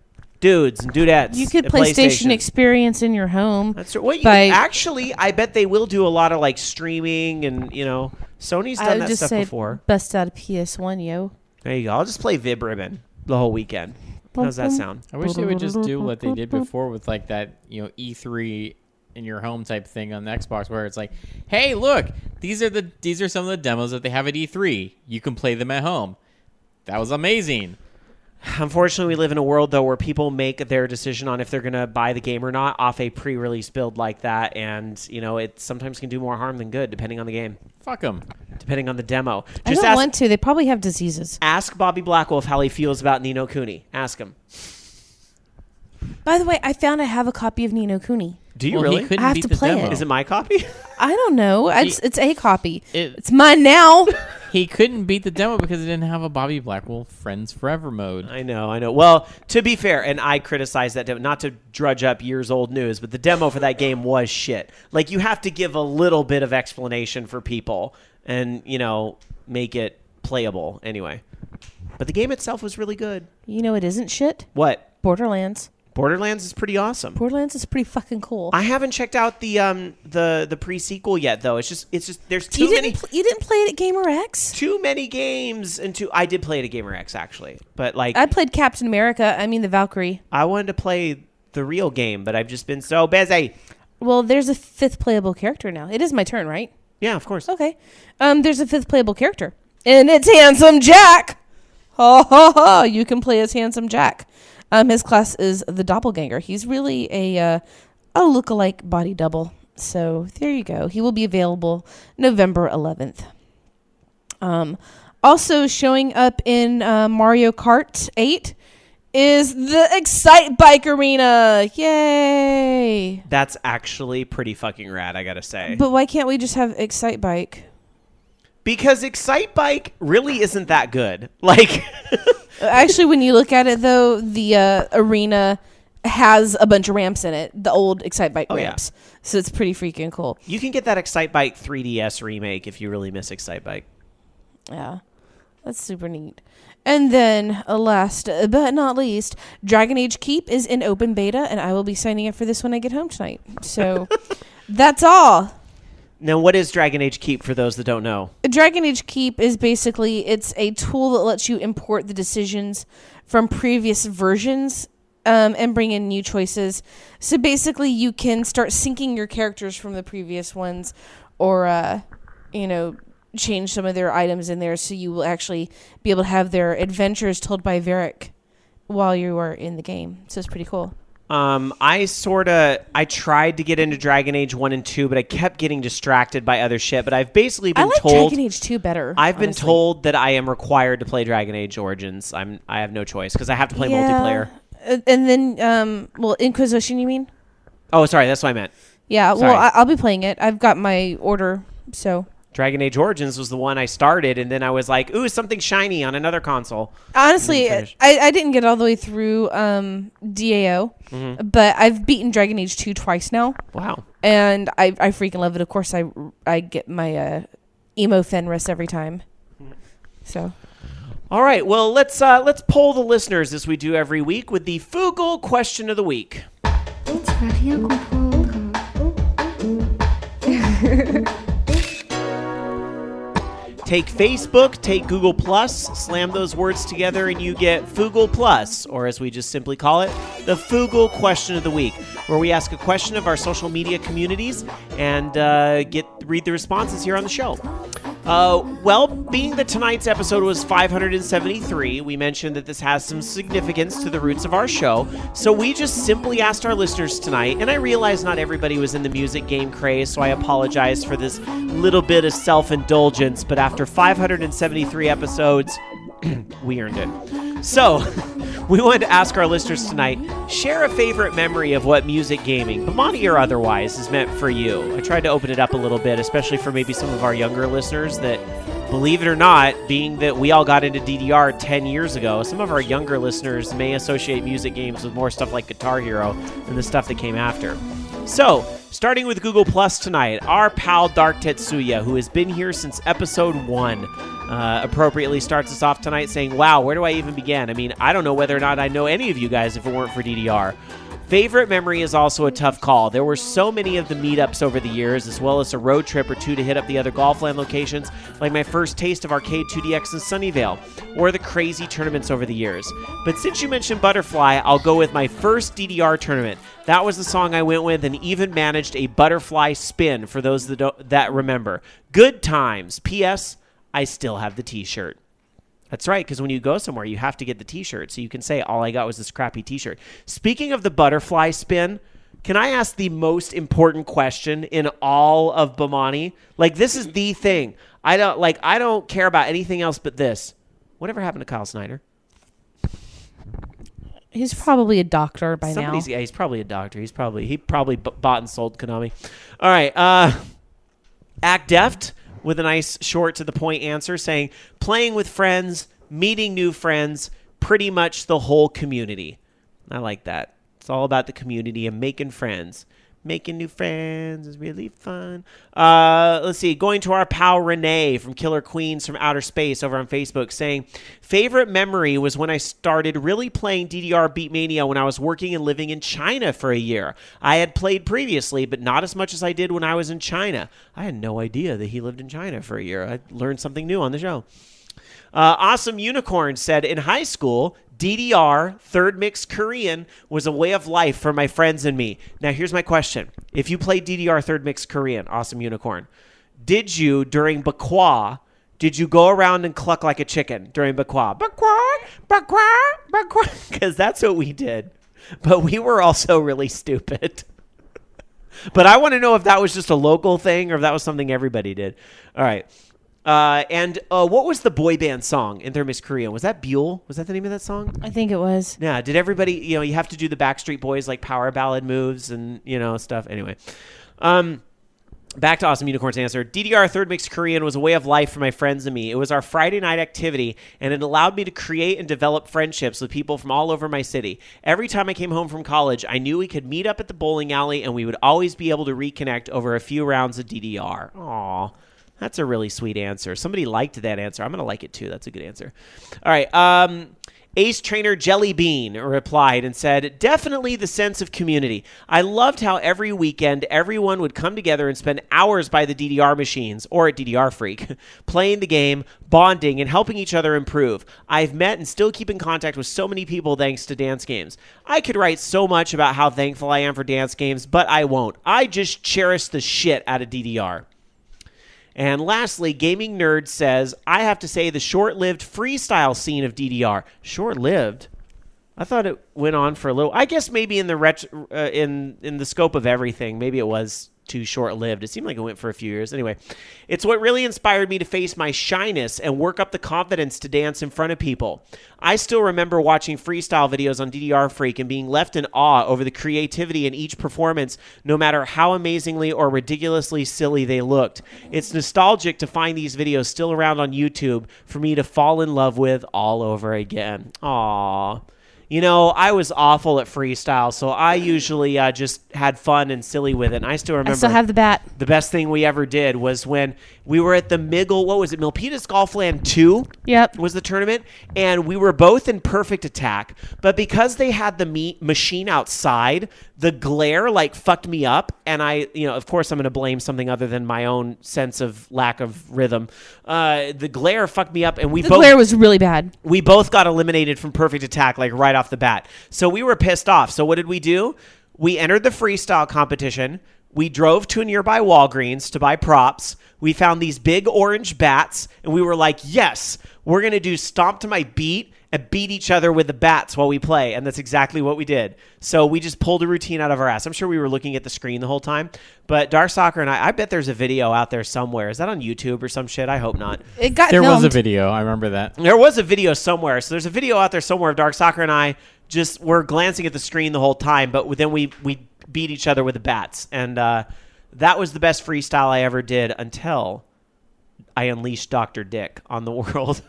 dudes and dudettes. You could at PlayStation Experience in your home. That's what actually, I bet they will do a lot of streaming and Sony's done that stuff before. Best out of PS1, yo. There you go. I'll just play Vib Ribbon the whole weekend. How's that sound? I wish they would just do what they did before with that E3 in your home type thing on the Xbox, where it's like, hey, look, these are some of the demos that they have at E3. You can play them at home. That was amazing. Unfortunately, we live in a world, though, where people make their decision on if they're going to buy the game or not off a pre-release build like that, and it sometimes can do more harm than good, depending on the game. Fuck them. Depending on the demo. I don't want to. They probably have diseases. Ask Bobby Blackwolf how he feels about Ni no Kuni. Ask him. By the way, I found I have a copy of Ni no Kuni. Do you really? I have to play it. Is it my copy? I don't know. It's a copy. It's mine now. He couldn't beat the demo because it didn't have a Bobby Blackwolf Friends Forever mode. I know. Well, to be fair, and I criticize that demo, not to drudge up years old news, but the demo for that game was shit. You have to give a little bit of explanation for people and, make it playable anyway. But the game itself was really good. It isn't shit. What? Borderlands. Borderlands is pretty awesome. Borderlands is pretty fucking cool. I haven't checked out the pre-sequel yet, though. It's just there's too many. You didn't play it at Gamer X? Too many games I did play it at Gamer X actually, but like I played Captain America. I mean the Valkyrie. I wanted to play the real game, but I've just been so busy. Well, there's a 5th playable character now. It is my turn, right? Yeah, of course. Okay. There's a 5th playable character, and it's Handsome Jack. Ha ha ha! You can play as Handsome Jack. His class is the doppelganger. He's really a lookalike body double. So there you go. He will be available November 11th. Also showing up in Mario Kart 8 is the Excite Bike Arena. Yay! That's actually pretty fucking rad, I gotta say. But why can't we just have Excite Bike? Because Excite Bike really isn't that good. Like, actually, when you look at it, though, the arena has a bunch of ramps in it. The old Excite Bike ramps. Yeah. So it's pretty freaking cool. You can get that Excite Bike 3DS remake if you really miss Excite Bike. Yeah, that's super neat. And then, last but not least, Dragon Age Keep is in open beta, and I will be signing up for this when I get home tonight. So that's all. Now, what is Dragon Age Keep for those that don't know? Dragon Age Keep is basically, it's a tool that lets you import the decisions from previous versions and bring in new choices. So basically, you can start syncing your characters from the previous ones or, change some of their items in there so you will actually be able to have their adventures told by Varric while you are in the game. So it's pretty cool. I tried to get into Dragon Age 1 and 2, but I kept getting distracted by other shit. But I've basically been told... I like Dragon Age 2 better, I've been told that I am required to play Dragon Age Origins. I have no choice, because I have to play multiplayer. And then, Inquisition, you mean? Oh, sorry, that's what I meant. Yeah, sorry. Well, I'll be playing it. I've got my order, so... Dragon Age Origins was the one I started, and then I was like, ooh, something shiny on another console. Honestly, I didn't get all the way through DAO, but I've beaten Dragon Age 2 twice now. Wow. And I freaking love it. Of course, I get my emo Fenris every time. So... All right, well, let's poll the listeners as we do every week with the Fugle Question of the Week. It's Radio Control. Take Facebook, take Google Plus, slam those words together, and you get Fugle Plus, or as we just simply call it, the Fugle Question of the Week, where we ask a question of our social media communities and read the responses here on the show. Being that tonight's episode was 573, we mentioned that this has some significance to the roots of our show, so we just simply asked our listeners tonight, and I realize not everybody was in the music game craze, so I apologize for this little bit of self-indulgence, but after 573 episodes, we earned it. So, we wanted to ask our listeners tonight, share a favorite memory of what music gaming, Bomani or otherwise, is meant for you. I tried to open it up a little bit, especially for maybe some of our younger listeners that, believe it or not, being that we all got into DDR 10 years ago, some of our younger listeners may associate music games with more stuff like Guitar Hero than the stuff that came after. So, starting with Google Plus tonight, our pal Dark Tetsuya, who has been here since episode 1, appropriately starts us off tonight saying, wow, where do I even begin? I mean, I don't know whether or not I know any of you guys if it weren't for DDR. Favorite memory is also a tough call. There were so many of the meetups over the years, as well as a road trip or two to hit up the other Golfland locations, like my first taste of Arcade 2DX in Sunnyvale, or the crazy tournaments over the years. But since you mentioned Butterfly, I'll go with my first DDR tournament. That was the song I went with and even managed a Butterfly spin for those that remember. Good times. P.S. I still have the t-shirt. That's right, because when you go somewhere, you have to get the t-shirt, so you can say, all I got was this crappy t-shirt. Speaking of the Butterfly spin, can I ask the most important question in all of Bomani? Like, this is the thing. I don't care about anything else but this. Whatever happened to Kyle Snyder? He's probably a doctor by now. Yeah, he's probably a doctor. He probably bought and sold Konami. All right, Act Deft with a nice short to the point answer saying, playing with friends, meeting new friends, pretty much the whole community. I like that. It's all about the community and making friends. Making new friends is really fun. Let's see. Going to our pal Renee from Killer Queens from Outer Space over on Facebook saying, favorite memory was when I started really playing DDR Beatmania when I was working and living in China for a year. I had played previously, but not as much as I did when I was in China. I had no idea that he lived in China for a year. I learned something new on the show. Awesome Unicorn said, in high school, DDR, third mix Korean, was a way of life for my friends and me. Now, here's my question. If you played DDR, third mix Korean, Awesome Unicorn, did you, during Bakwa, did you go around and cluck like a chicken during Bakwa? Bakwa, Bakwa, Bakwa. Because that's what we did. But we were also really stupid. But I want to know if that was just a local thing or if that was something everybody did. All right. And what was the boy band song in Thermix Korean? Was that Buell? Was that the name of that song? I think it was. Yeah. Did everybody, you have to do the Backstreet Boys like power ballad moves and, stuff. Anyway. Back to Awesome Unicorn's answer. DDR Third Mix Korean was a way of life for my friends and me. It was our Friday night activity, and it allowed me to create and develop friendships with people from all over my city. Every time I came home from college, I knew we could meet up at the bowling alley, and we would always be able to reconnect over a few rounds of DDR. Aw. That's a really sweet answer. Somebody liked that answer. I'm going to like it too. That's a good answer. All right. Ace Trainer Jelly Bean replied and said, definitely the sense of community. I loved how every weekend everyone would come together and spend hours by the DDR machines or at DDR Freak, playing the game, bonding, and helping each other improve. I've met and still keep in contact with so many people thanks to dance games. I could write so much about how thankful I am for dance games, but I won't. I just cherish the shit out of DDR. And lastly, Gaming Nerd says, I have to say the short-lived freestyle scene of DDR. Short-lived? I thought it went on for a little. I guess maybe in the in the scope of everything, maybe it was too short-lived. It seemed like it went for a few years. Anyway, it's what really inspired me to face my shyness and work up the confidence to dance in front of people. I still remember watching freestyle videos on DDR Freak and being left in awe over the creativity in each performance, no matter how amazingly or ridiculously silly they looked. It's nostalgic to find these videos still around on YouTube for me to fall in love with all over again. Aww. I was awful at freestyle, so I usually just had fun and silly with it. And I still remember. I still have the bat. The best thing we ever did was when we were at the Milpitas Golfland 2 Yep. was the tournament, and we were both in perfect attack. But because they had the machine outside, the glare fucked me up, and I, of course I'm going to blame something other than my own sense of lack of rhythm. The glare fucked me up, and The glare was really bad. we both got eliminated from perfect attack right off the bat. So we were pissed off. So what did we do? We entered the freestyle competition. We drove to a nearby Walgreens to buy props. We found these big orange bats, and we were like, yes, we're going to do stomp to my beat and beat each other with the bats while we play. And that's exactly what we did. So we just pulled a routine out of our ass. I'm sure we were looking at the screen the whole time. But Dark Soccer and I bet there's a video out there somewhere. Is that on YouTube or some shit? I hope not. It got There filmed. was a video. I remember that. There was a video somewhere. So there's a video out there somewhere of Dark Soccer and I just were glancing at the screen the whole time. But then we beat each other with the bats. And that was the best freestyle I ever did until I unleashed Dr. Dick on the world,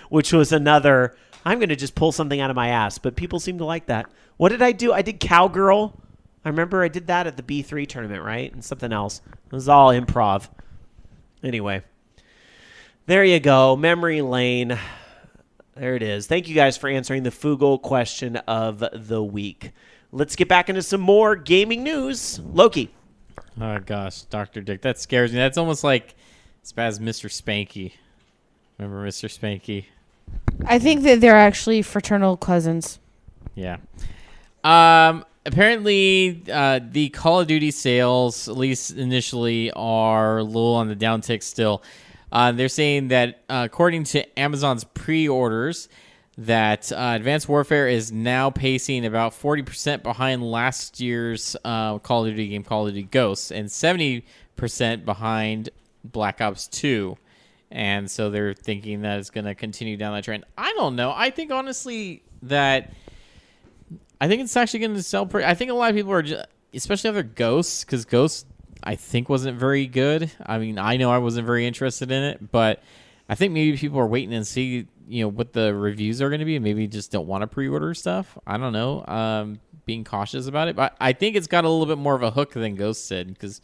which was another... I'm going to just pull something out of my ass, but people seem to like that. What did I do? I did Cowgirl. I remember I did that at the B3 tournament, right? And something else. It was all improv. Anyway, there you go. Memory lane. There it is. Thank you guys for answering the Fugle question of the week. Let's get back into some more gaming news. Loki. Oh, gosh. Dr. Dick. That scares me. That's almost like as bad as Mr. Spanky. Remember Mr. Spanky? I think that they're actually fraternal cousins. Yeah. Apparently, the Call of Duty sales, at least initially, are a little on the downtick still. They're saying that, according to Amazon's pre-orders, that Advanced Warfare is now pacing about 40% behind last year's Call of Duty game, Call of Duty Ghosts, and 70% behind Black Ops 2. And so they're thinking that it's going to continue down that trend. I don't know. I think, honestly, that... I think it's actually going to sell pretty... I think a lot of people are... especially other Ghosts, because Ghosts, I think, wasn't very good. I mean, I know I wasn't very interested in it, but I think maybe people are waiting and see, what the reviews are going to be, and maybe just don't want to pre-order stuff. I don't know. Being cautious about it, but I think it's got a little bit more of a hook than Ghost said, because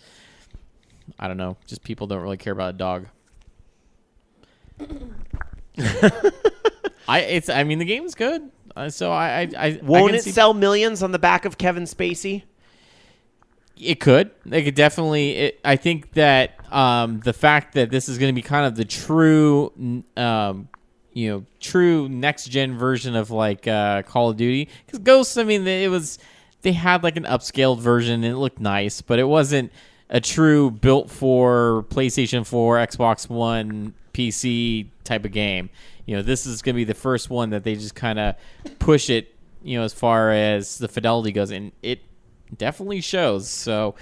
I don't know, just people don't really care about a dog. The game's good. So I won't it sell millions on the back of Kevin Spacey? It could. It could definitely. I think that the fact that this is going to be kind of the true, true next gen version of like Call of Duty. Because Ghosts, they had like an upscaled version and it looked nice, but it wasn't a true built for PlayStation 4, Xbox One, PC type of game. This is going to be the first one that they just kind of push it, as far as the fidelity goes, and it definitely shows. So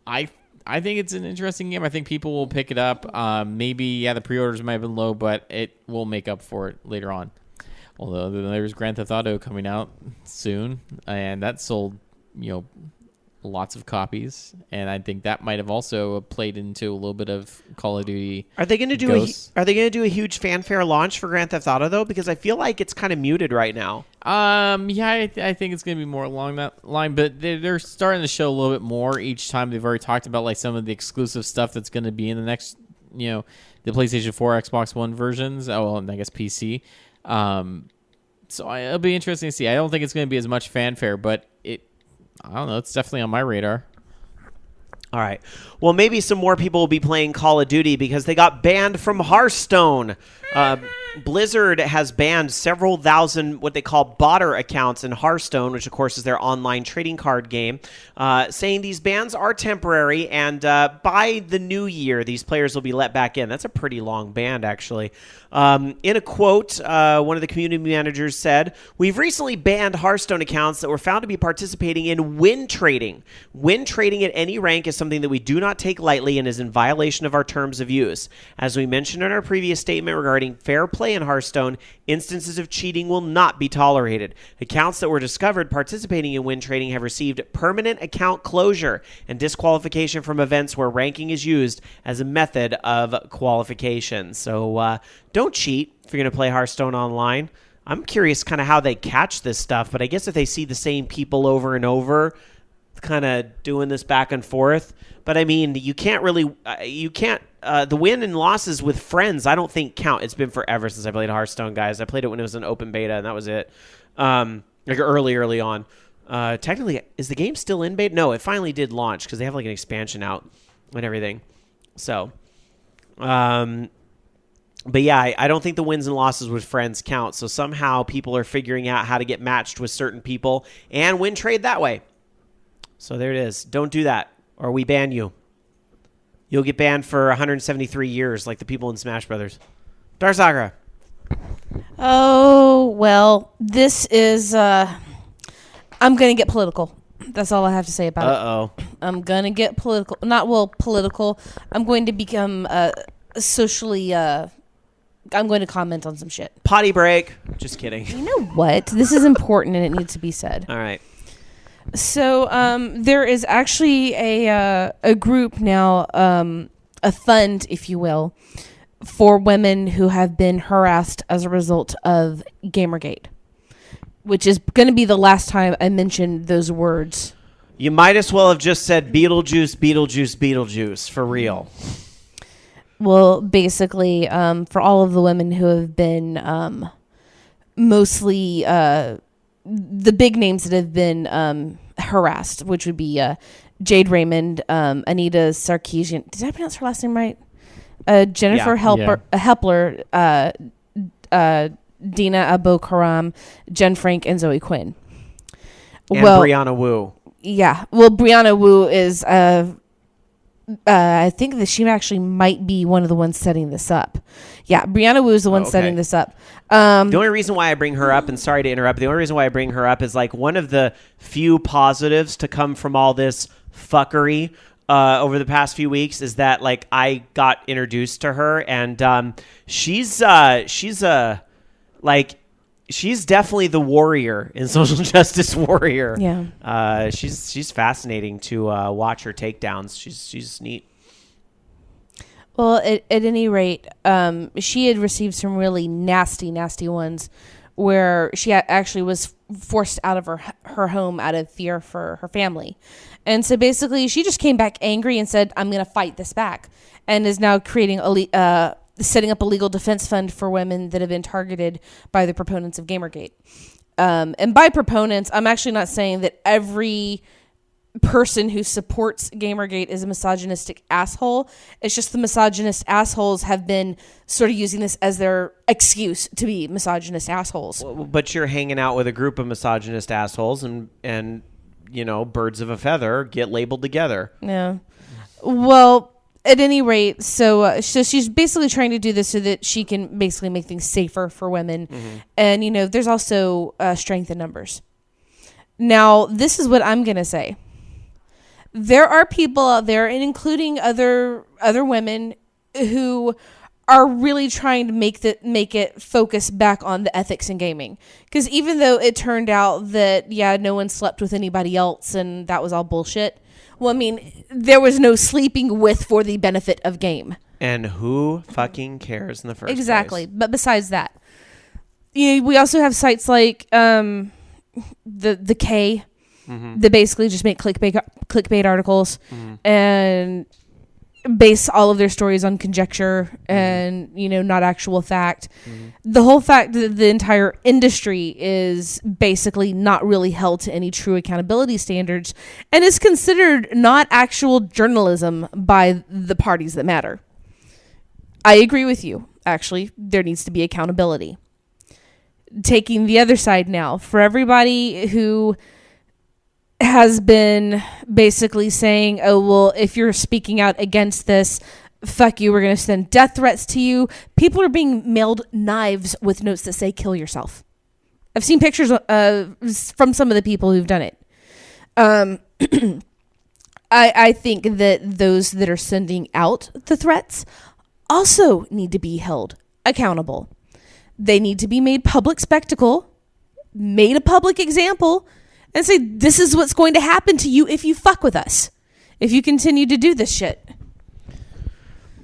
I think it's an interesting game. I think people will pick it up. Maybe, the pre-orders might have been low, but it will make up for it later on. Although there's Grand Theft Auto coming out soon, and that sold, lots of copies, and I think that might have also played into a little bit of Call of Duty. Are they going to do a huge fanfare launch for Grand Theft Auto though? Because I feel like it's kind of muted right now. I think it's going to be more along that line, but they're starting to show a little bit more each time. They've already talked about like some of the exclusive stuff that's going to be in the next, the PlayStation 4, Xbox One versions. Oh, well, and I guess PC. So it'll be interesting to see. I don't think it's going to be as much fanfare, but I don't know. It's definitely on my radar. All right. Well, maybe some more people will be playing Call of Duty because they got banned from Hearthstone. Blizzard has banned several thousand what they call botter accounts in Hearthstone, which, of course, is their online trading card game, saying these bans are temporary, and by the new year, these players will be let back in. That's a pretty long ban, actually. In a quote, one of the community managers said, "We've recently banned Hearthstone accounts that were found to be participating in win trading. Win trading at any rank is something that we do not take lightly and is in violation of our terms of use. As we mentioned in our previous statement regarding fair play in Hearthstone, instances of cheating will not be tolerated. Accounts that were discovered participating in win trading have received permanent account closure and disqualification from events where ranking is used as a method of qualification." So don't cheat if you're going to play Hearthstone online. I'm curious kind of how they catch this stuff, but I guess if they see the same people over and over kind of doing this back and forth. But I mean, you can't really, the win and losses with friends, I don't think count. It's been forever since I played Hearthstone, guys. I played it when it was an open beta, and that was it. Like early on. Technically, is the game still in beta? No, it finally did launch because they have like an expansion out and everything. So, but yeah, I don't think the wins and losses with friends count. So somehow people are figuring out how to get matched with certain people and win trade that way. So there it is. Don't do that, or we ban you. You'll get banned for 173 years, like the people in Smash Brothers. Darsagra. Oh, well, this is... I'm going to get political. That's all I have to say about it. Uh-oh. I'm going to get political. Political. I'm going to become socially... I'm going to comment on some shit. Potty break. Just kidding. You know what? This is important and it needs to be said. All right. So there is actually a group now, a fund, if you will, for women who have been harassed as a result of Gamergate, which is going to be the last time I mention those words. You might as well have just said Beetlejuice, Beetlejuice, Beetlejuice, for real. Well, basically, for all of the women who have been mostly... the big names that have been harassed, which would be Jade Raymond, Anita Sarkeesian. Did I pronounce her last name right? Jennifer Hepler, Dina Abokaram, Jen Frank, and Zoe Quinn. And Brianna Wu. Yeah. Well, Brianna Wu is... I think that she actually might be one of the ones setting this up. Yeah, Brianna Wu is the one setting this up. The only reason why I bring her up, and sorry to interrupt, the only reason why I bring her up is like one of the few positives to come from all this fuckery over the past few weeks is that like I got introduced to her, and she's definitely the warrior in social justice warrior. Yeah. She's fascinating to watch her takedowns. She's neat. Well, at any rate, she had received some really nasty ones where she actually was forced out of her home out of fear for her family. And so basically she just came back angry and said, I'm going to fight this back, and is now creating setting up a legal defense fund for women that have been targeted by the proponents of Gamergate. And by proponents, I'm actually not saying that every person who supports Gamergate is a misogynistic asshole. It's just the misogynist assholes have been sort of using this as their excuse to be misogynist assholes. But you're hanging out with a group of misogynist assholes, and you know, birds of a feather get labeled together. Yeah. Well, at any rate, so she's basically trying to do this so that she can basically make things safer for women. Mm-hmm. And, you know, there's also strength in numbers. Now, this is what I'm going to say. There are people out there, and including other women, who are really trying to make it focus back on the ethics in gaming. Because even though it turned out that, no one slept with anybody else and that was all bullshit. Well, I mean, there was no sleeping with for the benefit of game. And who fucking cares in the first place? Exactly. But besides that, you know, we also have sites like the K, that basically just make clickbait articles and base all of their stories on conjecture and, you know, not actual fact. The whole fact that the entire industry is basically not really held to any true accountability standards and is considered not actual journalism by the parties that matter. I agree with you. Actually, there needs to be accountability. Taking the other side now, for everybody who has been basically saying, oh, well, if you're speaking out against this, fuck you, we're going to send death threats to you. People are being mailed knives with notes that say kill yourself. I've seen pictures from some of the people who've done it. I think that those that are sending out the threats also need to be held accountable. They need to be made public spectacle, made a public example, and say, this is what's going to happen to you if you fuck with us, if you continue to do this shit.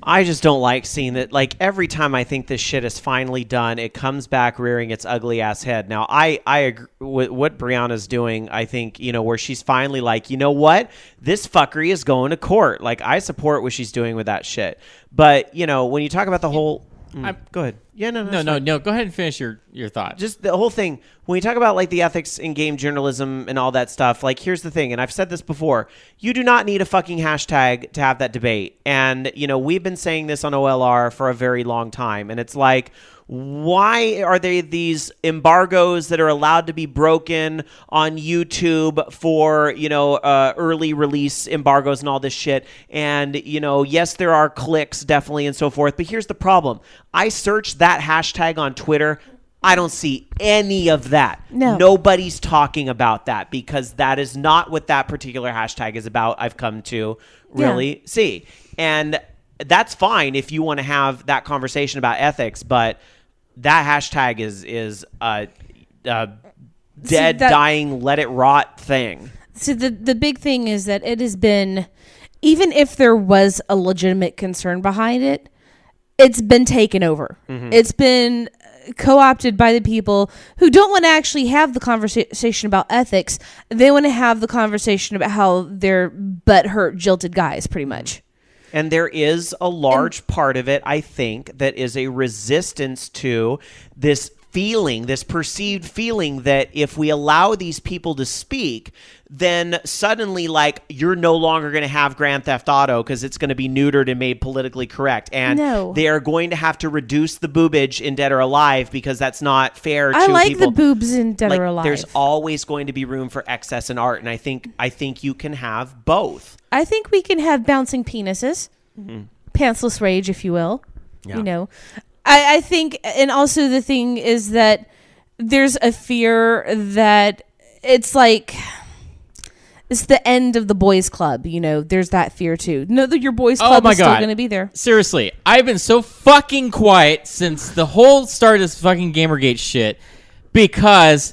I just don't like seeing that. Like, every time I think this shit is finally done, it comes back rearing its ugly ass head. Now, I agree with what Brianna's doing. I think, you know, where she's finally like, you know what? This fuckery is going to court. Like, I support what she's doing with that shit. But, you know, when you talk about the whole... go ahead. Yeah, no. Go ahead and finish your thought. Just the whole thing. When you talk about like the ethics in game journalism and all that stuff, like here's the thing, and I've said this before: you do not need a fucking hashtag to have that debate. And you know, we've been saying this on OLR for a very long time, and it's like, why are there these embargoes that are allowed to be broken on YouTube for, you know, early release embargoes and all this shit? And, you know, yes, there are clicks definitely and so forth. But here's the problem. I searched that hashtag on Twitter. I don't see any of that. No. Nobody's talking about that because that is not what that particular hashtag is about. I've come to really see. And that's fine if you want to have that conversation about ethics, but that hashtag is a dead, dying, let it rot thing. So the big thing is that it has been, even if there was a legitimate concern behind it, it's been taken over. It's been co-opted by the people who don't want to actually have the conversation about ethics. They want to have the conversation about how they're butthurt, jilted guys, pretty much. And there is a large part of it, I think, that is a resistance to this feeling, this perceived feeling that if we allow these people to speak, then suddenly, like, you're no longer going to have Grand Theft Auto because it's going to be neutered and made politically correct. And they are going to have to reduce the boobage in Dead or Alive because that's not fair to people. I like the boobs in Dead or Alive. There's always going to be room for excess in art, and I think you can have both. I think we can have bouncing penises, pantsless rage, if you will. Yeah. You know, I think, and also the thing is that there's a fear that it's like, it's the end of the boys club. You know, there's that fear too. No, that your boys club is still going to be there. Seriously, I've been so fucking quiet since the whole start of this fucking Gamergate shit because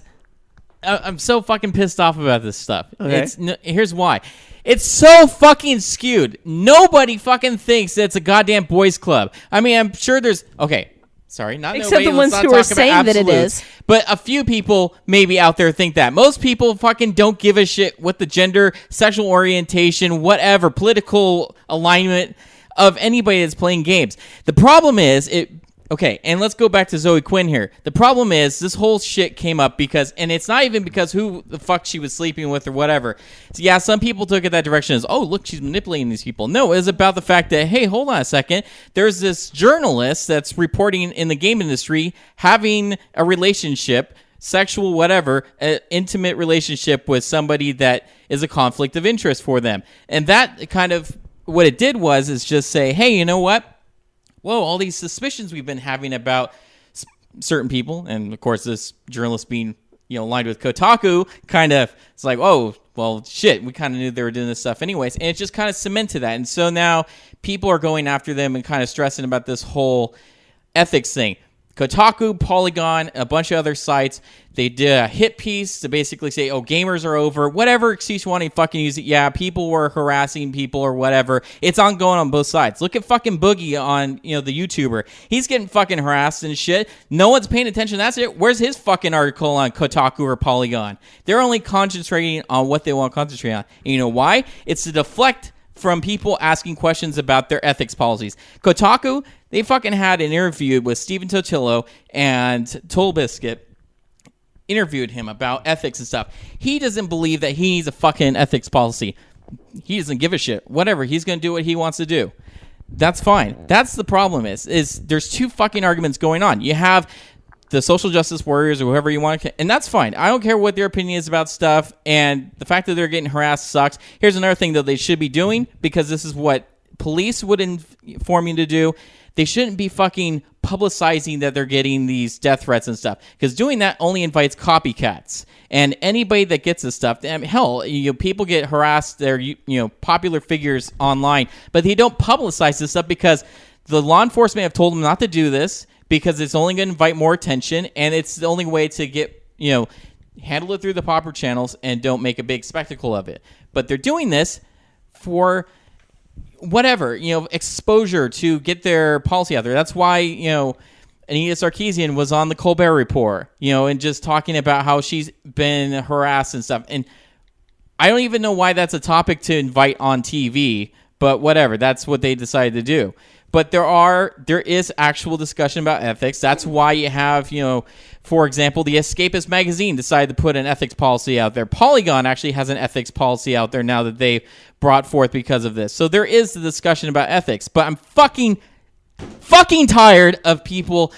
I'm so fucking pissed off about this stuff. Okay. Here's why. It's so fucking skewed. Nobody fucking thinks that it's a goddamn boys club. I mean, I'm sure there's... Okay, sorry, not Except nobody. the ones who are saying that it is. But a few people maybe out there think that. Most people fucking don't give a shit what the gender, sexual orientation, whatever, political alignment of anybody that's playing games. The problem is... Okay, and let's go back to Zoe Quinn here. The problem is this whole shit came up because, and it's not even because who the fuck she was sleeping with or whatever. So yeah, some people took it that direction as, oh, look, she's manipulating these people. No, it was about the fact that, hey, hold on a second. There's this journalist that's reporting in the game industry having a relationship, sexual whatever, an intimate relationship with somebody that is a conflict of interest for them. And that kind of, what it did was is just say, hey, you know what? Whoa, all these suspicions we've been having about certain people, and of course this journalist being, aligned with Kotaku, kind of, it's like, oh, well, shit, we kind of knew they were doing this stuff anyways, and it just kind of cemented that, and so now people are going after them and kind of stressing about this whole ethics thing. Kotaku, Polygon, a bunch of other sites, they did a hit piece to basically say, oh, gamers are over. Whatever excuse you want to fucking use it. Yeah, people were harassing people or whatever. It's ongoing on both sides. Look at fucking Boogie on, the YouTuber. He's getting fucking harassed and shit. No one's paying attention. That's it. Where's his fucking article on Kotaku or Polygon? They're only concentrating on what they want to concentrate on. And you know why? It's to deflect from people asking questions about their ethics policies. Kotaku, they fucking had an interview with Stephen Totillo, and Tolbiscuit interviewed him about ethics and stuff. He doesn't believe that he needs a fucking ethics policy. He doesn't give a shit. Whatever. He's going to do what he wants to do. That's fine. That's the problem is there's two fucking arguments going on. You have the social justice warriors or whoever you want to, and that's fine. I don't care what their opinion is about stuff, and the fact that they're getting harassed sucks. Here's another thing that they should be doing, because this is what police would inform you to do. They shouldn't be fucking publicizing that they're getting these death threats and stuff, because doing that only invites copycats. And anybody that gets this stuff, hell, people get harassed. They're popular figures online, but they don't publicize this stuff because the law enforcement have told them not to do this, because it's only going to invite more attention, and it's the only way to get, handle it through the proper channels and don't make a big spectacle of it. But they're doing this for whatever, exposure to get their policy out there. That's why, Anita Sarkeesian was on the Colbert Report, and just talking about how she's been harassed and stuff. And I don't even know why that's a topic to invite on TV, but whatever, that's what they decided to do. But there is actual discussion about ethics. That's why you have, for example, the Escapist magazine decided to put an ethics policy out there. Polygon actually has an ethics policy out there now that they've brought forth because of this. So there is the discussion about ethics. But I'm fucking tired of people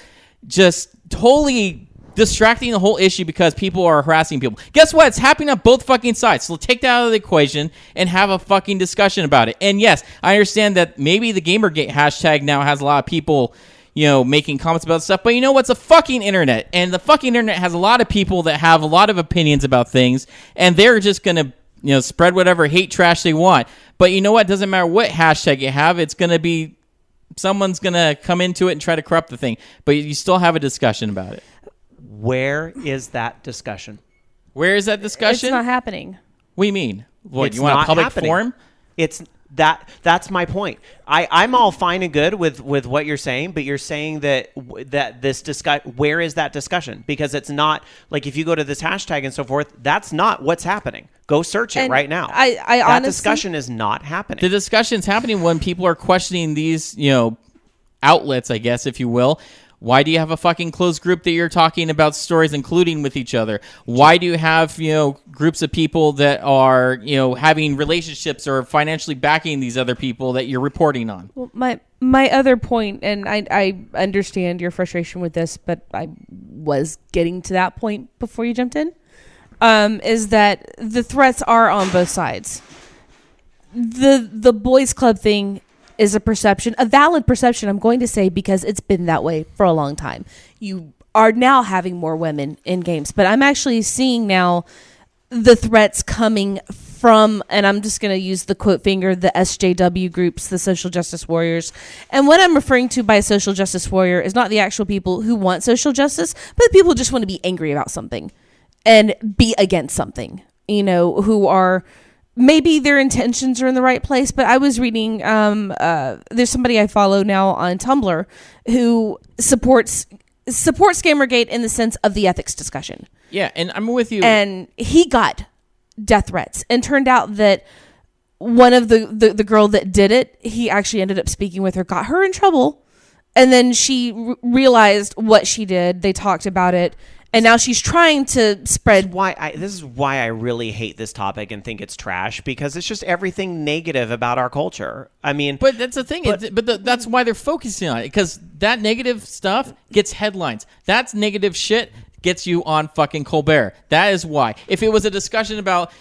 just totally distracting the whole issue because people are harassing people. Guess what? It's happening on both fucking sides. So take that out of the equation and have a fucking discussion about it. And yes, I understand that maybe the Gamergate hashtag now has a lot of people, making comments about stuff. But what's a fucking internet? And the fucking internet has a lot of people that have a lot of opinions about things, and they're just going to, spread whatever hate trash they want. But you know what? It doesn't matter what hashtag you have. It's going to be, someone's going to come into it and try to corrupt the thing. But you still have a discussion about it. Where is that discussion? Where is that discussion? It's not happening. What do you mean? What, It's you want a not public happening. forum? It's that's my point. I'm all fine and good with what you're saying, but you're saying that this where is that discussion? Because it's not like if you go to this hashtag and so forth, that's not what's happening. Go search it And right now. I that honestly, discussion is not happening. The discussion's happening when people are questioning these, outlets, I guess, if you will. Why do you have a fucking closed group that you're talking about stories, including with each other? Why do you have, groups of people that are, having relationships or financially backing these other people that you're reporting on? Well, my other point, and I understand your frustration with this, but I was getting to that point before you jumped in, is that the threats are on both sides. The boys club thing is a perception, a valid perception, I'm going to say, because it's been that way for a long time. You are now having more women in games, but I'm actually seeing now the threats coming from, and I'm just going to use the quote finger, the SJW groups, the social justice warriors. And what I'm referring to by a social justice warrior is not the actual people who want social justice, but the people who just want to be angry about something and be against something, who are maybe their intentions are in the right place, but I was reading, there's somebody I follow now on Tumblr who supports Gamergate in the sense of the ethics discussion. Yeah, and I'm with you. And he got death threats, and turned out that one of the girl that did it, he actually ended up speaking with her, got her in trouble, and then she realized what she did. They talked about it, and now she's trying to spread. This is why I really hate this topic and think it's trash, because it's just everything negative about our culture. I mean, but that's the thing. That's why they're focusing on it, because that negative stuff gets headlines. That's negative shit gets you on fucking Colbert. That is why. If it was a discussion about,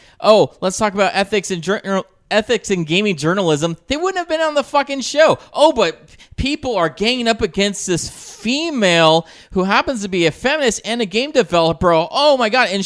let's talk about ethics in gaming journalism, they wouldn't have been on the fucking show. But people are ganging up against this female who happens to be a feminist and a game developer. Oh my god! And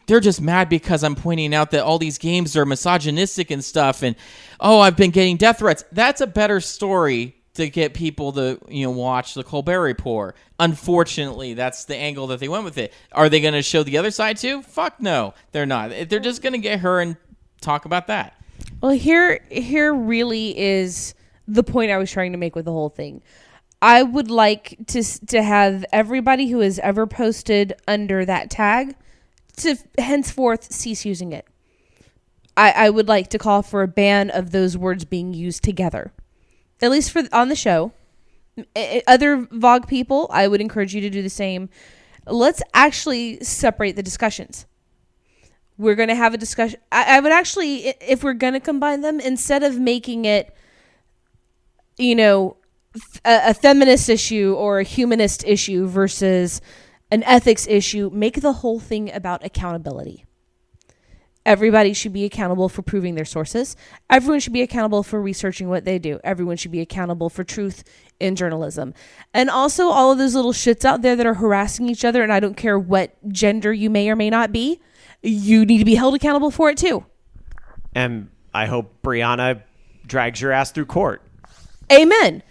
they're just mad because I'm pointing out that all these games are misogynistic and stuff. And I've been getting death threats. That's a better story to get people to watch the Colbert Report. Unfortunately, that's the angle that they went with it. Are they going to show the other side too? Fuck no, they're not. They're just going to get her and talk about that. Well, here really is the point I was trying to make with the whole thing. I would like to have everybody who has ever posted under that tag to henceforth cease using it. I would like to call for a ban of those words being used together, at least on the show. Other VOG people, I would encourage you to do the same. Let's actually separate the discussions. We're going to have a discussion. I would actually, if we're going to combine them, instead of making it, a feminist issue or a humanist issue versus an ethics issue, make the whole thing about accountability. Everybody should be accountable for proving their sources. Everyone should be accountable for researching what they do. Everyone should be accountable for truth in journalism. And also all of those little shits out there that are harassing each other, and I don't care what gender you may or may not be, you need to be held accountable for it too. And I hope Brianna drags your ass through court. Amen.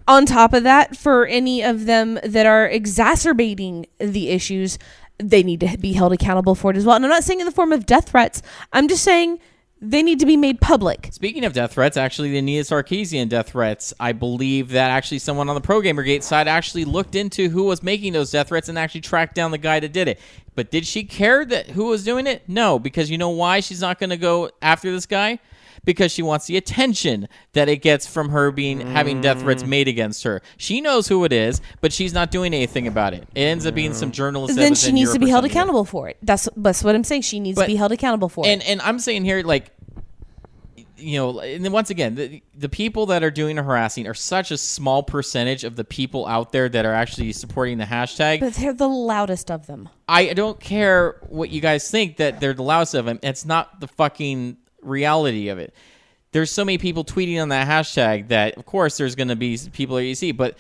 On top of that, for any of them that are exacerbating the issues, they need to be held accountable for it as well. And I'm not saying in the form of death threats. I'm just saying they need to be made public. Speaking of death threats, actually, the Nia Sarkeesian death threats, I believe that actually someone on the Pro Gamergate side actually looked into who was making those death threats and actually tracked down the guy that did it. But did she care that who was doing it? No, because you know why she's not going to go after this guy? Because she wants the attention that it gets from her having death threats made against her. She knows who it is, but she's not doing anything about it. It ends up being some journalist. Then she needs to be held accountable for it. That's what I'm saying. She needs to be held accountable for it. And I'm saying here, and then once again, the people that are doing the harassing are such a small percentage of the people out there that are actually supporting the hashtag. But they're the loudest of them. I don't care what you guys think that they're the loudest of them. It's not the fucking reality of it. There's so many people tweeting on that hashtag that, of course, there's going to be people that you see. But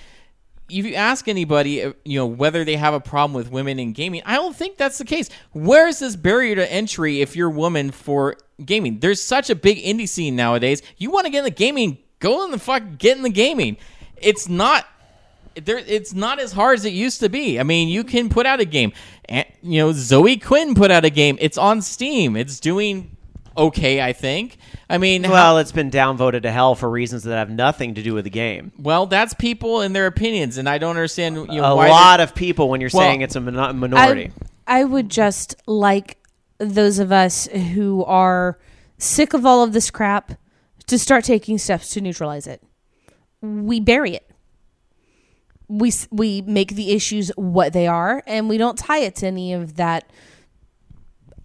if you ask anybody, whether they have a problem with women in gaming, I don't think that's the case. Where is this barrier to entry if you're a woman for gaming? There's such a big indie scene nowadays. You want to get in the gaming, go in the fuck, get in the gaming. It's not as hard as it used to be. I mean, you can put out a game. And, Zoe Quinn put out a game. It's on Steam. It's doing okay, I think. I mean, it's been downvoted to hell for reasons that have nothing to do with the game. Well, that's people and their opinions, and I don't understand. A lot of people when you're saying it's a minority. I would just like those of us who are sick of all of this crap to start taking steps to neutralize it. We bury it. We make the issues what they are, and we don't tie it to any of that.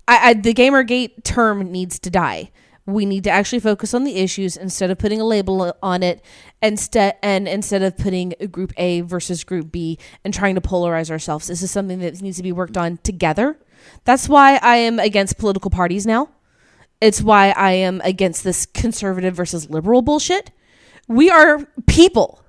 The Gamergate term needs to die. We need to actually focus on the issues instead of putting a label on it, instead of putting Group A versus Group B and trying to polarize ourselves. This is something that needs to be worked on together. That's why I am against political parties now. It's why I am against this conservative versus liberal bullshit. We are people.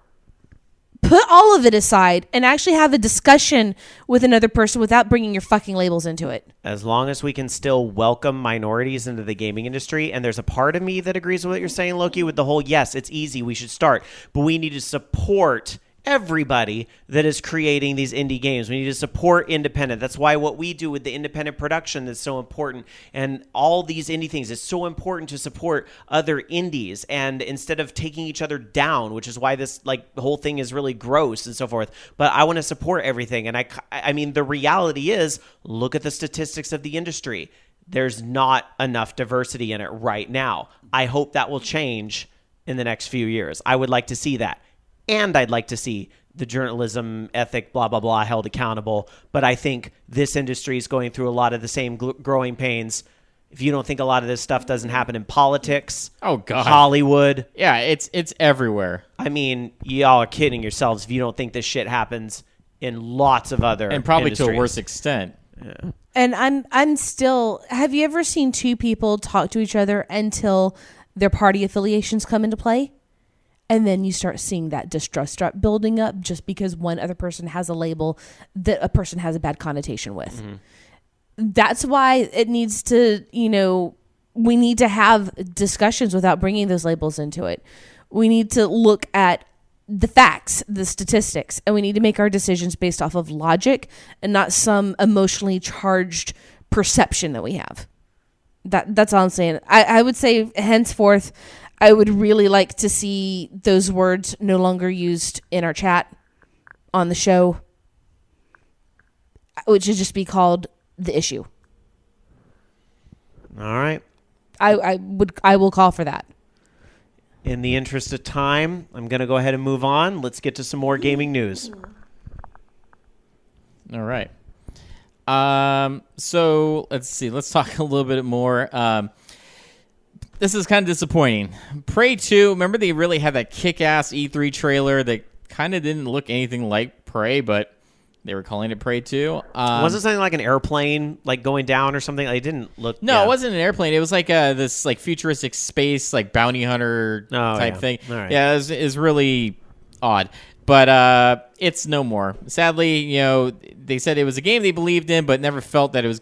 Put all of it aside and actually have a discussion with another person without bringing your fucking labels into it. As long as we can still welcome minorities into the gaming industry, and there's a part of me that agrees with what you're saying, Loki, with the whole, yes, it's easy, we should start, but we need to support everybody that is creating these indie games. We need to support independent. That's why what we do with the independent production is so important. And all these indie things, it's so important to support other indies. And instead of taking each other down, which is why this like the whole thing is really gross and so forth. But I want to support everything. And I mean, the reality is, look at the statistics of the industry. There's not enough diversity in it right now. I hope that will change in the next few years. I would like to see that. And I'd like to see the journalism ethic, blah, blah, blah, held accountable. But I think this industry is going through a lot of the same growing pains. If you don't think a lot of this stuff doesn't happen in politics, oh God, Hollywood. Yeah, it's everywhere. I mean, y'all are kidding yourselves if you don't think this shit happens in lots of other and probably industries. to a worse extent. Yeah. And I'm still. Have you ever seen two people talk to each other until their party affiliations come into play? And then you start seeing that distrust start building up just because one other person has a label that a person has a bad connotation with. Mm-hmm. That's why it needs to, we need to have discussions without bringing those labels into it. We need to look at the facts, the statistics, and we need to make our decisions based off of logic and not some emotionally charged perception that we have. That's all I'm saying. I would say henceforth, I would really like to see those words no longer used in our chat on the show, which should just be called the issue. All right. I will call for that. In the interest of time, I'm going to go ahead and move on. Let's get to some more gaming news. All right. So let's see. Let's talk a little bit more. This is kind of disappointing. Prey 2, remember they really had that kick-ass E3 trailer that kind of didn't look anything like Prey, but they were calling it Prey 2. Was it something like an airplane like going down or something? It didn't look... No, It wasn't an airplane. It was like this like futuristic space like bounty hunter type thing. All right. Yeah, it was really odd. But it's no more. Sadly, they said it was a game they believed in, but never felt that it was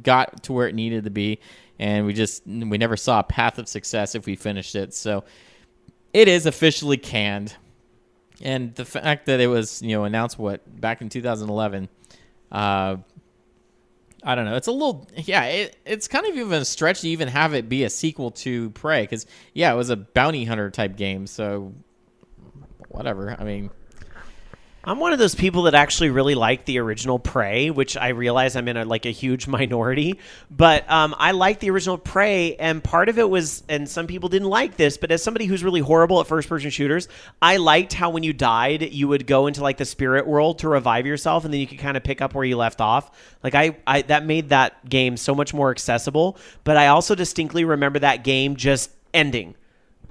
got to where it needed to be. And we never saw a path of success if we finished it. So it is officially canned. And the fact that it was, announced back in 2011, I don't know. It's a little, it's kind of even a stretch to even have it be a sequel to Prey. Because, it was a bounty hunter type game. So whatever. I mean, I'm one of those people that actually really like the original Prey, which I realize I'm in a huge minority. But I like the original Prey, and part of it was, and some people didn't like this, but as somebody who's really horrible at first-person shooters, I liked how when you died, you would go into the spirit world to revive yourself, and then you could kind of pick up where you left off. I that made that game so much more accessible. But I also distinctly remember that game just ending.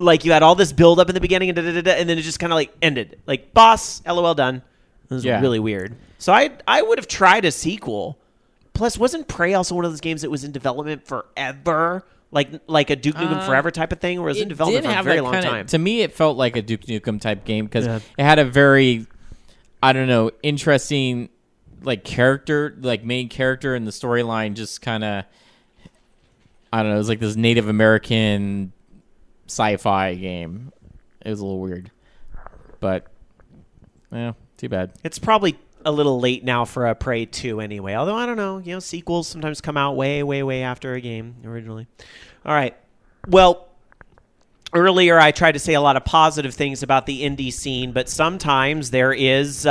You had all this build up in the beginning and then it just kind of ended. Boss, LOL, done. It was really weird. So I would have tried a sequel. Plus, wasn't Prey also one of those games that was in development forever? Like a Duke Nukem Forever type of thing, or was it in development for a very long time? To me, it felt like a Duke Nukem type game because it had a very, I don't know, interesting character, main character in the storyline. Just kind of, I don't know, it was like this Native American sci-fi game. It was a little weird, but too bad. It's probably a little late now for a Prey 2 anyway. Although I don't know, sequels sometimes come out way, way, way after a game originally. All right. Well, earlier I tried to say a lot of positive things about the indie scene, but sometimes there is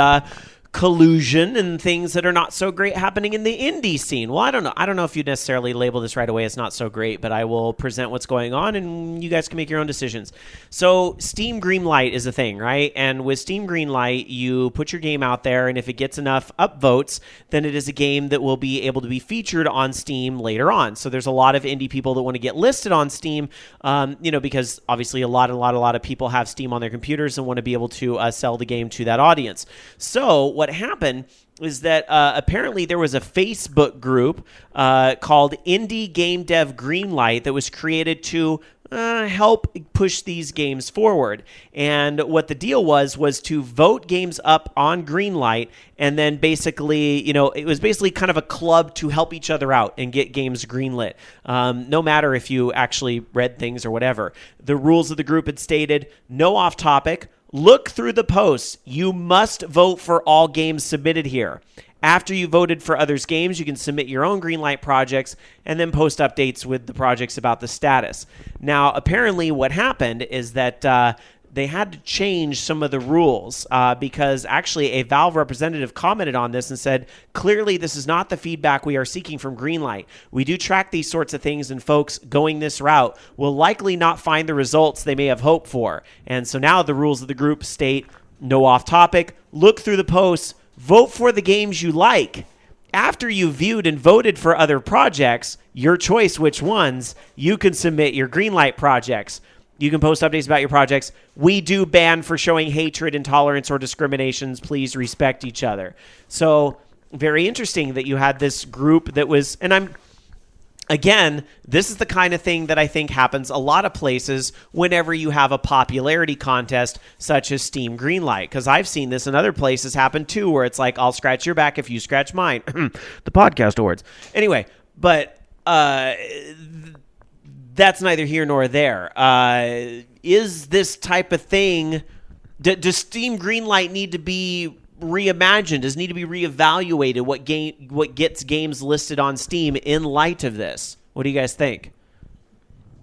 collusion and things that are not so great happening in the indie scene. Well, I don't know. I don't know if you'd necessarily label this right away as not so great, but I will present what's going on and you guys can make your own decisions. So Steam Greenlight is a thing, right? And with Steam Greenlight, you put your game out there, and if it gets enough upvotes, then it is a game that will be able to be featured on Steam later on. So there's a lot of indie people that want to get listed on Steam, because obviously a lot of people have Steam on their computers and want to be able to sell the game to that audience. So what happened is that apparently there was a Facebook group called Indie Game Dev Greenlight that was created to help push these games forward. And what the deal was to vote games up on Greenlight, and then basically, it was basically kind of a club to help each other out and get games greenlit. No matter if you actually read things or whatever. The rules of the group had stated no off topic, Look through the posts. You must vote for all games submitted here. After you voted for others' games, you can submit your own Greenlight projects and then post updates with the projects about the status. Now, apparently what happened is that they had to change some of the rules because actually a Valve representative commented on this and said, clearly this is not the feedback we are seeking from Greenlight. We do track these sorts of things, and folks going this route will likely not find the results they may have hoped for. And so now the rules of the group state, no off topic, look through the posts, vote for the games you like. After you viewed and voted for other projects, your choice which ones, you can submit your Greenlight projects. You can post updates about your projects. We do ban for showing hatred, intolerance, or discriminations. Please respect each other. So very interesting that you had this group that was, and again, this is the kind of thing that I think happens a lot of places whenever you have a popularity contest such as Steam Greenlight, because I've seen this in other places happen too, where it's like, I'll scratch your back if you scratch mine. The podcast awards. Anyway, but that's neither here nor there. Is this type of thing, does Steam Greenlight need to be reimagined? Does it need to be reevaluated? What gets games listed on Steam in light of this? What do you guys think?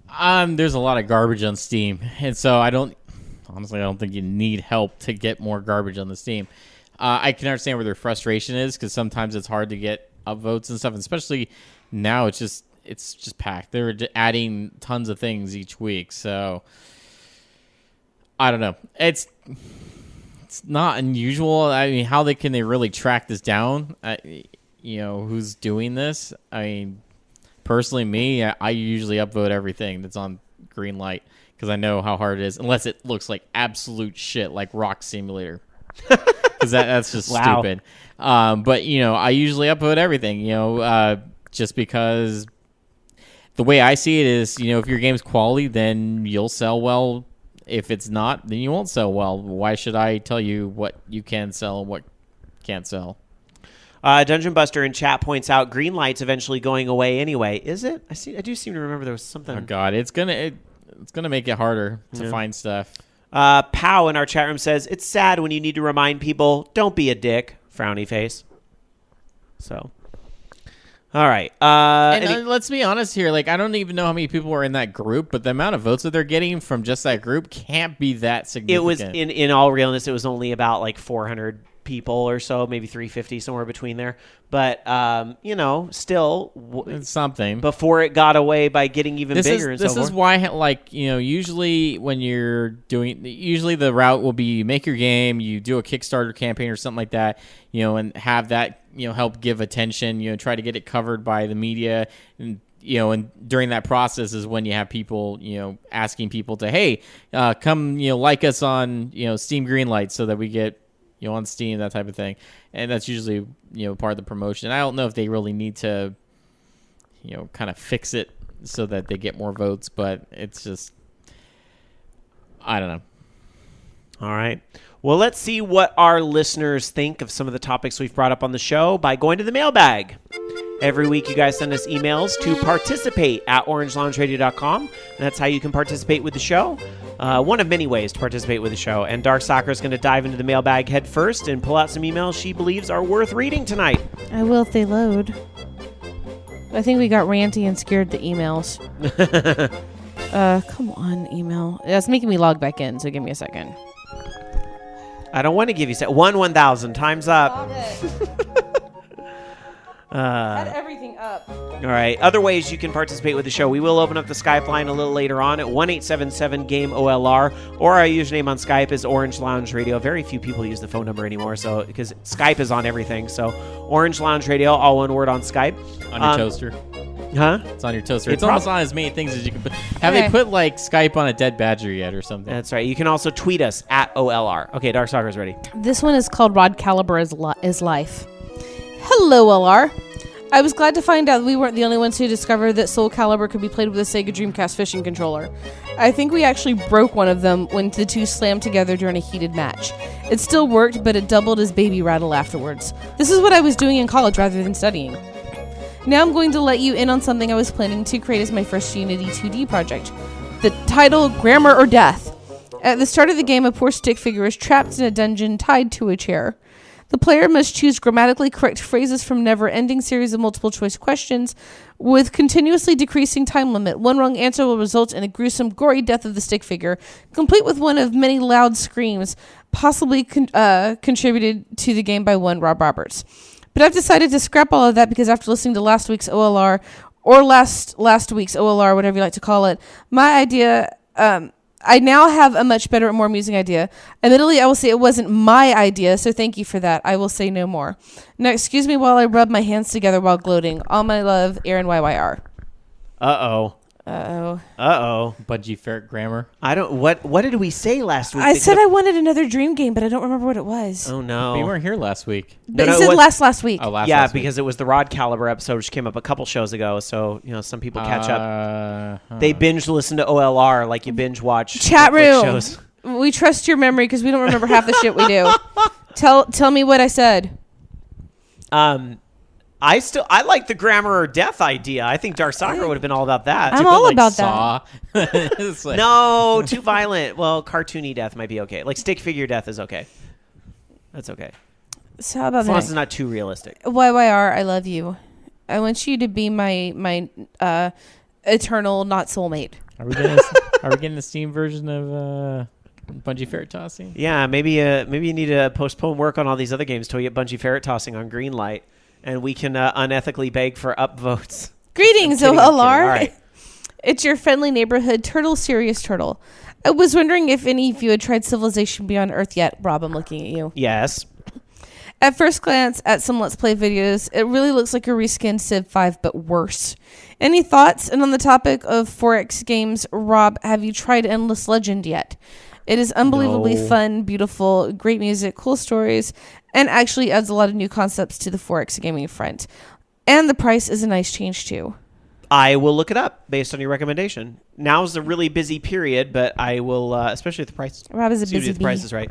There's a lot of garbage on Steam, and so I don't think you need help to get more garbage on the Steam. I can understand where their frustration is, because sometimes it's hard to get upvotes and stuff, and especially now it's just packed. They're adding tons of things each week, so I don't know. It's not unusual. I mean, how can they really track this down? Who's doing this? I mean, personally, me, I usually upvote everything that's on Greenlight because I know how hard it is, unless it looks like absolute shit, like Rock Simulator, because that's just stupid. But I usually upvote everything. Just because the way I see it is, if your game's quality, then you'll sell well. If it's not, then you won't sell well. Why should I tell you what you can sell and what can't sell? Dungeon Buster in chat points out Greenlight's eventually going away anyway. Is it? I do seem to remember there was something. Oh God, it's gonna make it harder to find stuff. Pow in our chat room says it's sad when you need to remind people, don't be a dick. Frowny face. So. All right. Let's be honest here. Like, I don't even know how many people were in that group, but the amount of votes that they're getting from just that group can't be that significant. It was, in all realness, it was only about like 400 people or so, maybe 350, somewhere between there. But, still. It's something. Before it got away by getting even bigger and so forth. This is why, usually when you're usually the route will be you make your game, you do a Kickstarter campaign or something like that, and have that, help give attention, try to get it covered by the media. And during that process is when you have people, asking people to, hey, come, like us on, Steam Greenlight so that we get, on Steam, that type of thing. And that's usually, part of the promotion. I don't know if they really need to, kind of fix it so that they get more votes, but it's just, I don't know. All right. Well, let's see what our listeners think of some of the topics we've brought up on the show by going to the mailbag. Every week, you guys send us emails to participate at orangeloungeradio.com. And that's how you can participate with the show. One of many ways to participate with the show. And Dark Soccer is going to dive into the mailbag head first and pull out some emails she believes are worth reading tonight. I will if they load. I think we got ranty and scared the emails. Come on, email. It's making me log back in, so give me a second. I don't want to give you 1,000. Time's up. Had everything up. All right. Other ways you can participate with the show. We will open up the Skype line a little later on at 1-877-GAME-OLR, or our username on Skype is Orange Lounge Radio. Very few people use the phone number anymore, so because Skype is on everything. So Orange Lounge Radio, all one word on Skype. On your toaster. Huh? It's on your toaster. It's almost on as many things as you can put. Have they put like Skype on a dead badger yet or something? That's right. You can also tweet us at OLR. Okay, Dark Soccer's ready. This one is called Rod Caliber is Life. Hello, LR. I was glad to find out we weren't the only ones who discovered that Soul Calibur could be played with a Sega Dreamcast fishing controller. I think we actually broke one of them when the two slammed together during a heated match. It still worked, but it doubled as baby rattle afterwards. This is what I was doing in college rather than studying. Now I'm going to let you in on something I was planning to create as my first Unity 2D project. The title, Grammar or Death. At the start of the game, a poor stick figure is trapped in a dungeon tied to a chair. The player must choose grammatically correct phrases from never-ending series of multiple-choice questions with continuously decreasing time limit. One wrong answer will result in a gruesome, gory death of the stick figure, complete with one of many loud screams, possibly contributed to the game by one Rob Roberts. But I've decided to scrap all of that because after listening to last week's OLR, or last week's OLR, whatever you like to call it, my idea... I now have a much better and more amusing idea. Admittedly, I will say it wasn't my idea, so thank you for that. I will say no more. Now, excuse me while I rub my hands together while gloating. All my love, Aaron YYR. Uh-oh. Uh-oh. Uh-oh. Budgie Ferret grammar. I don't... What did we say last week? I said I wanted another dream game, but I don't remember what it was. Oh, no. But you weren't here last week. But No, you no, said what- last week. Oh, last Yeah, week. because it was the Rod Caliber episode, which came up a couple shows ago, so, some people catch up. Huh. They binge listen to OLR like you binge watch Chat Netflix room. shows. We trust your memory because we don't remember half the shit we do. Tell me what I said. I like the grammar or death idea. I think Dark Soccer would have been all about that. I'm But, all like, about Saw. It's like- No, too violent. Well, cartoony death might be okay. Like stick figure death is okay. That's okay. So how about As long as it's that? not too realistic. YYR, I love you. I want you to be my eternal not soulmate. Are we getting the Steam version of Bungie Ferret Tossing? Yeah, maybe you need to postpone work on all these other games till we get Bungie Ferret Tossing on green light, and we can unethically beg for upvotes. Greetings, I'm kidding. All OLR. right. It's your friendly neighborhood turtle, Serious Turtle. I was wondering if any of you had tried Civilization Beyond Earth yet. Rob, I'm looking at you. Yes. At first glance at some Let's Play videos, it really looks like a reskinned Civ 5, but worse. Any thoughts? And on the topic of 4X games, Rob, have you tried Endless Legend yet? It is unbelievably No. fun, beautiful, great music, cool stories, and actually adds a lot of new concepts to the 4X gaming front. And the price is a nice change, too. I will look it up based on your recommendation. Now's a really busy period, but I will, especially if the price. Rob is a excuse me, busy if the price bee. is right.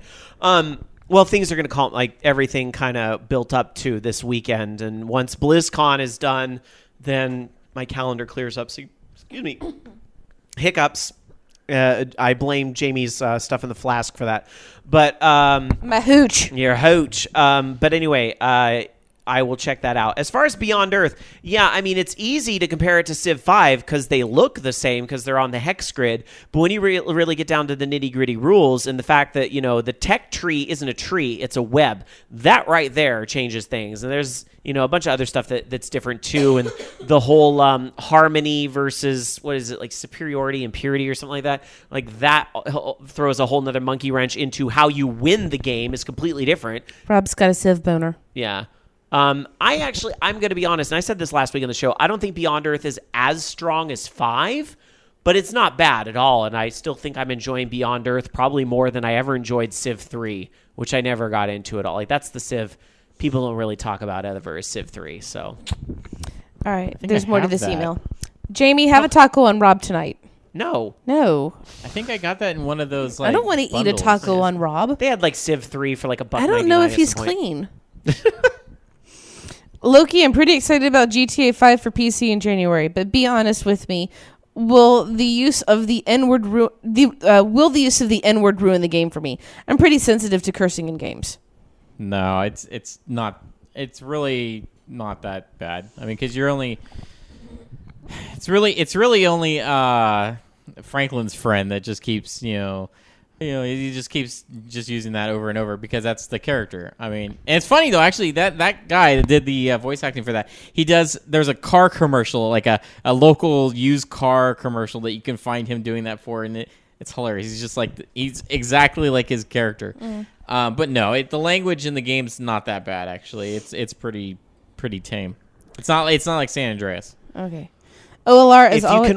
Well, things are going to calm, like everything kind of built up to this weekend, and once BlizzCon is done, then my calendar clears up. So, excuse me, hiccups. I blame Jamie's stuff in the flask for that, but My hooch. your hooch. But anyway, I will check that out. As far as Beyond Earth, yeah, I mean, it's easy to compare it to Civ 5 because they look the same because they're on the hex grid. But when you really get down to the nitty-gritty rules and the fact that, the tech tree isn't a tree, it's a web, that right there changes things. And there's, a bunch of other stuff that's different too. And the whole harmony versus, what is it, like superiority and purity or something like that? Like that throws a whole nother monkey wrench into how you win the game is completely different. Rob's got a Civ boner. Yeah. I'm going to be honest, and I said this last week on the show, I don't think Beyond Earth is as strong as 5, but it's not bad at all, and I still think I'm enjoying Beyond Earth probably more than I ever enjoyed Civ 3, which I never got into at all. Like, that's the Civ people don't really talk about ever as Civ 3, so. All right, think there's I more to have this that. email. Jamie, have a taco on Rob tonight. No. No. I think I got that in one of those. I don't want to eat a bundles. taco on Rob. They had, like, Civ 3 for, like, $1.99 I don't know if at he's some point. clean. Loki, I'm pretty excited about GTA 5 for PC in January, but be honest with me. Will the use of the N-word ruin the game for me? I'm pretty sensitive to cursing in games. No, it's not. It's really not that bad. I mean, because you're only. It's really only Franklin's friend that just keeps he just keeps just using that over and over because that's the character. I mean, and it's funny though. Actually, that guy that did the voice acting for that, there's a car commercial, like a local used car commercial that you can find him doing that for, and it's hilarious. He's just he's exactly like his character. But no, the language in the game's not that bad actually. It's pretty tame. It's not like San Andreas. Okay. OLR is always...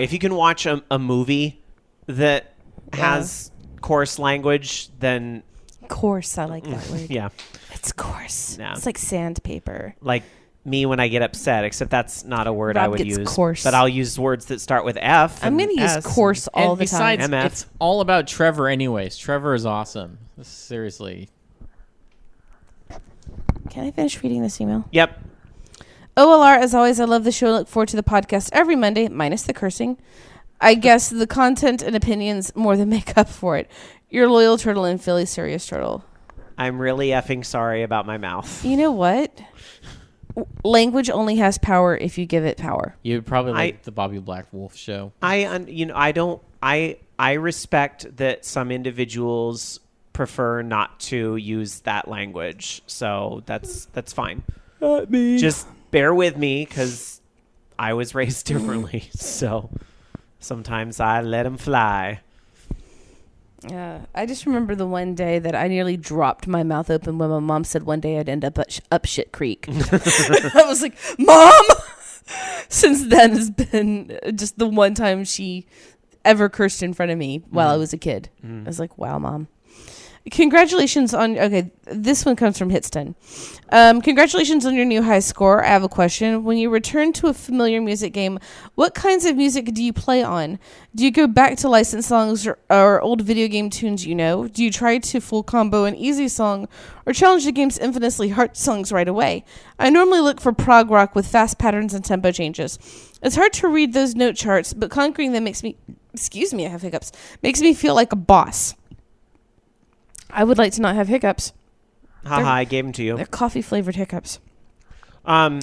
if you can watch a movie that has coarse language, then Coarse, I like that word. yeah, It's coarse. Yeah. It's like sandpaper. like me when I get upset. Except that's not a word I Rob would gets use. coarse. But I'll use words that start with F. I'm and going to use S. coarse all And the time. besides, MF. it's all about Trevor anyways. Trevor is awesome. Seriously. Can I finish reading this email? Yep. OLR, as always, I love the show. I look forward to the podcast every Monday, minus the cursing. I guess the content and opinions more than make up for it. Your loyal turtle and Philly serious turtle. I'm really effing sorry about my mouth. You know what? Language only has power if you give it power. You'd probably like the Bobby Black Wolf show. I respect that some individuals prefer not to use that language, so that's fine. Not me. Just bear with me because I was raised differently, so sometimes I let them fly. Yeah, I just remember the one day that I nearly dropped my mouth open when my mom said one day I'd end up up shit creek. I was like, Mom! Since then, it's been just the one time she ever cursed in front of me while I was a kid. I was like, wow, Mom. Congratulations on... Okay, this one comes from Hitston. Congratulations on your new high score. I have a question. When you return to a familiar music game, what kinds of music do you play on? Do you go back to licensed songs or old video game tunes you know? Do you try to full combo an easy song or challenge the game's infamously hard songs right away? I normally look for prog rock with fast patterns and tempo changes. It's hard to read those note charts, but conquering them makes me... Excuse me, I have hiccups. Makes me feel like a boss. I would like to not have hiccups. Haha, I gave them to you. They're coffee-flavored hiccups. I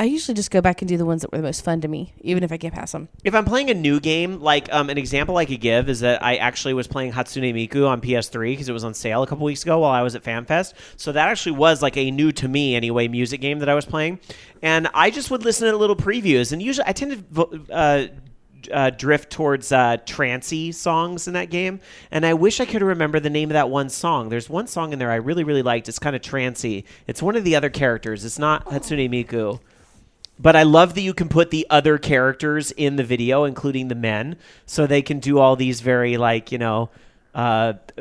usually just go back and do the ones that were the most fun to me, even if I can't pass them. If I'm playing a new game, like an example I could give is that I actually was playing Hatsune Miku on PS3 because it was on sale a couple weeks ago while I was at FanFest. So that actually was like a new to me anyway music game that I was playing, and I just would listen to little previews. And usually I tend to drift towards trancey songs in that game, and I wish I could remember the name of that one song. There's one song in there I really, really liked. It's kind of trancey. It's one of the other characters. It's not Hatsune Miku. But I love that you can put the other characters in the video, including the men, so they can do all these very,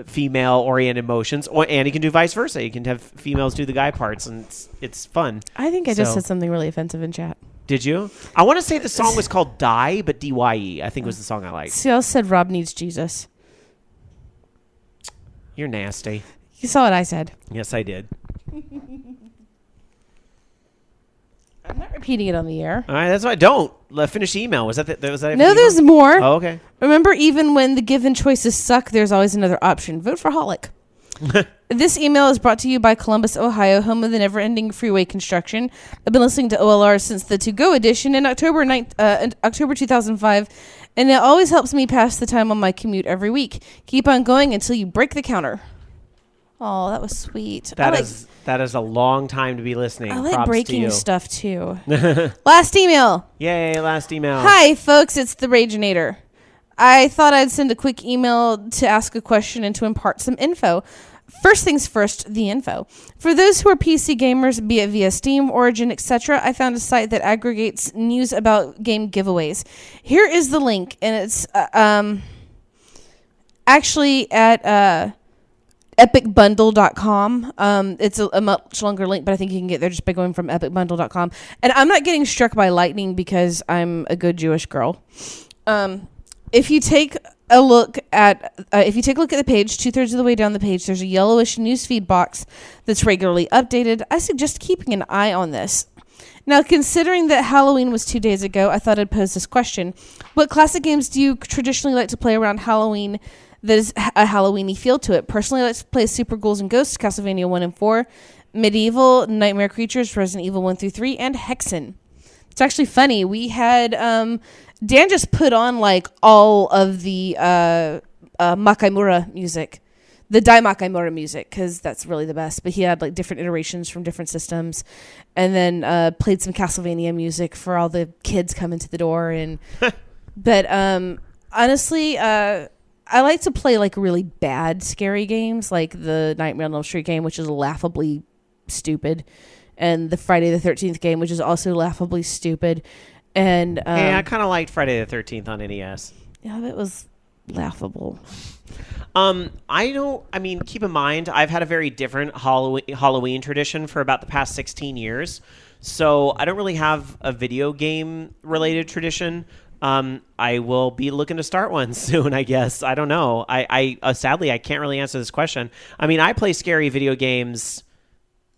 female-oriented motions. And you can do vice versa. You can have females do the guy parts, and it's fun. I think I just said something really offensive in chat. Did you? I want to say the song was called Die, but D-Y-E, I think was the song I liked. See, I said Rob needs Jesus. You're nasty. You saw what I said. Yes, I did. I'm not repeating it on the air. All right, that's why. Don't. Finish the email. Was that No, there's more. Oh, okay. Remember, even when the given choices suck, there's always another option. Vote for Holic. This email is brought to you by Columbus, Ohio, home of the never-ending freeway construction. I've been listening to OLR since the To-Go edition in October 2005, and it always helps me pass the time on my commute every week. Keep on going until you break the counter. Oh, that was sweet. That is a long time to be listening. I like Props breaking to you. stuff, too. Last email. Yay, last email. Hi, folks. It's the Raginator. I thought I'd send a quick email to ask a question and to impart some info. First things first, the info. For those who are PC gamers, be it via Steam, Origin, etc., I found a site that aggregates news about game giveaways. Here is the link, and it's actually at epicbundle.com. It's a much longer link, but I think you can get there just by going from epicbundle.com. And I'm not getting struck by lightning because I'm a good Jewish girl. If you take a look at the page, 2/3 of the way down the page, there's a yellowish newsfeed box that's regularly updated. I suggest keeping an eye on this. Now, considering that Halloween was 2 days ago, I thought I'd pose this question. What classic games do you traditionally like to play around Halloween that is a Halloween-y feel to it? Personally, I like to play Super Ghouls and Ghosts, Castlevania 1 and 4, Medieval, Nightmare Creatures, Resident Evil 1 through 3, and Hexen. It's actually funny. We had... Dan just put on all of the Makaimura music, the Dai Makaimura music, because that's really the best. But he had different iterations from different systems, and then played some Castlevania music for all the kids coming to the door. And but honestly, I like to play really bad scary games, like the Nightmare on Elm Street game, which is laughably stupid, and the Friday the 13th game, which is also laughably stupid. And I kind of liked Friday the 13th on NES. Yeah, that was laughable. Keep in mind, I've had a very different Halloween tradition for about the past 16 years. So I don't really have a video game related tradition. I will be looking to start one soon, I guess. I don't know. I sadly, I can't really answer this question. I mean, I play scary video games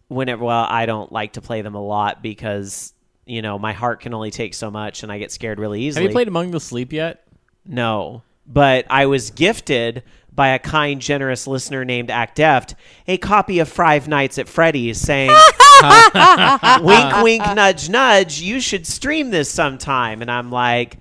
whenever, I don't like to play them a lot because... my heart can only take so much, and I get scared really easily. Have you played Among the Sleep yet? No. But I was gifted by a kind, generous listener named Act Deft a copy of Five Nights at Freddy's saying, wink, wink, nudge, nudge, you should stream this sometime. And I'm like,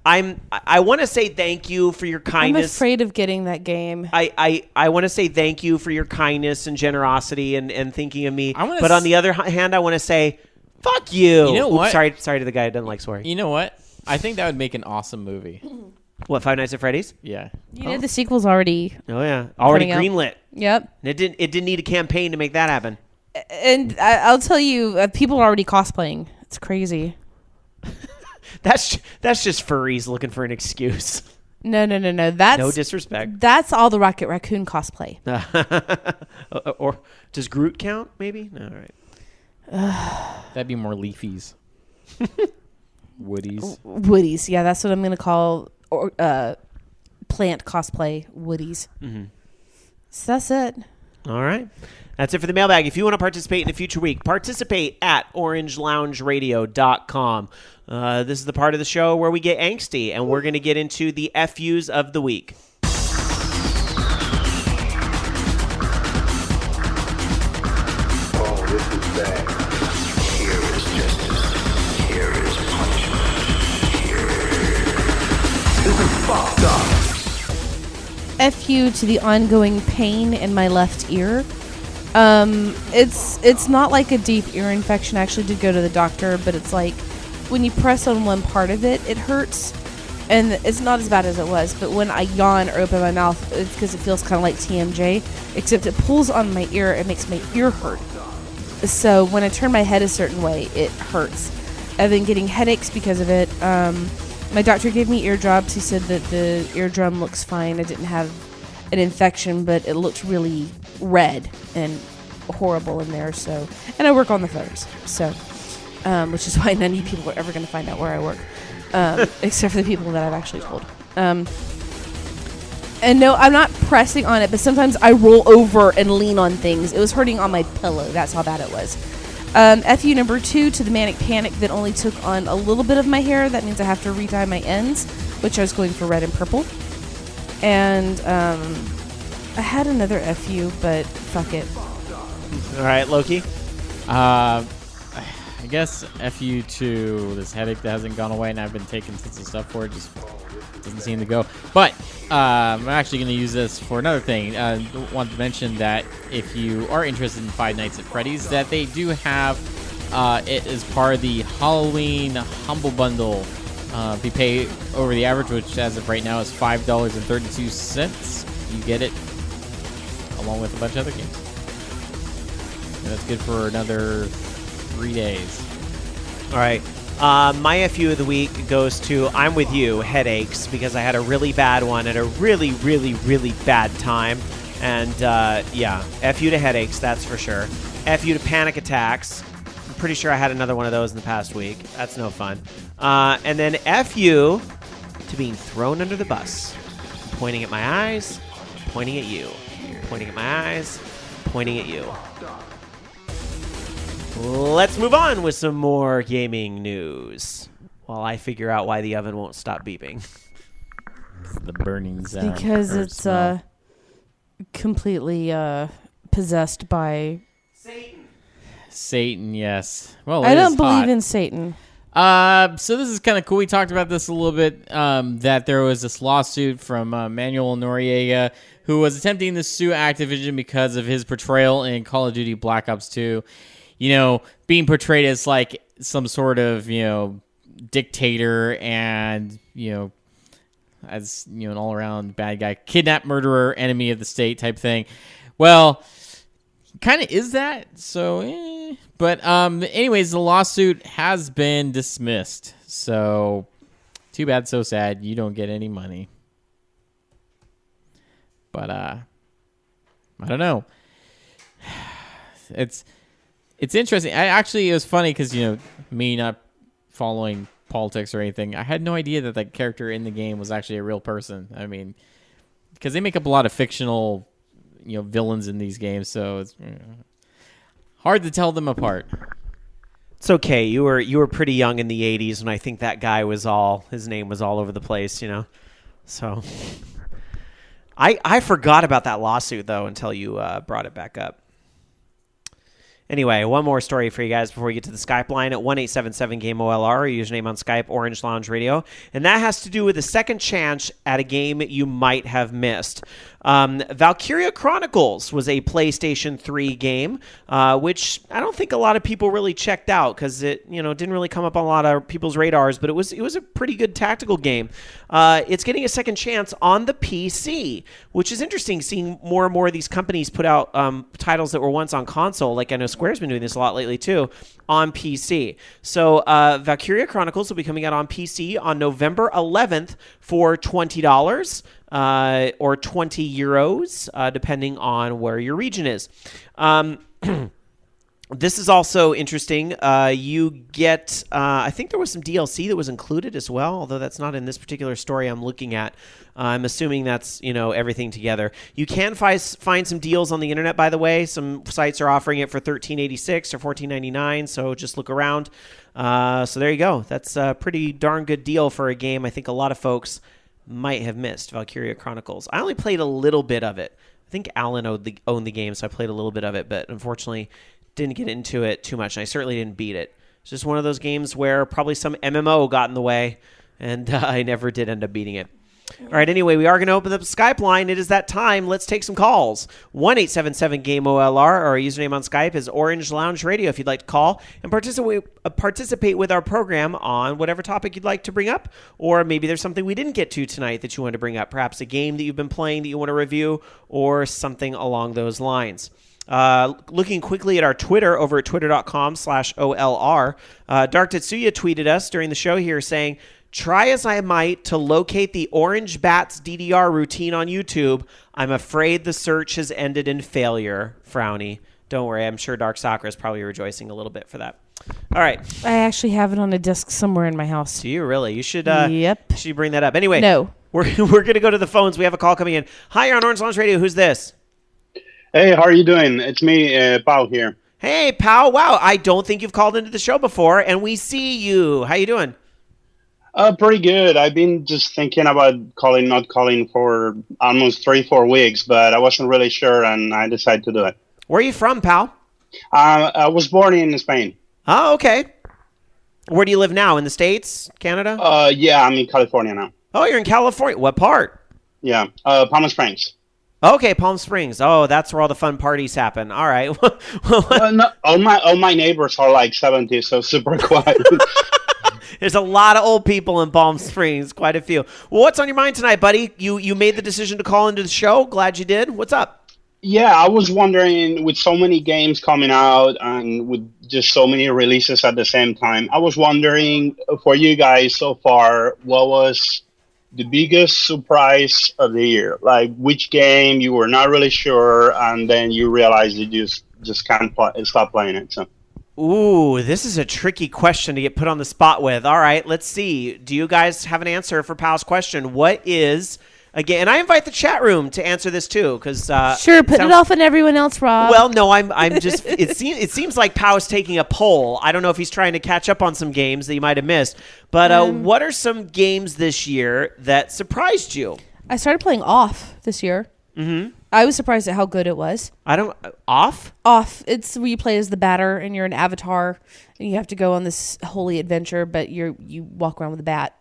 I want to say thank you for your I'm kindness. afraid of getting that game. I want to say thank you for your kindness and generosity and thinking of me. But on the other hand, I want to say, fuck you. You know what? Sorry to the guy who doesn't like swearing. You know what? I think that would make an awesome movie. What, Five Nights at Freddy's? Yeah. You know the sequel's already. Oh yeah, already Coming out. greenlit. Yep. And it didn't need a campaign to make that happen. And I'll tell you, people are already cosplaying. It's crazy. That's just furries looking for an excuse. No. That's No disrespect. That's all the Rocket Raccoon cosplay. Or does Groot count? Maybe. No, all right. That'd be more leafies. Woodies. Woodies. Yeah, that's what I'm gonna call plant cosplay woodies. Mm-hmm. So that's it. All right. That's it for the mailbag. If you want to participate in a future week, participate at orangeloungeradio.com. This is the part of the show where we get angsty, and we're going to get into the FUs of the week. Oh, this is bad. Here is justice. Here is punishment. This is fucked up. FU to the ongoing pain in my left ear. It's not like a deep ear infection. I actually did go to the doctor, but it's like when you press on one part of it, it hurts. And it's not as bad as it was, but when I yawn or open my mouth, it's because it feels kind of like TMJ, except it pulls on my ear and makes my ear hurt. So when I turn my head a certain way, it hurts. I've been getting headaches because of it. My doctor gave me eardrops. He said that the eardrum looks fine. I didn't have an infection, but it looked really red and horrible in there. So, and I work on the phones, so which is why none of you people are ever going to find out where I work, except for the people that I've actually told. And no, I'm not pressing on it, but sometimes I roll over and lean on things. It was hurting on my pillow. That's how bad it was. FU number 2 to the manic panic that only took on a little bit of my hair. That means I have to re-dye my ends, which I was going for red and purple. And I had another FU, but fuck it. All right, Loki. I guess FU to this headache that hasn't gone away, and I've been taking tons of stuff for it. Just doesn't seem to go. But I'm actually going to use this for another thing. I want to mention that if you are interested in Five Nights at Freddy's, that they do have it as part of the Halloween Humble Bundle. If you pay over the average, which as of right now is $5.32, you get it along with a bunch of other games. And that's good for another 3 days. All right. My FU of the week goes to I'm with you, headaches, because I had a really bad one at a really, really, really bad time. And yeah, FU to headaches, that's for sure. FU to panic attacks. I'm pretty sure I had another one of those in the past week. That's no fun. And then FU to being thrown under the bus. Pointing at my eyes, pointing at you. Pointing at my eyes, pointing at you. Let's move on with some more gaming news while I figure out why the oven won't stop beeping. The burning sound. Because or it's smell. completely possessed by... Satan, yes. Well, I it don't is believe hot. in Satan. So this is kind of cool. We talked about this a little bit, that there was this lawsuit from Manuel Noriega, who was attempting to sue Activision because of his portrayal in Call of Duty Black Ops 2. You know, being portrayed as like some sort of, you know, dictator and, you know, as, you know, an all-around bad guy, kidnap, murderer, enemy of the state type thing. Well, kind of is that, so, But anyways, the lawsuit has been dismissed. So, too bad, so sad. You don't get any money. But, I don't know. It's interesting. It was funny because, you know, me not following politics or anything, I had no idea that that character in the game was actually a real person. I mean, because they make up a lot of fictional, you know, villains in these games, so it's hard to tell them apart. It's okay. You were pretty young in the 80s, and I think that guy his name was all over the place, So I forgot about that lawsuit, though, until you brought it back up. Anyway, one more story for you guys before we get to the Skype line at 1-877-GAME-OLR, or username on Skype, Orange Lounge Radio. And that has to do with a second chance at a game you might have missed. Valkyria Chronicles was a PlayStation 3 game, which I don't think a lot of people really checked out because it, didn't really come up on a lot of people's radars, but it was a pretty good tactical game. It's getting a second chance on the PC, which is interesting, seeing more and more of these companies put out titles that were once on console. Like I know Square's been doing this a lot lately too, on PC. So Valkyria Chronicles will be coming out on PC on November 11th for $20. Or 20 euros, depending on where your region is. This is also interesting. You get, I think there was some DLC that was included as well, although that's not in this particular story I'm looking at. I'm assuming that's, everything together. You can find some deals on the internet, by the way. Some sites are offering it for $13.86 or $14.99, so just look around. So there you go. That's a pretty darn good deal for a game I think a lot of folks might have missed, Valkyria Chronicles. I only played a little bit of it. I think Alan owned the game, so I played a little bit of it, but unfortunately didn't get into it too much, and I certainly didn't beat it. It's just one of those games where probably some MMO got in the way, and I never did end up beating it. All right, anyway, we are going to open up the Skype line. It is that time. Let's take some calls. 1-877-GAME-OLR, or our username on Skype is Orange Lounge Radio if you'd like to call and participate with our program on whatever topic you'd like to bring up, or maybe there's something we didn't get to tonight that you want to bring up, perhaps a game that you've been playing that you want to review, or something along those lines. Looking quickly at our Twitter over at twitter.com/OLR, Dark Tetsuya tweeted us during the show here saying, "Try as I might to locate the Orange Bats DDR routine on YouTube, I'm afraid the search has ended in failure. Frowny." Don't worry, I'm sure Dark Soccer is probably rejoicing a little bit for that. All right. I actually have it on a disc somewhere in my house. Do you really? You should Yep. should bring that up. Anyway, No. we're going to go to the phones. We have a call coming in. Hi, you're on Orange Lounge Radio. Who's this? Hey, how are you doing? It's me, Pau here. Hey, pal. Wow, I don't think you've called into the show before, and we see you. How you doing? Pretty good. I've been just thinking about not calling for almost 3-4 weeks, but I wasn't really sure, and I decided to do it. Where are you from, pal? I was born in Spain. Oh, okay. Where do you live now? In the States? Canada? Yeah, I'm in California now. Oh, you're in California. What part? Yeah, Palm Springs. Okay, Palm Springs. Oh, that's where all the fun parties happen. All right. No, all my neighbors are like 70, so super quiet. There's a lot of old people in Palm Springs, quite a few. Well, what's on your mind tonight, buddy? You made the decision to call into the show. Glad you did. What's up? Yeah, I was wondering, with so many games coming out and with just so many releases at the same time, I was wondering, for you guys so far, what was the biggest surprise of the year? Like, which game you were not really sure, and then you realized you just can't stop playing it. So. Ooh, this is a tricky question to get put on the spot with. All right, let's see. Do you guys have an answer for Pal's question? What is, again, and I invite the chat room to answer this too, because sure, put it off on everyone else, Rob. Well, no, I'm just. It seems like Pal's taking a poll. I don't know if he's trying to catch up on some games that you might have missed, but what are some games this year that surprised you? I started playing Off this year. Mm-hmm. I was surprised at how good it was. Off? Off. It's where you play as the batter and you're an avatar and you have to go on this holy adventure, but you walk around with a bat.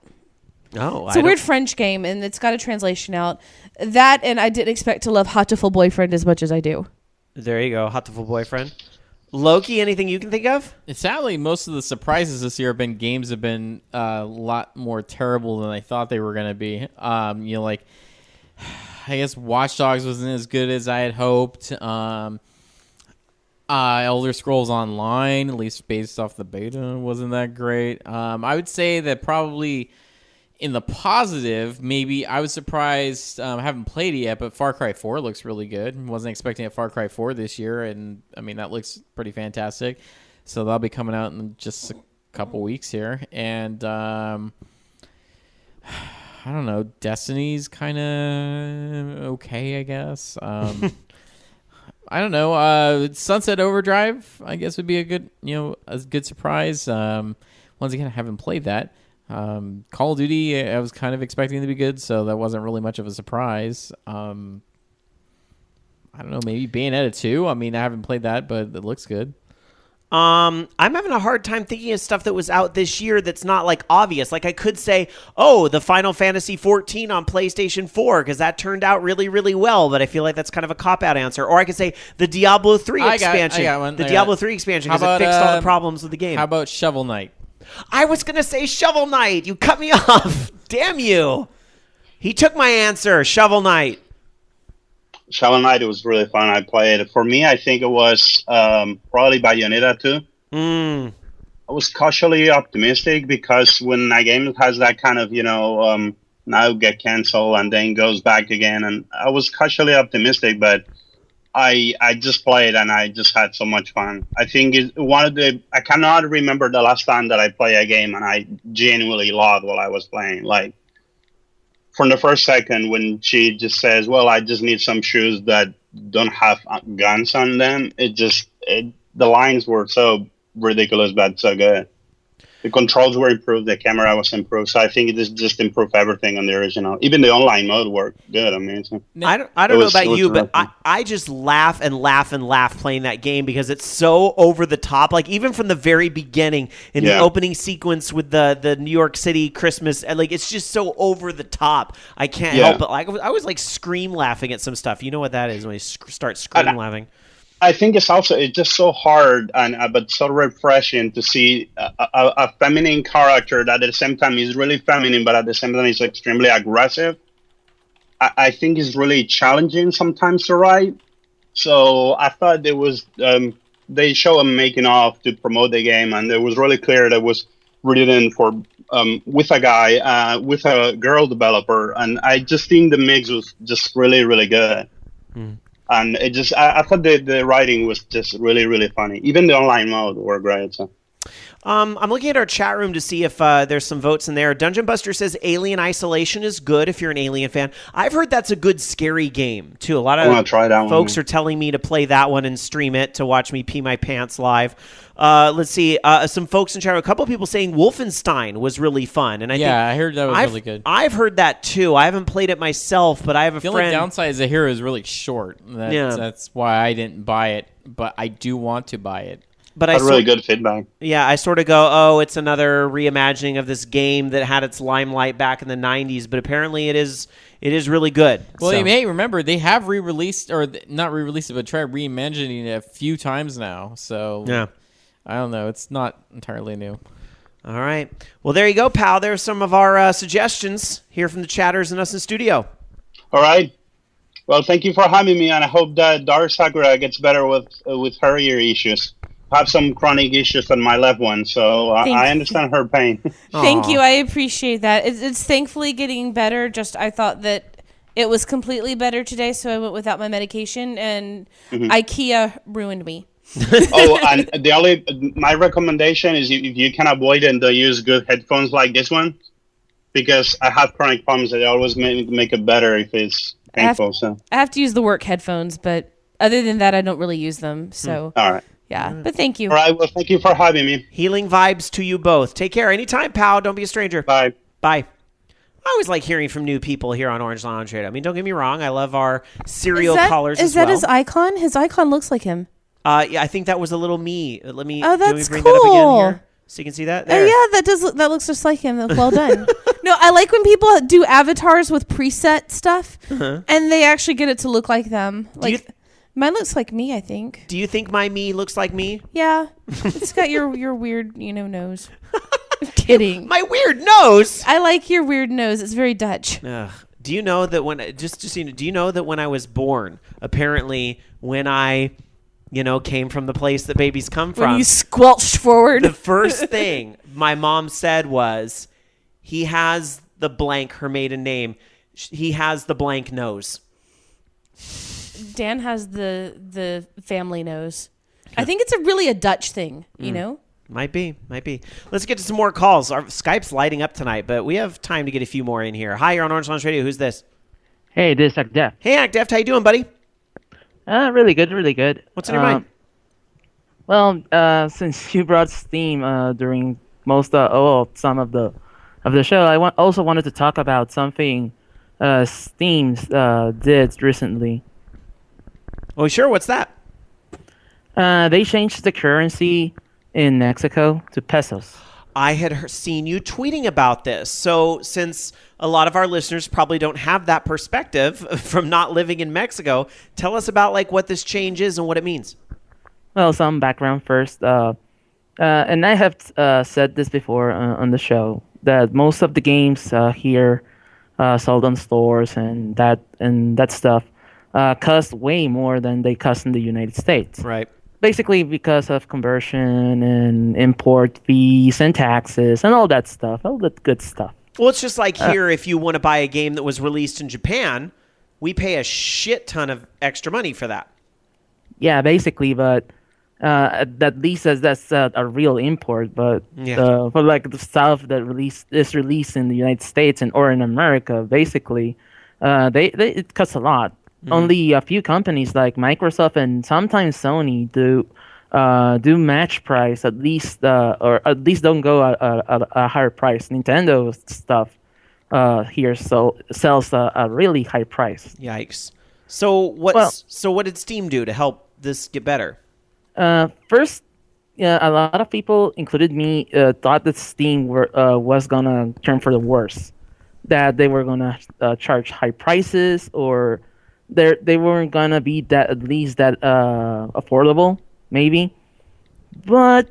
Oh, it's a weird French game, and it's got a translation out. That, and I didn't expect to love Hatoful Boyfriend as much as I do. There you go, Hatoful Boyfriend. Loki, anything you can think of? Sadly, most of the surprises this year have been games that have been a lot more terrible than I thought they were going to be. I guess Watch Dogs wasn't as good as I had hoped. Elder Scrolls Online, at least based off the beta, wasn't that great. I would say that probably in the positive, maybe I was surprised. I haven't played it yet, but Far Cry 4 looks really good. Wasn't expecting a Far Cry 4 this year, and I mean that looks pretty fantastic. So that'll be coming out in just a couple weeks here, and I don't know. Destiny's kind of okay, I guess. I don't know. Sunset Overdrive, I guess, would be a good surprise. Once again, I haven't played that. Call of Duty, I was kind of expecting it to be good, so that wasn't really much of a surprise. I don't know, maybe Bayonetta 2. I mean, I haven't played that, but it looks good. I'm having a hard time thinking of stuff that was out this year that's not like obvious. Like I could say, oh, the Final Fantasy 14 on PlayStation 4 because that turned out really, really well. But I feel like that's kind of a cop-out answer. Or I could say the Diablo 3 expansion. I got one. The Diablo 3 expansion because it fixed all the problems with the game. How about Shovel Knight? I was going to say Shovel Knight. You cut me off. Damn you. He took my answer. Shovel Knight. Shovel Knight, it was really fun. I played it. For me, I think it was probably Bayonetta 2. I was cautiously optimistic because when a game has that kind of, now get canceled and then goes back again, and I was cautiously optimistic, but I just played and I just had so much fun. I think I cannot remember the last time that I played a game and I genuinely loved while I was playing. Like, from the first second when she just says, well, I just need some shoes that don't have guns on them, the lines were so ridiculous but so good. The controls were improved, the camera was improved, so I think it just improved everything on the original. Even the online mode worked good. Amazing. I don't know about you, but I just laugh and laugh and laugh playing that game because it's so over the top. Like even from the very beginning in the opening sequence with the New York City Christmas, and like it's just so over the top. I can't help but like I was like scream laughing at some stuff. You know what that is when you start scream laughing. I think it's just so hard but so refreshing to see a feminine character that at the same time is really feminine, but at the same time is extremely aggressive. I think it's really challenging sometimes to write. So I thought there was they show a making of to promote the game, and it was really clear that it was written for with a guy with a girl developer, and I just think the mix was just really, really good. And I thought the writing was just really, really funny. Even the online mode were great. So. I'm looking at our chat room to see if there's some votes in there. Dungeon Buster says Alien Isolation is good if you're an Alien fan. I've heard that's a good scary game, too. A lot of folks are telling me to play that one and stream it to watch me pee my pants live. Let's see. Some folks in chat room, a couple of people saying Wolfenstein was really fun. And I heard that was really good. I've heard that, too. I haven't played it myself, but I have a friend. The only downside is the hero is really short. That's why I didn't buy it, but I do want to buy it. But really good feedback. Yeah, I sort of go, oh, it's another reimagining of this game that had its limelight back in the 90s, but apparently it is really good. Well, you may remember, they have re-released, or not re-released it, but tried reimagining it a few times now. So, yeah. I don't know. It's not entirely new. All right. Well, there you go, pal. There's some of our suggestions here from the chatters and us in studio. All right. Well, thank you for having me, and I hope that Dark Sakura gets better with her ear issues. I have some chronic issues on my left one, so I understand her pain. Thank you. I appreciate that. It's thankfully getting better. Just I thought that it was completely better today, so I went without my medication, and IKEA ruined me. And my recommendation is if you can avoid it, use good headphones like this one, because I have chronic problems. They always make it better if it's painful. I have to use the work headphones, but other than that, I don't really use them. So all right. Yeah, but thank you. All right, well, thank you for having me. Healing vibes to you both. Take care. Anytime, pal. Don't be a stranger. Bye. Bye. I always like hearing from new people here on Orange Lounge Radio. I mean, don't get me wrong. I love our serial callers as well. Is that his icon? His icon looks like him. Yeah, I think that was a little me. Let me that's bring cool. that up again here so you can see that. There. Oh, yeah, that looks just like him. Well done. No, I like when people do avatars with preset stuff, and they actually get it to look like them. Like mine looks like me, I think. Do you think my me looks like me? Yeah. It's got your weird, nose. I'm kidding. My weird nose? I like your weird nose. It's very Dutch. Do you know that when do you know that when I was born, apparently when I came from the place that babies come from. When you squelched forward. The first thing my mom said was, he has the blank, her maiden name. He has the blank nose. Dan has the family nose. I think it's really a Dutch thing, you know? Might be. Let's get to some more calls. Our Skype's lighting up tonight, but we have time to get a few more in here. Hi, you're on Orange Lounge Radio. Who's this? Hey, this is ActDef. Hey, ActDef. How you doing, buddy? Really good, really good. What's in your mind? Well, since you brought Steam during some of the show, also wanted to talk about something Steam did recently. Oh, sure. What's that? They changed the currency in Mexico to pesos. I had seen you tweeting about this. So, since a lot of our listeners probably don't have that perspective from not living in Mexico, tell us about like what this change is and what it means. Well, some background first. And I have said this before on the show that most of the games here sold on stores and that stuff cost way more than they cost in the United States. Right. Basically because of conversion and import fees and taxes and all that stuff, all that good stuff. Well, it's just like here, if you want to buy a game that was released in Japan, we pay a shit ton of extra money for that. Yeah, basically, but at least that's a real import. But for like the stuff that is released in the United States or in America, basically, it costs a lot. Only a few companies like Microsoft and sometimes Sony do match price at least, or at least don't go at a higher price. Nintendo stuff here sells a really high price. Yikes! So what did Steam do to help this get better? First, a lot of people, included me, thought that Steam was gonna turn for the worse, that they were gonna charge high prices or they weren't gonna be that affordable, maybe. But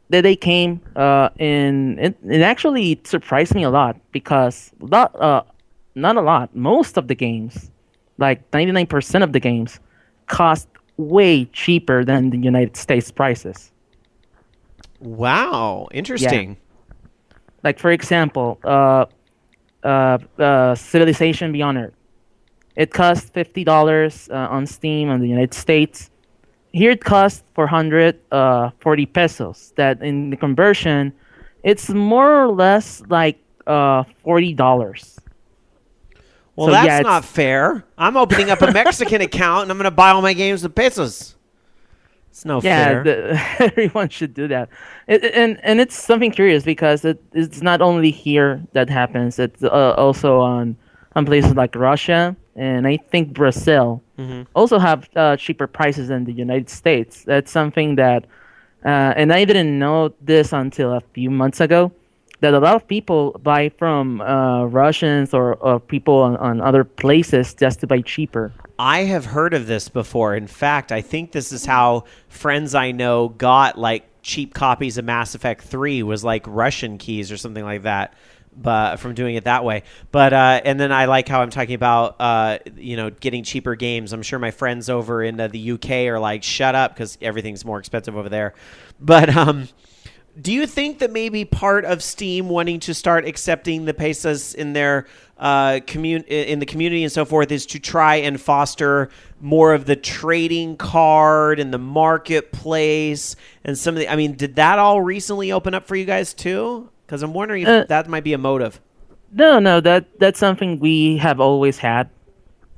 the day came, and it actually surprised me a lot because not a lot. Most of the games, like 99% of the games, cost way cheaper than the United States prices. Wow, interesting. Yeah. Like for example, Civilization Beyond Earth. It costs $50 on Steam in the United States. Here it costs 440 pesos. That in the conversion, it's more or less like $40. Well, so, that's not fair. I'm opening up a Mexican account and I'm going to buy all my games with pesos. It's no fair. Everyone should do that. And it's something curious because it's not only here that happens. It's also on places like Russia and I think Brazil also have cheaper prices than the United States. That's something that, and I didn't know this until a few months ago, that a lot of people buy from Russians or people on other places just to buy cheaper. I have heard of this before. In fact, I think this is how friends I know got like cheap copies of Mass Effect 3 was like Russian keys or something like that. But from doing it that way. But and then I like how I'm talking about getting cheaper games. I'm sure my friends over in the UK are like, shut up, because everything's more expensive over there. But do you think that maybe part of Steam wanting to start accepting the pesos in their in the community and so forth is to try and foster more of the trading card and the marketplace and some of the? I mean, did that all recently open up for you guys too? Because I'm wondering if that might be a motive. No, that's something we have always had.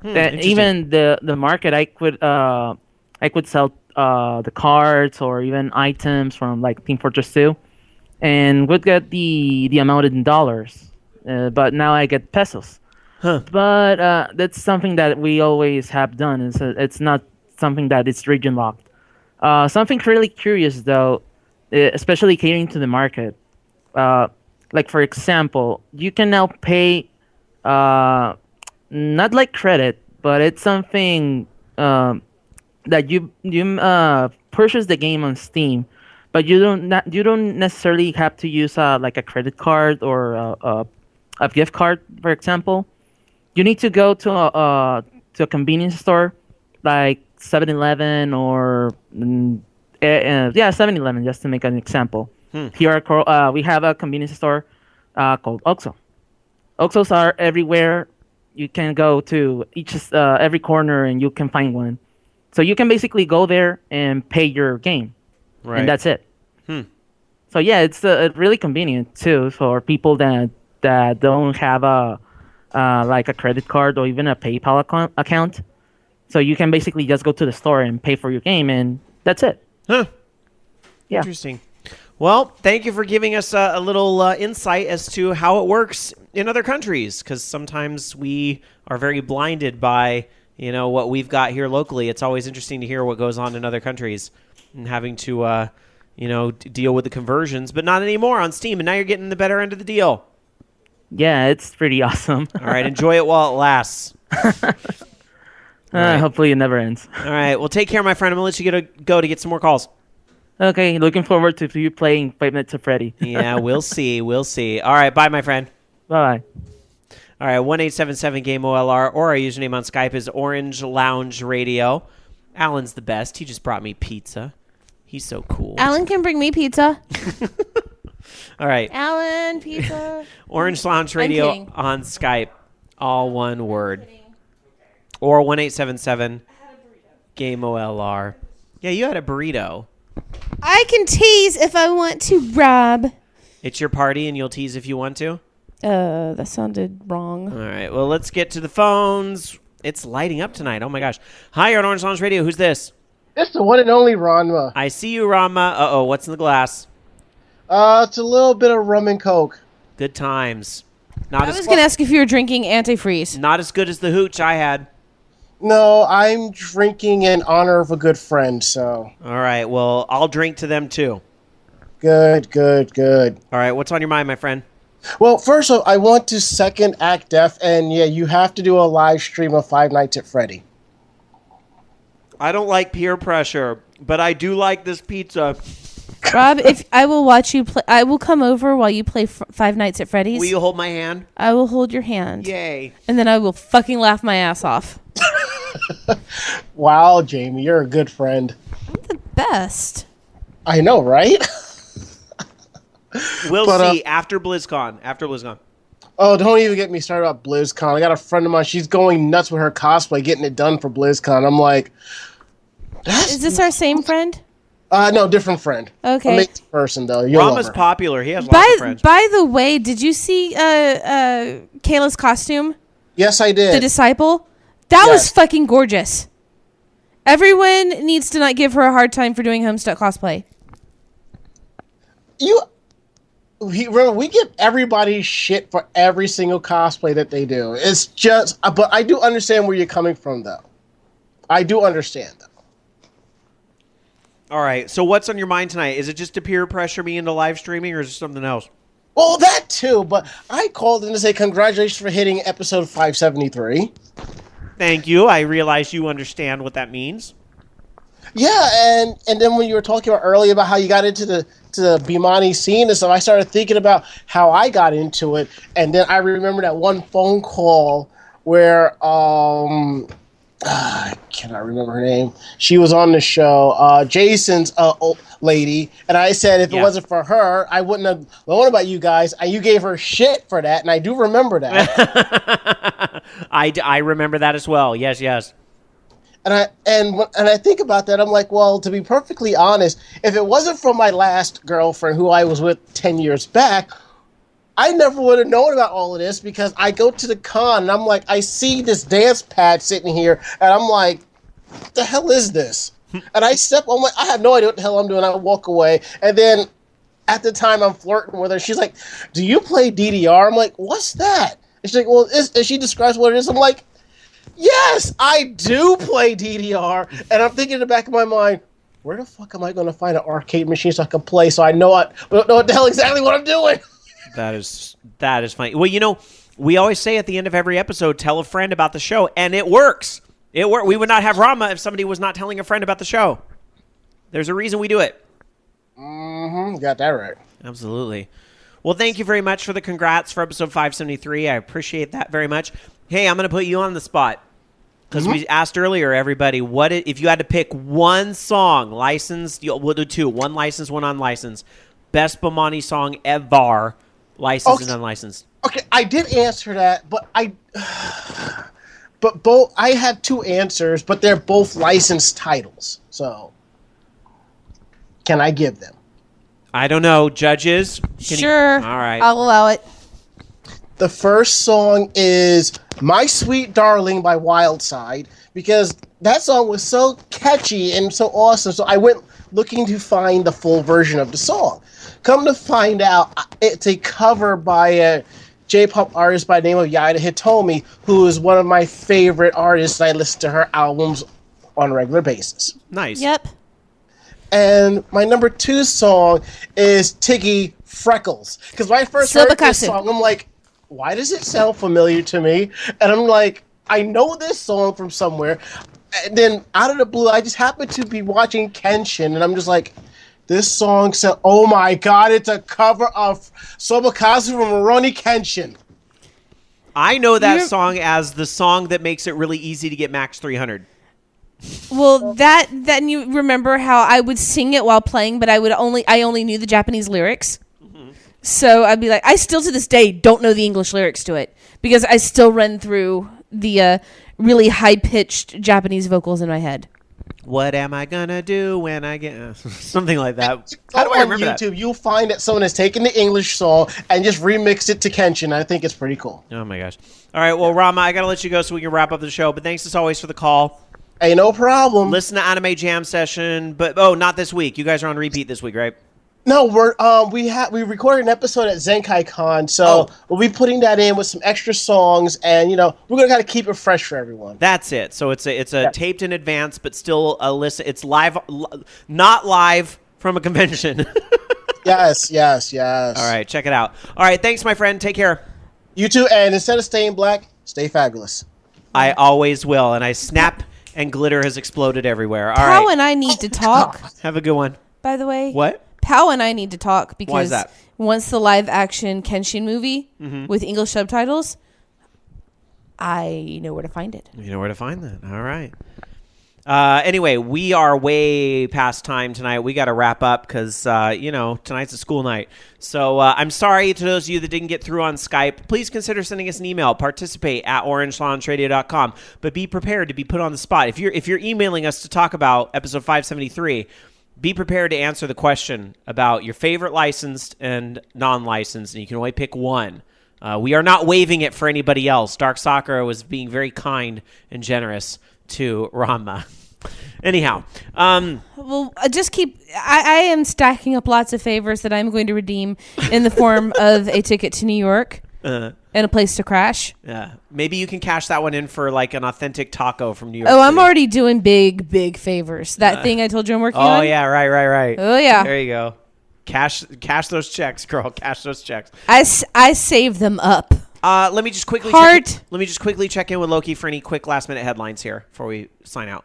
Even the market, I could sell the cards or even items from like Team Fortress 2, and would get the amount in dollars. But now I get pesos. But that's something that we always have done. It's not something that is region locked. Something really curious though, especially catering to the market. Like for example, you can now pay not like credit, but it's something that you purchase the game on Steam, but you don't necessarily have to use like a credit card or a gift card. For example, you need to go to a convenience store like 7-Eleven or 7-Eleven, just to make an example. Here we have a convenience store called OXXO. OXXOs are everywhere. You can go to every corner and you can find one. So you can basically go there and pay your game, and that's it. So yeah, it's really convenient too for people that don't have like a credit card or even a PayPal account. So you can basically just go to the store and pay for your game, and that's it. Huh. Yeah. Interesting. Well, thank you for giving us a little insight as to how it works in other countries, because sometimes we are very blinded by, what we've got here locally. It's always interesting to hear what goes on in other countries and having to, deal with the conversions, but not anymore on Steam, and now you're getting the better end of the deal. Yeah, it's pretty awesome. All right, enjoy it while it lasts. Right. Hopefully it never ends. All right, well, take care, my friend. I'm going to let you go to get some more calls. Okay, looking forward to you playing 5 Nights at Freddy. Yeah, we'll see. We'll see. All right, bye, my friend. Bye. All right, 1-877-GAME-OLR, or our username on Skype is orangeloungeradio. Alan's the best. He just brought me pizza. He's so cool. Alan can bring me pizza. All right. Alan, pizza. Orange Lounge Radio on Skype. All one word. Or 1-877-GAME-OLR. Yeah, you had a burrito. I can tease if I want to, Rob. It's your party and you'll tease if you want to? That sounded wrong. All right, well, let's get to the phones. It's lighting up tonight. Oh, my gosh. Hi, you're on Orange Lounge Radio. Who's this? It's the one and only Ranma. I see you, Ranma. Uh-oh, what's in the glass? It's a little bit of rum and coke. Good times. I was going to ask if you were drinking antifreeze. Not as good as the hooch I had. No, I'm drinking in honor of a good friend, so. All right, well, I'll drink to them, too. Good. All right, what's on your mind, my friend? Well, first of all, I want to second Act Def, and yeah, you have to do a live stream of 5 Nights at Freddy. I don't like peer pressure, but I do like this pizza. Rob, if I will watch you play, I will come over while you play 5 Nights at Freddy's. Will you hold my hand? I will hold your hand. Yay. And then I will fucking laugh my ass off. Wow, Jamie, you're a good friend. I'm the best. I know, right? We'll see after BlizzCon. Oh, don't even get me started about BlizzCon. I got a friend of mine. She's going nuts with her cosplay, getting it done for BlizzCon. I'm like... Is this our same friend? No, different friend. Okay. Amazing person, though. You'll love Rama's her. popular. He has lots of friends. By the way, did you see Kayla's costume? Yes, I did. The Disciple? That was fucking gorgeous. Everyone needs to not give her a hard time for doing Homestuck cosplay. Remember, we give everybody shit for every single cosplay that they do. It's just... But I do understand where you're coming from, though. I do understand, though. All right, so what's on your mind tonight? Is it just to peer pressure me into live streaming, or is it something else? Well, that too, but I called in to say congratulations for hitting episode 573. Thank you. I realize you understand what that means. Yeah, and then when you were talking about earlier about how you got into the Bimani scene and stuff, I started thinking about how I got into it, and then I remember that one phone call where I cannot remember her name. She was on the show, Jason's lady, and I said if it wasn't for her, I wouldn't have known about you guys. And you gave her shit for that, and I do remember that. I remember that as well. Yes. And I think about that, I'm like, well, to be perfectly honest, if it wasn't for my last girlfriend, who I was with 10 years back, I never would have known about all of this, because I go to the con and I'm like, I see this dance pad sitting here and I'm like, what the hell is this? And I'm like, I have no idea what the hell I'm doing. I walk away, and then at the time I'm flirting with her. She's like, do you play DDR? I'm like, what's that? And she's like, well, and she describes what it is. I'm like, yes, I do play DDR. And I'm thinking in the back of my mind, where the fuck am I going to find an arcade machine so I can play, so I know what the hell exactly what I'm doing? That is funny. Well, we always say at the end of every episode, tell a friend about the show, and it works. We would not have Rama if somebody was not telling a friend about the show. There's a reason we do it. Mm-hmm. Got that right. Absolutely. Well, thank you very much for the congrats for episode 573. I appreciate that very much. Hey, I'm going to put you on the spot, because we asked earlier, everybody, if you had to pick one song, licensed, we'll do two, one licensed, one unlicensed, best Bomani song ever, licensed and unlicensed. Okay, I did answer that, but both I have two answers, but they're both licensed titles. So, can I give them? I don't know, judges. Sure. All right. I'll allow it. The first song is "My Sweet Darling" by Wildside, because that song was so catchy and so awesome. So I went looking to find the full version of the song. Come to find out, it's a cover by a J-pop artist by the name of Yaida Hitomi, who is one of my favorite artists. I listen to her albums on a regular basis. Nice. Yep. And my number 2 song is Tiggy Freckles. Because when I first heard this song, I'm like, why does it sound familiar to me? And I'm like, I know this song from somewhere. And then out of the blue, I just happened to be watching Kenshin, and I'm just like, this song said, oh my god, it's a cover of Sobakazu from Rurouni Kenshin. I know that song as the song that makes it really easy to get max 300. Well, then you remember how I would sing it while playing, but I only knew the Japanese lyrics. Mm-hmm. So I'd be like, I still to this day don't know the English lyrics to it because I still run through the really high-pitched Japanese vocals in my head. What am I gonna do when I get something like that? How do I remember on YouTube, you'll find that someone has taken the English song and just remixed it to Kenshin. I think it's pretty cool. Oh my gosh! All right, well, Rama, I gotta let you go so we can wrap up the show. But thanks as always for the call. Hey, no problem. Listen to Anime Jam Session, but not this week. You guys are on repeat this week, right? No, we recorded an episode at Zenkai Con, so we'll be putting that in with some extra songs, and we're gonna kind of keep it fresh for everyone. That's it. So it's a taped in advance, but still a listen. It's live, not live from a convention. Yes. All right, check it out. All right, thanks, my friend. Take care. You too, and instead of staying black, stay fabulous. I always will, and I snap and glitter has exploded everywhere. All Pow right. and I need to talk. Have a good one. By the way. What? Pow and I need to talk because why is that? Once the live action Kenshin movie with English subtitles, I know where to find it. You know where to find that. All right. Anyway, we are way past time tonight. We got to wrap up because, tonight's a school night. So I'm sorry to those of you that didn't get through on Skype. Please consider sending us an email. Participate at orangeloungeradio.com. But be prepared to be put on the spot. If you're emailing us to talk about episode 573, be prepared to answer the question about your favorite licensed and non-licensed, and you can only pick one. We are not waiving it for anybody else. Dark Sakura was being very kind and generous to Ranma. Anyhow. Well, I am stacking up lots of favors that I'm going to redeem in the form of a ticket to New York and a place to crash. Yeah. Maybe you can cash that one in for like an authentic taco from New York Oh, City. I'm already doing big favors. That thing I told you I'm working on. Oh, yeah. Right. Oh, yeah. There you go. Cash those checks, girl. Cash those checks. I save them up. Let me just quickly check in with Loki for any quick last minute headlines here before we sign out.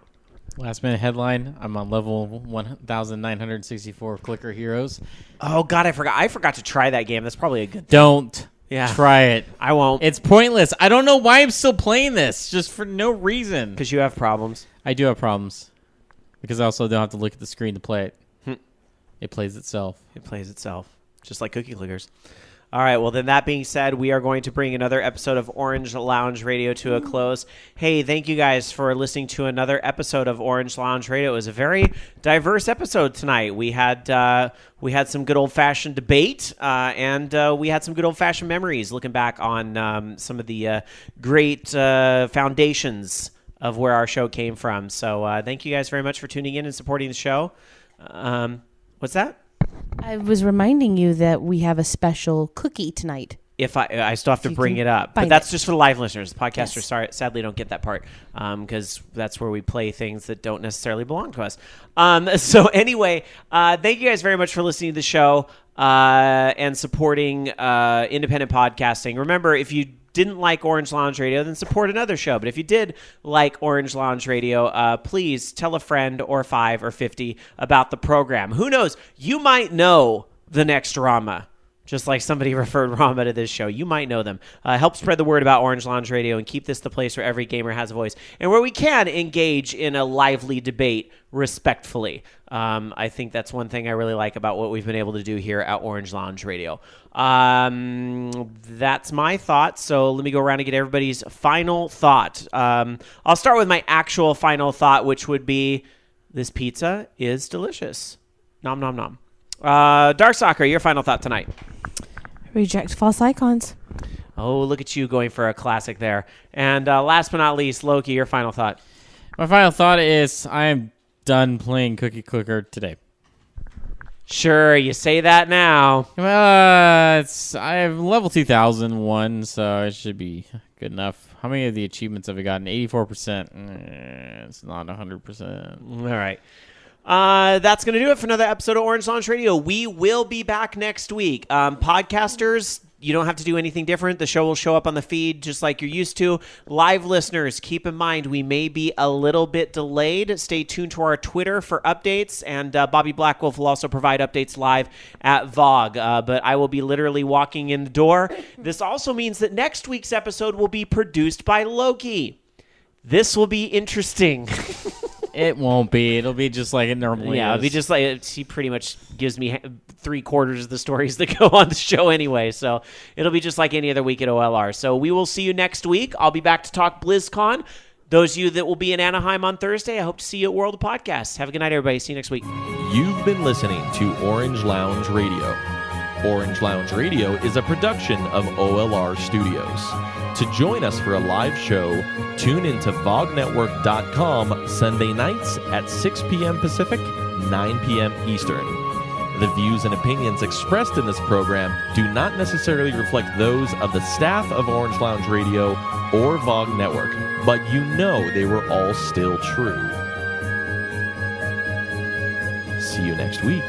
Last minute headline. I'm on level 1,964 Clicker Heroes. Oh God, I forgot to try that game. That's probably a good thing. Don't try it. I won't. It's pointless. I don't know why I'm still playing this, just for no reason. Because you have problems. I do have problems. Because I also don't have to look at the screen to play it. It plays itself. Just like cookie clickers. All right, well, then that being said, we are going to bring another episode of Orange Lounge Radio to a close. Hey, thank you guys for listening to another episode of Orange Lounge Radio. It was a very diverse episode tonight. We had some good old-fashioned debate, and we had some good old-fashioned memories looking back on some of the great foundations of where our show came from. So thank you guys very much for tuning in and supporting the show. What's that? I was reminding you that we have a special cookie tonight. If I still have to bring it up, but that's just for the live listeners. The podcasters, sadly, don't get that part because that's where we play things that don't necessarily belong to us. So anyway, thank you guys very much for listening to the show and supporting independent podcasting. Remember, if you didn't like Orange Lounge Radio, then support another show. But if you did like Orange Lounge Radio, please tell a friend or 5 or 50 about the program. Who knows? You might know the next Rama. Just like somebody referred Rama to this show. You might know them. Help spread the word about Orange Lounge Radio and keep this the place where every gamer has a voice and where we can engage in a lively debate respectfully. I think that's one thing I really like about what we've been able to do here at Orange Lounge Radio. That's my thought. So let me go around and get everybody's final thought. I'll start with my actual final thought, which would be this pizza is delicious. Nom, nom, nom. Dark Soccer, your final thought tonight. Reject false icons. Oh, look at you going for a classic there. And last but not least, Loki, your final thought. My final thought is I am done playing Cookie Clicker today. Sure, you say that now. Well, I have level 2001, so it should be good enough. How many of the achievements have I gotten? 84%. It's not 100%. All right. That's going to do it for another episode of Orange Lounge Radio. We will be back next week. Podcasters, you don't have to do anything different. The show will show up on the feed just like you're used to. Live listeners, keep in mind we may be a little bit delayed. Stay tuned to our Twitter for updates, and Bobby Blackwolf will also provide updates live at VOG. But I will be literally walking in the door. This also means that next week's episode will be produced by Loki. This will be interesting. It won't be. It'll be just like it normally is. It'll be just like he pretty much gives me 3/4 of the stories that go on the show anyway. So it'll be just like any other week at OLR. So we will see you next week. I'll be back to talk BlizzCon. Those of you that will be in Anaheim on Thursday, I hope to see you at World of Podcasts. Have a good night, everybody. See you next week. You've been listening to Orange Lounge Radio. Orange Lounge Radio is a production of OLR Studios. To join us for a live show, tune into VogNetwork.com Sunday nights at 6 p.m. Pacific, 9 p.m. Eastern. The views and opinions expressed in this program do not necessarily reflect those of the staff of Orange Lounge Radio or VOG Network, but you know they were all still true. See you next week.